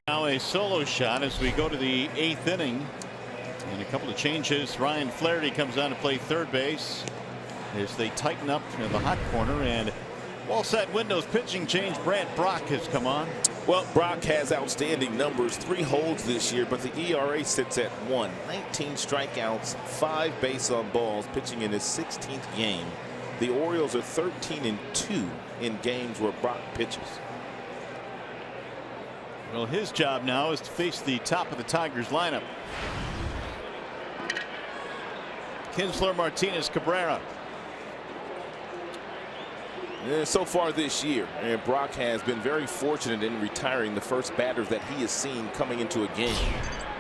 Now a solo shot as we go to the 8th inning. And a couple of changes. Ryan Flaherty comes on to play third base as they tighten up in the hot corner. And all set windows pitching change. Brant Brock has come on. Well, Brock has outstanding numbers, 3 holds this year, but the ERA sits at 1. 19 strikeouts, 5 base on balls, pitching in his 16th game. The Orioles are 13-2 in games where Brock pitches. Well, his job now is to face the top of the Tigers lineup. Kinsler, Martinez, Cabrera. So far this year, and Brock has been very fortunate in retiring the first batters that he has seen coming into a game.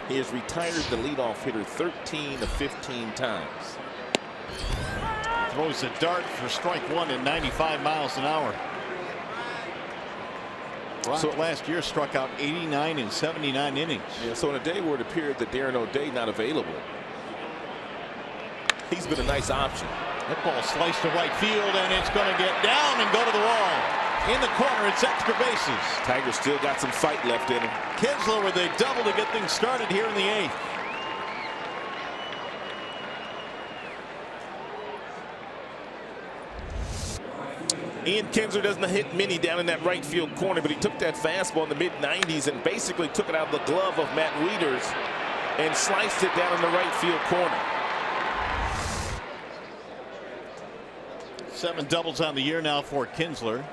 He has retired the leadoff hitter 13 of 15 times. Throws a dart for strike 1 at 95 miles an hour. Brock last year struck out 89 in 79 innings. Yeah, so on a day where it appeared that Darren O'Day not available, he's been a nice option. That ball sliced to right field, and it's going to get down and go to the wall. In the corner, it's extra bases. Tigers still got some fight left in him. Kinsler with a double to get things started here in the 8th. Ian Kinsler doesn't hit many down in that right field corner, but he took that fastball in the mid-90s and basically took it out of the glove of Matt Wieters and sliced it down in the right field corner. 7 doubles on the year now for Kinsler.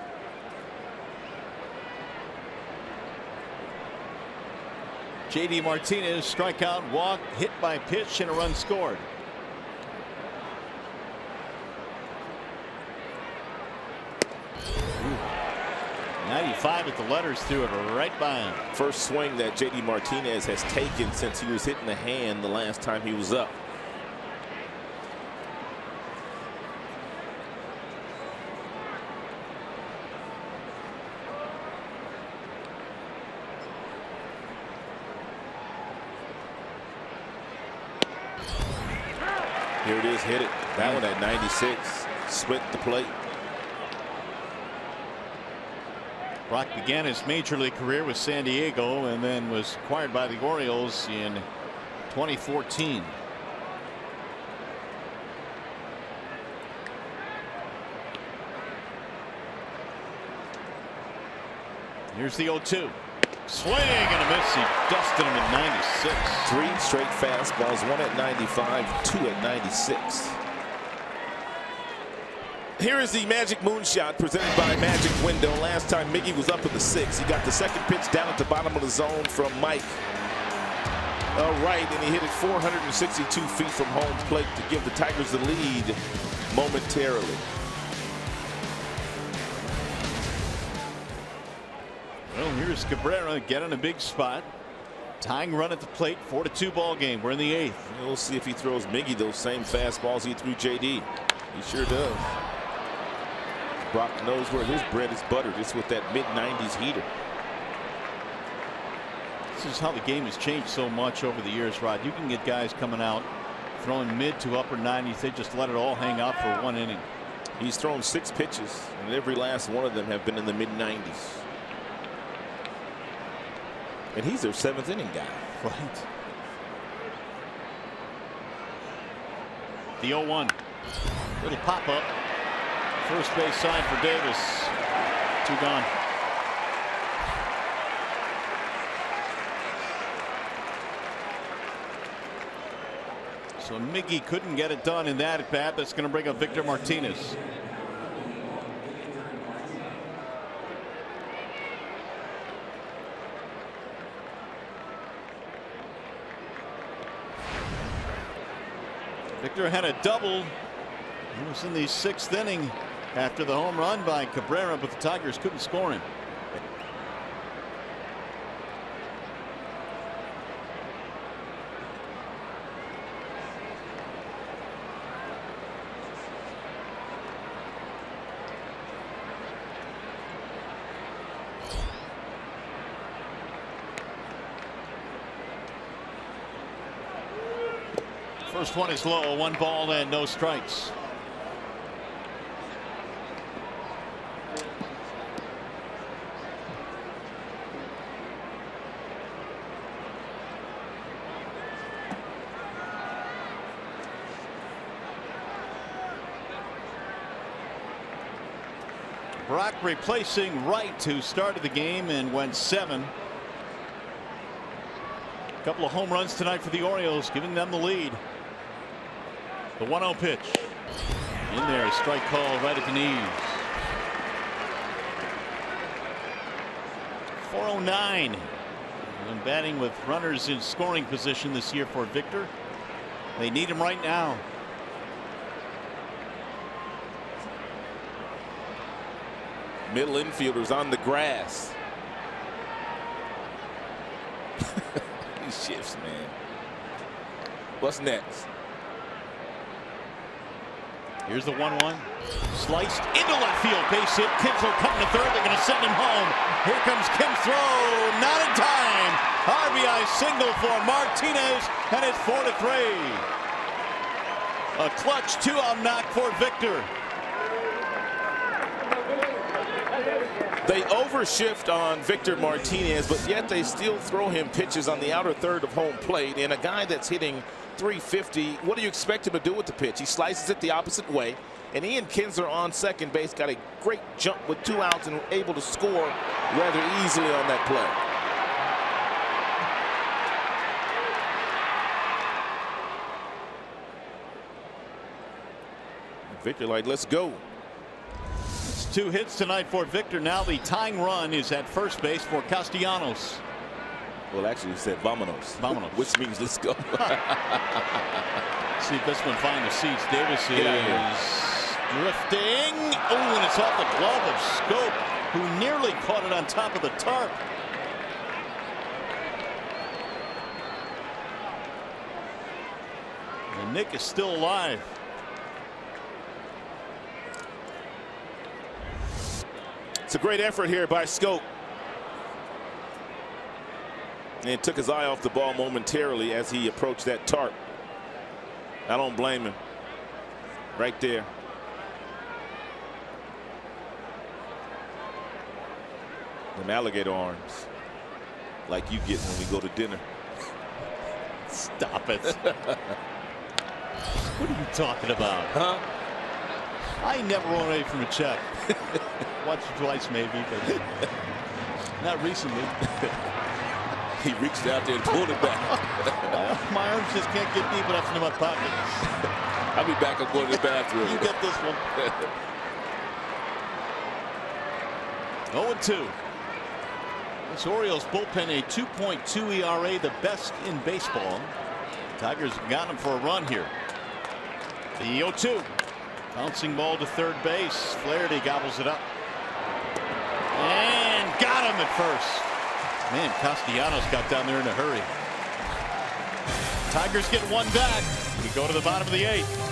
JD Martinez, strikeout, walk, hit by pitch, and a run scored. Ooh. 95 at the letters, threw it right by him. First swing that JD Martinez has taken since he was hitting the hand the last time he was up. Here it is, hit it. That one at 96, split the plate. Brock began his major league career with San Diego and then was acquired by the Orioles in 2014. Here's the 0-2. Swing and a miss. He dusted him at 96. 3 straight fastballs, 1 at 95, 2 at 96. Here is the Magic Moonshot presented by Magic Window. Last time Miggy was up in the 6th. He got the second pitch down at the bottom of the zone from Mike. Right, and he hit it 462 feet from home plate to give the Tigers the lead momentarily. Well, here's Cabrera getting a big spot. Tying run at the plate, 4-2 ball game. We're in the 8th. We'll see if he throws Miggy those same fastballs he threw JD. He sure does. Brock knows where his bread is buttered. It's with that mid-90s heater. This is how the game has changed so much over the years, Rod. You can get guys coming out throwing mid to upper 90s. They just let it all hang out for 1 inning. He's thrown 6 pitches, and every last one of them have been in the mid-90s. And he's their 7th inning guy. Right. The 0-1. Little pop-up. First base side for Davis. 2 gone. So Miggy couldn't get it done in that at bat. That's going to bring up Victor Martinez. Victor had a double. He was in the 6th inning after the home run by Cabrera, but the Tigers couldn't score him. First one is low, 1 ball and no strikes. Brock replacing Wright, who started the game and went 7. A couple of home runs tonight for the Orioles, giving them the lead. The 1-0 pitch. In there, strike call right at the knees. 409. And batting with runners in scoring position this year for Victor. They need him right now. Middle infielders on the grass. These shifts, man. What's next? Here's the 1-1. Sliced into left field. Base hit. Kinsler coming to third. They're going to send him home. Here comes Kim's throw. Not in time. RBI single for Martinez, and it's 4-3. A clutch 2-out knock for Victor. They overshift on Victor Martinez, but yet they still throw him pitches on the outer third of home plate. And a guy that's hitting 350, what do you expect him to do with the pitch? He slices it the opposite way. And Ian Kinsler on second base got a great jump with 2 outs and able to score rather easily on that play. Victor like, let's go. 2 hits tonight for Victor. Now the tying run is at first base for Castellanos. Well, actually, he said vamonos. Vamonos. Which means let's go. See if this one finds the seats. Davis is drifting. Oh, and it's off the glove of Scope, who nearly caught it on top of the tarp. And Nick is still alive. It's a great effort here by Scope. And took his eye off the ball momentarily as he approached that tarp. I don't blame him. Right there. Them alligator arms. Like you get when we go to dinner. Stop it. What are you talking about? Huh? I never run away from a check. Once or twice maybe, but not recently. He reached out there and pulled it back. My arms just can't get deep enough into my pockets. I'll be back. I'm going to the bathroom. You get this one. 0-2. This Orioles bullpen, a 2.2 ERA, the best in baseball. Tigers got him for a run here. The 0-2. Bouncing ball to third base. Flaherty gobbles it up. And got him at first. Man, Castellanos got down there in a hurry. Tigers get one back. We go to the bottom of the 8th.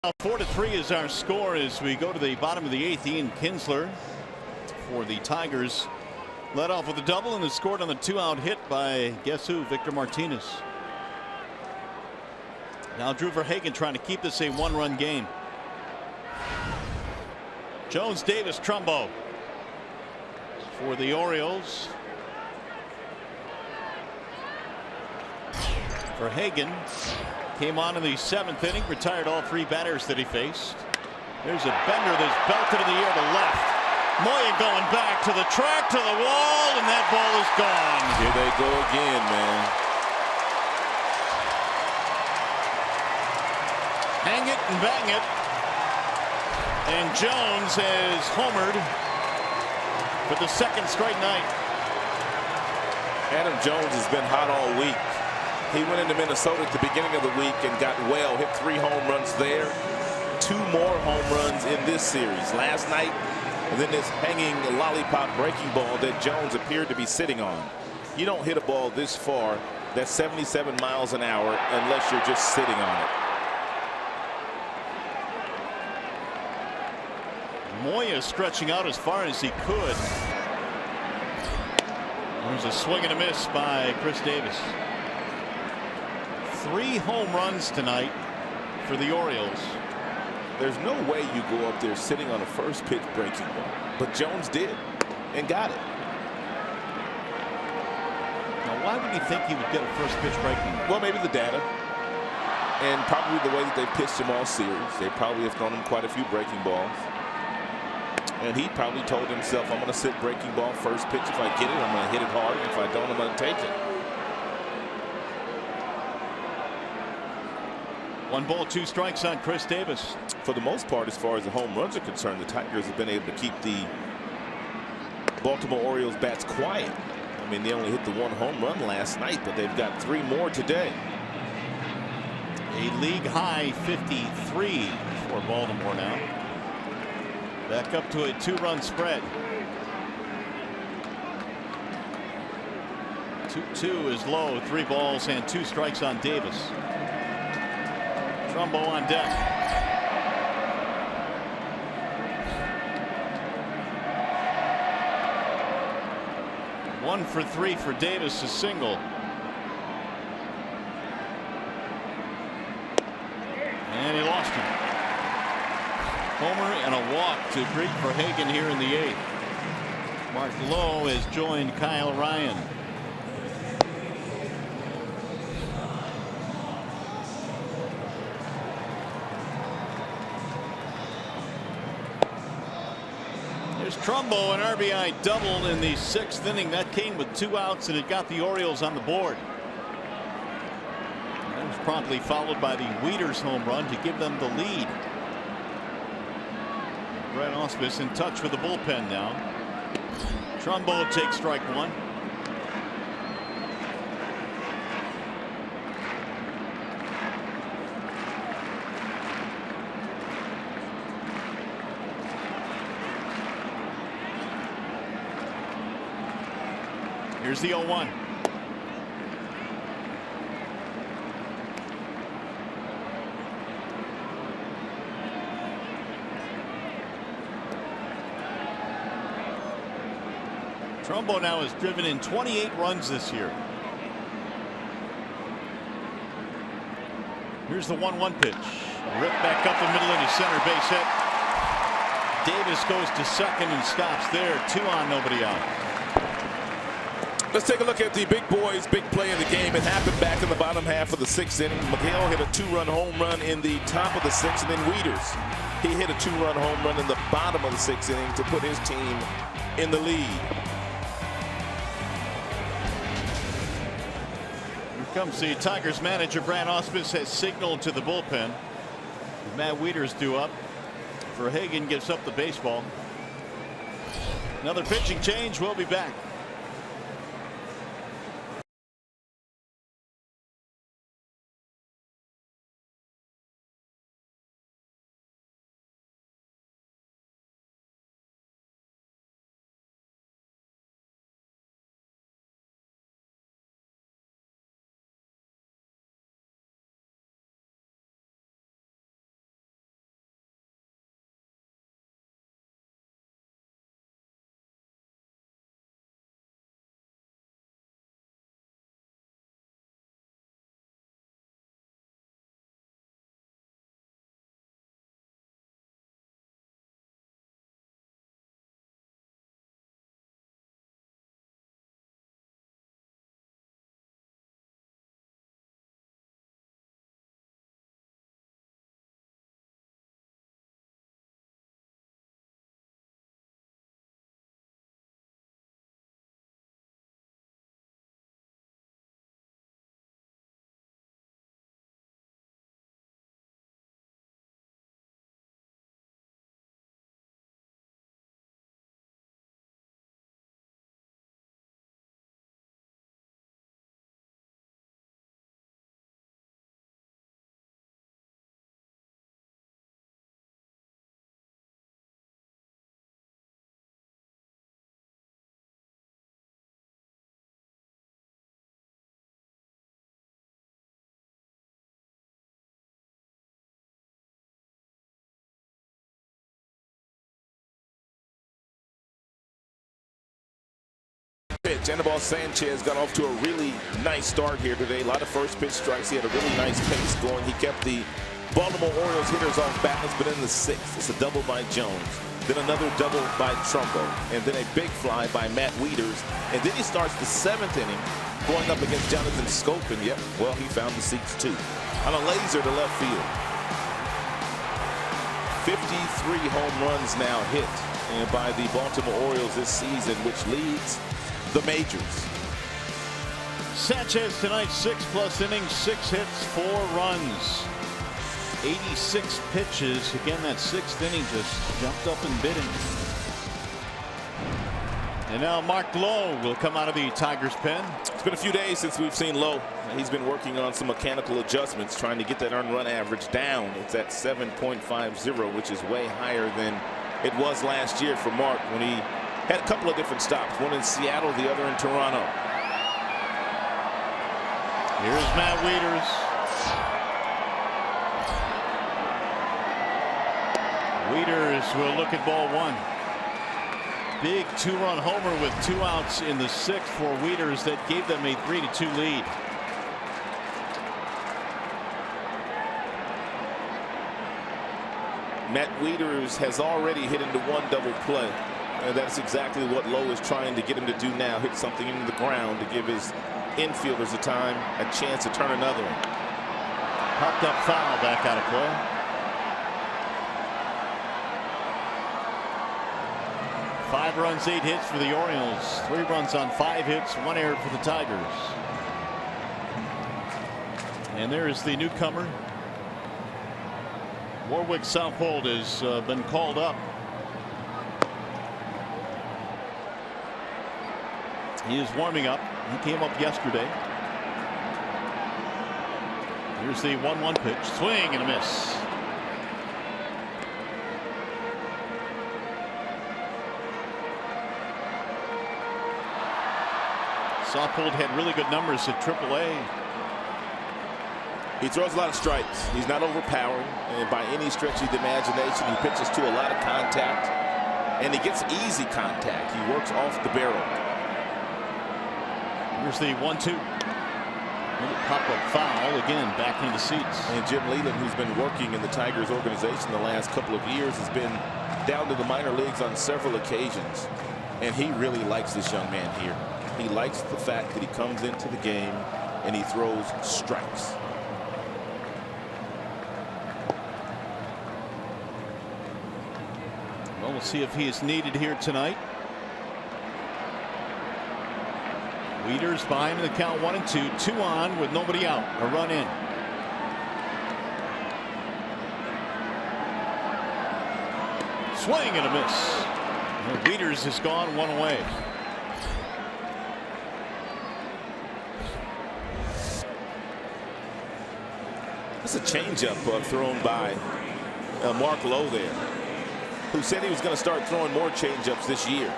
4-3 is our score as we go to the bottom of the 8th. Ian Kinsler for the Tigers led off with a double and has scored on the 2-out hit by guess who? Victor Martinez. Now Drew Verhagen trying to keep this a 1-run game. Jones, Davis, Trumbo for the Orioles. Verhagen came on in the 7th inning, retired all 3 batters that he faced. There's a bender that's belted in the air to left. Moya going back to the track, to the wall, and that ball is gone. Here they go again, man. Hang it and bang it. And Jones has homered for the 2nd straight night. Adam Jones has been hot all week. He went into Minnesota at the beginning of the week and got well, hit 3 home runs there, 2 more home runs in this series last night, and then this hanging lollipop breaking ball that Jones appeared to be sitting on. You don't hit a ball this far that's 77 miles an hour unless you're just sitting on it. Moya stretching out as far as he could. There's a swing and a miss by Chris Davis. 3 home runs tonight for the Orioles. There's no way you go up there sitting on a first pitch breaking ball, but Jones did and got it. Now, why would he think he would get a first pitch breaking ball? Well, maybe the data and probably the way that they pitched him all series. They probably have thrown him quite a few breaking balls. And he probably told himself, I'm going to sit breaking ball first pitch. If I get it, I'm going to hit it hard. If I don't, I'm going to take it. 1 ball, 2 strikes on Chris Davis. For the most part, as far as the home runs are concerned, the Tigers have been able to keep the Baltimore Orioles bats quiet. I mean, they only hit the 1 home run last night, but they've got 3 more today. A league high 53 for Baltimore now. Back up to a 2-run spread. 2-2 is low. 3 balls and 2 strikes on Davis. Trumbo on deck. One for 3 for Davis, a single. And he lost him. Homer and a walk to greet Verhagen here in the 8th. Mark Lowe has joined Kyle Ryan. There's Trumbo, an RBI double in the 6th inning. That came with 2 outs and it got the Orioles on the board. That was promptly followed by the Wieters home run to give them the lead. Brett Ausmus in touch with the bullpen now. Trumbo takes strike 1. Here's the 0-1. Trumbo now has driven in 28 runs this year. Here's the 1-1 pitch. Ripped back up the middle into center, base hit. Davis goes to second and stops there. 2 on, nobody out. Let's take a look at the big boys' big play in the game. It happened back in the bottom half of the 6th inning. McHale hit a 2-run home run in the top of the 6th, and then Wieters, he hit a 2-run home run in the bottom of the 6th inning to put his team in the lead. Here comes the Tigers manager. Brad Ausmus has signaled to the bullpen. Matt Wieters due up. Verhagen gives up the baseball. Another pitching change. We'll be back. pitch. Anibal Sanchez got off to a really nice start here today. A lot of first pitch strikes. He had a really nice pace going. He kept the Baltimore Orioles hitters off balance, but in the sixth, it's a double by Jones. Then another double by Trumbo. And then a big fly by Matt Wieters. And then he starts the seventh inning going up against Jonathan Scope. And yep, well, he found the seats too. On a laser to left field. 53 home runs now hit by the Baltimore Orioles this season, which leads the majors. Sanchez tonight, 6+ innings, 6 hits, 4 runs. 86 pitches. Again, that 6th inning just jumped up and bit him. And now Mark Lowe will come out of the Tigers pen. It's been a few days since we've seen Lowe. He's been working on some mechanical adjustments, trying to get that earned run average down. It's at 7.50, which is way higher than it was last year for Mark when he had a couple of different stops, one in Seattle, the other in Toronto. Here's Matt Wieters. Wieters will look at ball 1. Big 2-run homer with 2 outs in the 6th for Wieters that gave them a 3-2 lead. Matt Wieters has already hit into 1 double play. And that's exactly what Lowe is trying to get him to do now. Hit something into the ground to give his infielders a chance to turn another one. Popped up foul, back out of play. 5 runs, 8 hits for the Orioles. 3 runs on 5 hits, 1 error for the Tigers. And there is the newcomer. Warwick Saupold has been called up. He is warming up. He came up yesterday. Here's the 1-1 pitch. Swing and a miss. Saupold had really good numbers at AAA. He throws a lot of strikes. He's not overpowering, and by any stretch of the imagination, he pitches to a lot of contact, and he gets easy contact. He works off the barrel. Here's the 1-2. Pop-up foul again, back into seats. And Jim Leland, who's been working in the Tigers organization the last couple of years, has been down to the minor leagues on several occasions, and he really likes this young man here. He likes the fact that he comes into the game and he throws strikes. Well, we'll see if he is needed here tonight. Wieters behind in the count, 1-2, 2 on with nobody out, a run in. Swing and a miss. Well, Wieters is gone, 1 away. That's a changeup thrown by Mark Lowe there, who said he was going to start throwing more changeups this year.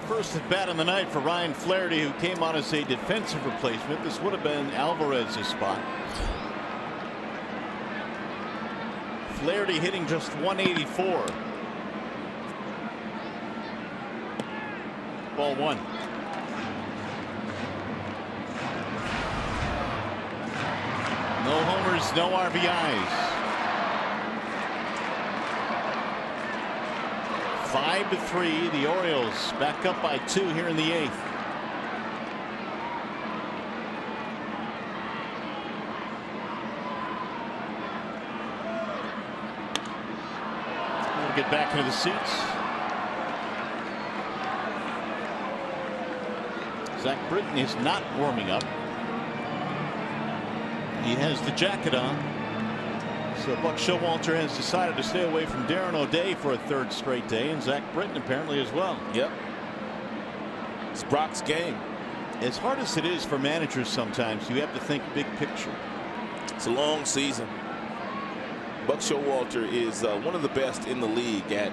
First at bat in the night for Ryan Flaherty, who came on as a defensive replacement. This would have been Alvarez's spot. Flaherty hitting just 184. Ball 1. No homers, no RBIs. 5-3. The Orioles back up by 2 here in the 8th. We'll get back into the seats. Zach Britton is not warming up. He has the jacket on. So Buck Showalter has decided to stay away from Darren O'Day for a 3rd straight day, and Zach Britton apparently as well. Yep. It's Brock's game. As hard as it is for managers sometimes, you have to think big picture. It's a long season. Buck Showalter is one of the best in the league at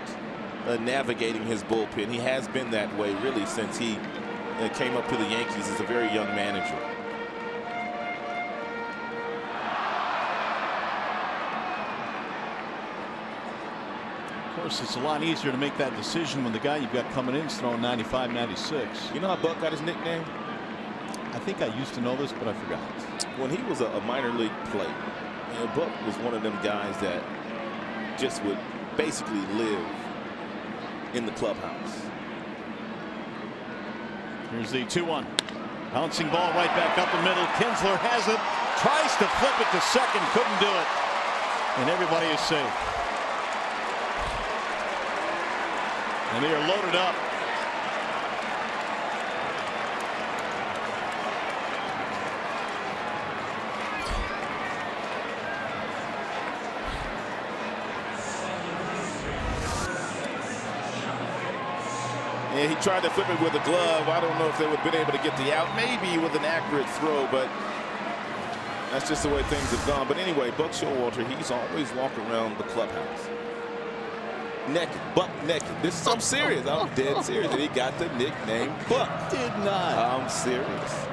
navigating his bullpen. He has been that way really since he came up to the Yankees as a very young manager. course, it's a lot easier to make that decision when the guy you've got coming in is throwing 95, 96. You know how Buck got his nickname? I think I used to know this, but I forgot. When he was a minor league player, you know, Buck was one of them guys that just would basically live in the clubhouse. Here's the 2-1. Bouncing ball right back up the middle. Kinsler has it. Tries to flip it to second. Couldn't do it. And everybody is safe. And they are loaded up. Yeah, he tried to flip it with a glove. I don't know if they would have been able to get the out. Maybe with an accurate throw, but that's just the way things have gone. But anyway, Buck Showalter, he's always walking around the clubhouse naked, buck naked. I'm serious. I'm dead serious. And he got the nickname Buck. Did not. I'm serious.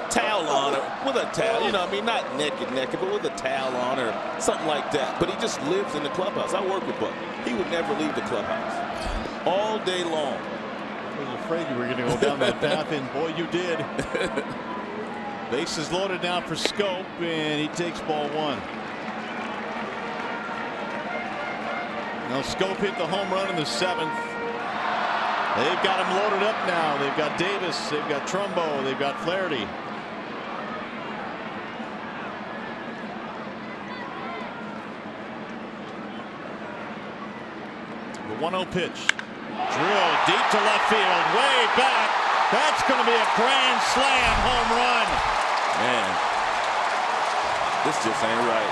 Towel on or with a towel, you know, I mean, not naked, but with a towel on or something like that. But he just lives in the clubhouse. I work with Buck. He would never leave the clubhouse all day long. I was afraid you were going to go down that path, and boy, you did. Bases loaded now for Scope, and he takes ball one. Now Scope hit the home run in the 7th. They've got him loaded up now. They've got Davis, they've got Trumbo, they've got Flaherty. The 1-0 pitch. Drill deep to left field, way back. That's going to be a grand slam home run. Man, this just ain't right.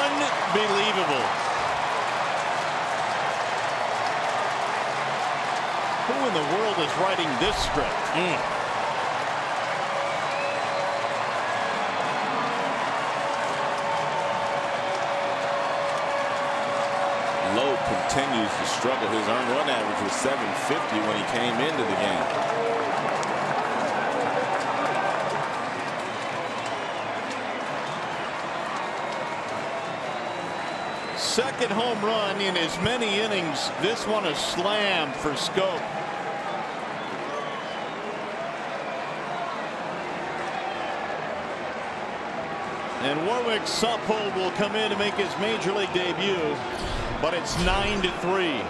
Unbelievable. Who in the world is writing this script? Lowe continues to struggle. His earned run average was 750 when he came into the game. Second home run in as many innings. This one a slam for Scope. And Warwick Supple will come in to make his major league debut, but it's 9-3.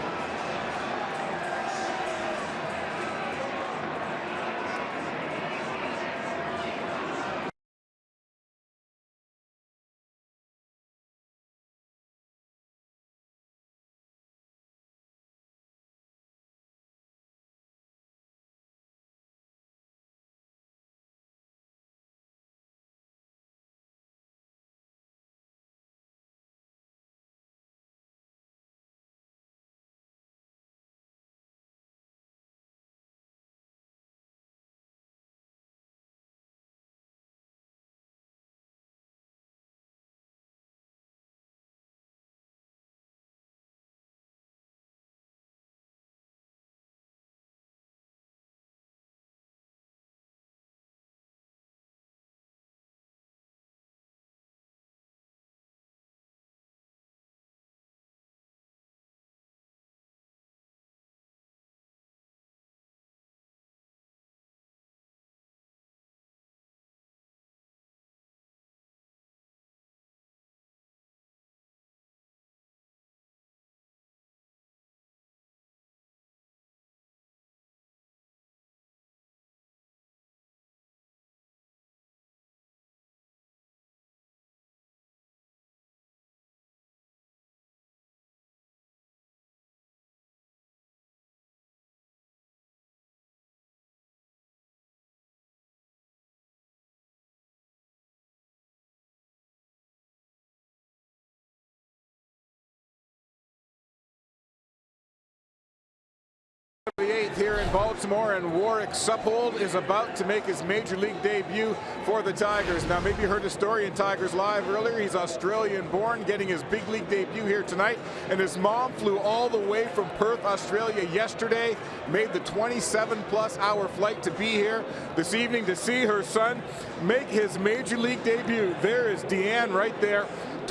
The 8th here in Baltimore, and Warwick Supple is about to make his major league debut for the Tigers. Now, maybe you heard a story in Tigers Live earlier. He's Australian born, getting his big league debut here tonight, and his mom flew all the way from Perth, Australia yesterday, made the 27+ hour flight to be here this evening to see her son make his major league debut. There is Deanne right there,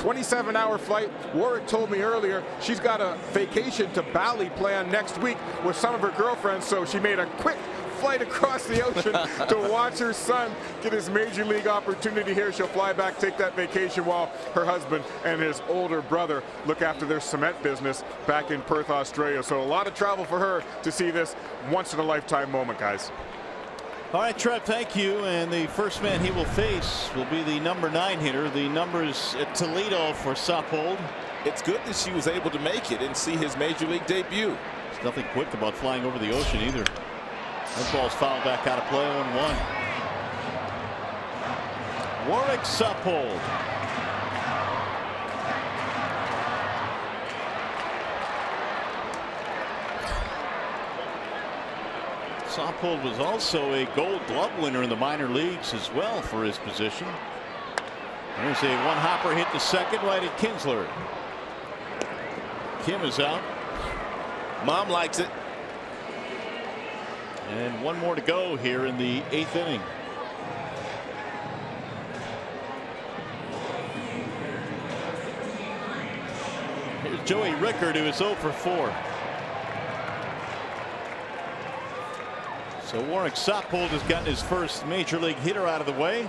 27-hour flight. Warwick told me earlier she's got a vacation to Bali planned next week with some of her girlfriends, so she made a quick flight across the ocean to watch her son get his major league opportunity here. She'll fly back, take that vacation while her husband and his older brother look after their cement business back in Perth, Australia. So a lot of travel for her to see this once-in-a-lifetime moment, guys. All right, Trev, thank you. And the first man he will face will be the number 9 hitter. The numbers at Toledo for Sappold. It's good that she was able to make it and see his major league debut. There's nothing quick about flying over the ocean either. That ball's fouled back out of play, 0-1. Warwick Sappold. Sappold was also a Gold Glove winner in the minor leagues as well for his position. There's a one-hopper hit to second right at Kinsler. Kim is out. Mom likes it. And one more to go here in the 8th inning. Here's Joey Rickard, who is 0 for 4. So Warwick Sappold has gotten his first major league hitter out of the way.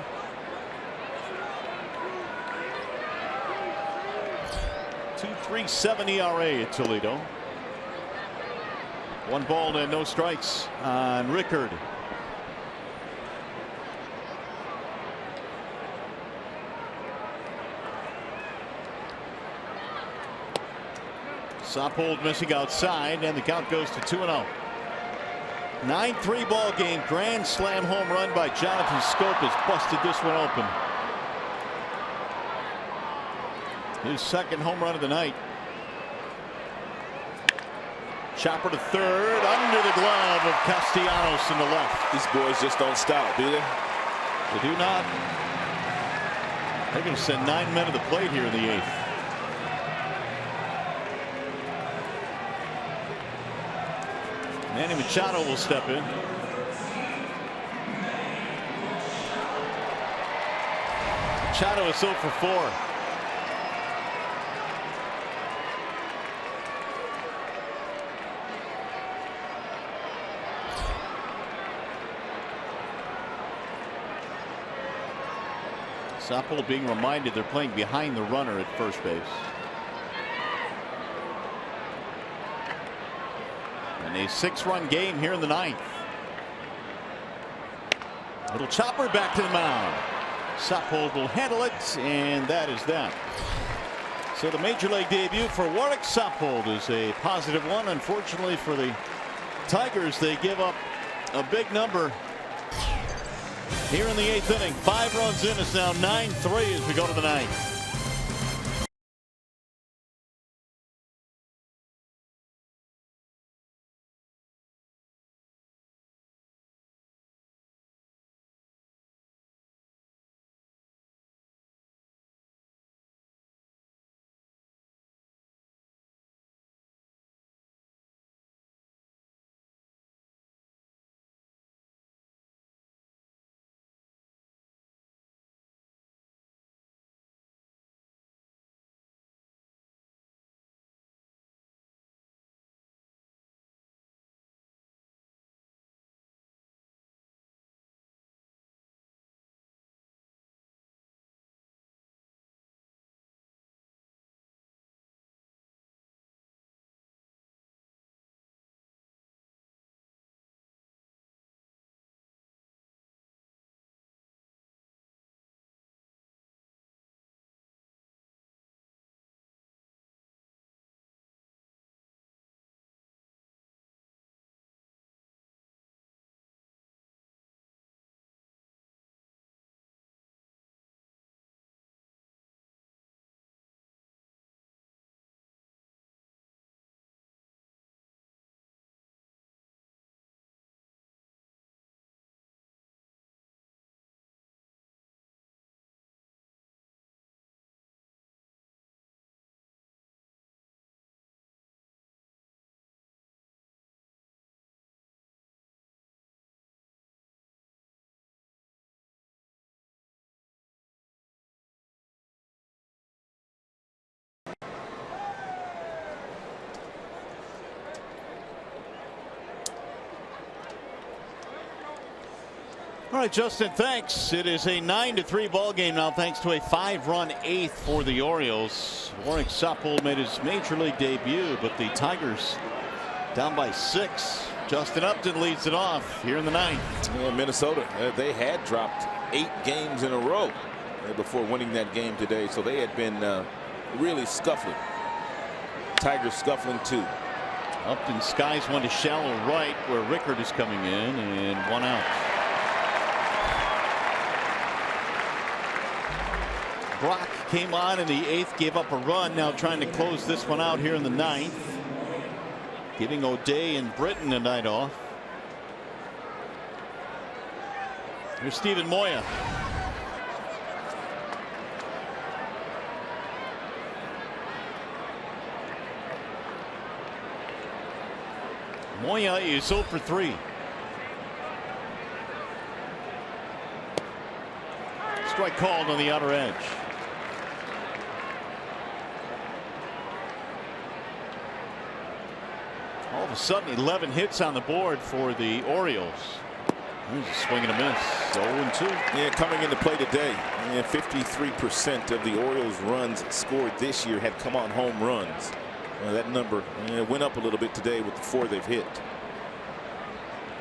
.237 ERA at Toledo. 1 ball and no strikes on Rickard. Sappold missing outside, and the count goes to 2-0. 9-3 ball game. Grand slam home run by Jonathan Scope has busted this one open. His second home run of the night. Chopper to third, under the glove of Castellanos in the left. These boys just don't stop, do they? They do not. They're going to send 9 men to the plate here in the 8th. Manny Machado will step in. Machado is 0 for 4. Sappold being reminded they're playing behind the runner at first base. And a 6-run game here in the 9th. Little chopper back to the mound. Sappold will handle it, and that is that. So the major league debut for Warwick Sappold is a positive one. Unfortunately for the Tigers, they give up a big number here in the 8th inning. 5 runs in. It's now 9-3 as we go to the 9th. All right, Justin, thanks. It is a 9-3 ball game now, thanks to a 5-run eighth for the Orioles. Warwick Supple made his major league debut, but the Tigers down by 6. Justin Upton leads it off here in the 9th. Yeah, Minnesota, they had dropped 8 games in a row before winning that game today, so they had been really scuffling. Tigers scuffling too. Upton skies one to shallow right where Rickard is coming in, and 1 out. Brock came on in the 8th, gave up a run, now trying to close this one out here in the 9th. Giving O'Day and Britton a night off. Here's Steven Moya. Moya is 0 for 3. Strike called on the outer edge. All of a sudden 11 hits on the board for the Orioles. There's a swing and a miss. 0-2. Yeah, coming into play today, 53% of the Orioles runs scored this year had come on home runs. That number went up a little bit today with the 4 they've hit.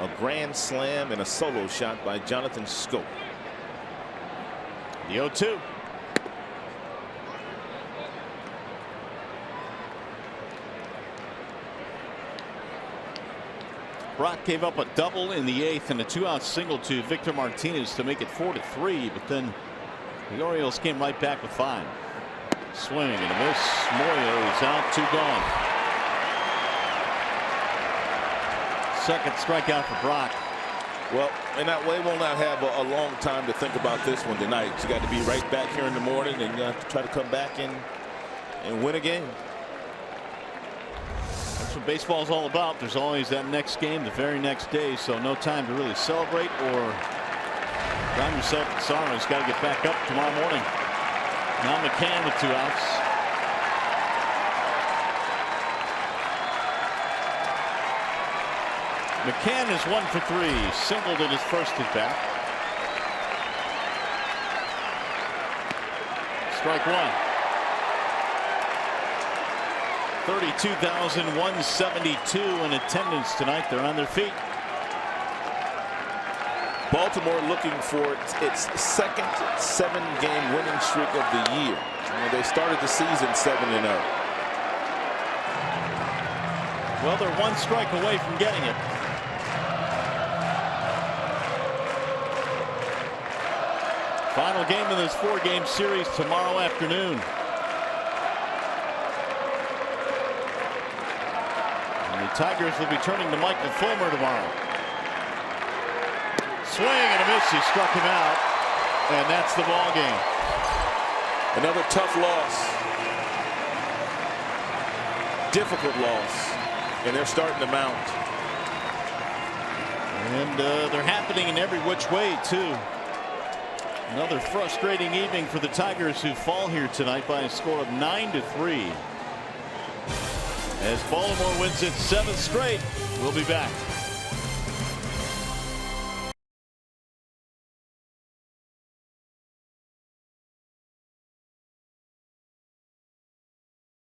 A grand slam and a solo shot by Jonathan Schoop. The 0-2. Brock gave up a double in the 8th and a 2-out single to Victor Martinez to make it 4-3, but then the Orioles came right back with 5. Swing and a miss. Moya is out, 2 gone. Second strikeout for Brock. Well, and that way will not have a long time to think about this one tonight. You got to be right back here in the morning and try to come back and win a game. That's what baseball is all about. There's always that next game the very next day, so no time to really celebrate or drown yourself in sorrow. Just got to get back up tomorrow morning. Now McCann with 2 outs. McCann is 1 for 3. Singled in his first at bat. Strike 1. 32,172 in attendance tonight. They're on their feet. Baltimore looking for its second 7-game winning streak of the year. They started the season 7-0. Well, they're 1 strike away from getting it. Final game of this 4-game series tomorrow afternoon. And the Tigers will be turning to Michael Fulmer tomorrow. Swing and a miss. He struck him out, and that's the ball game. Another tough loss. Difficult loss, and they're starting to mount. And they're happening in every which way too. Another frustrating evening for the Tigers, who fall here tonight by a score of 9-3. As Baltimore wins its 7th straight. We'll be back.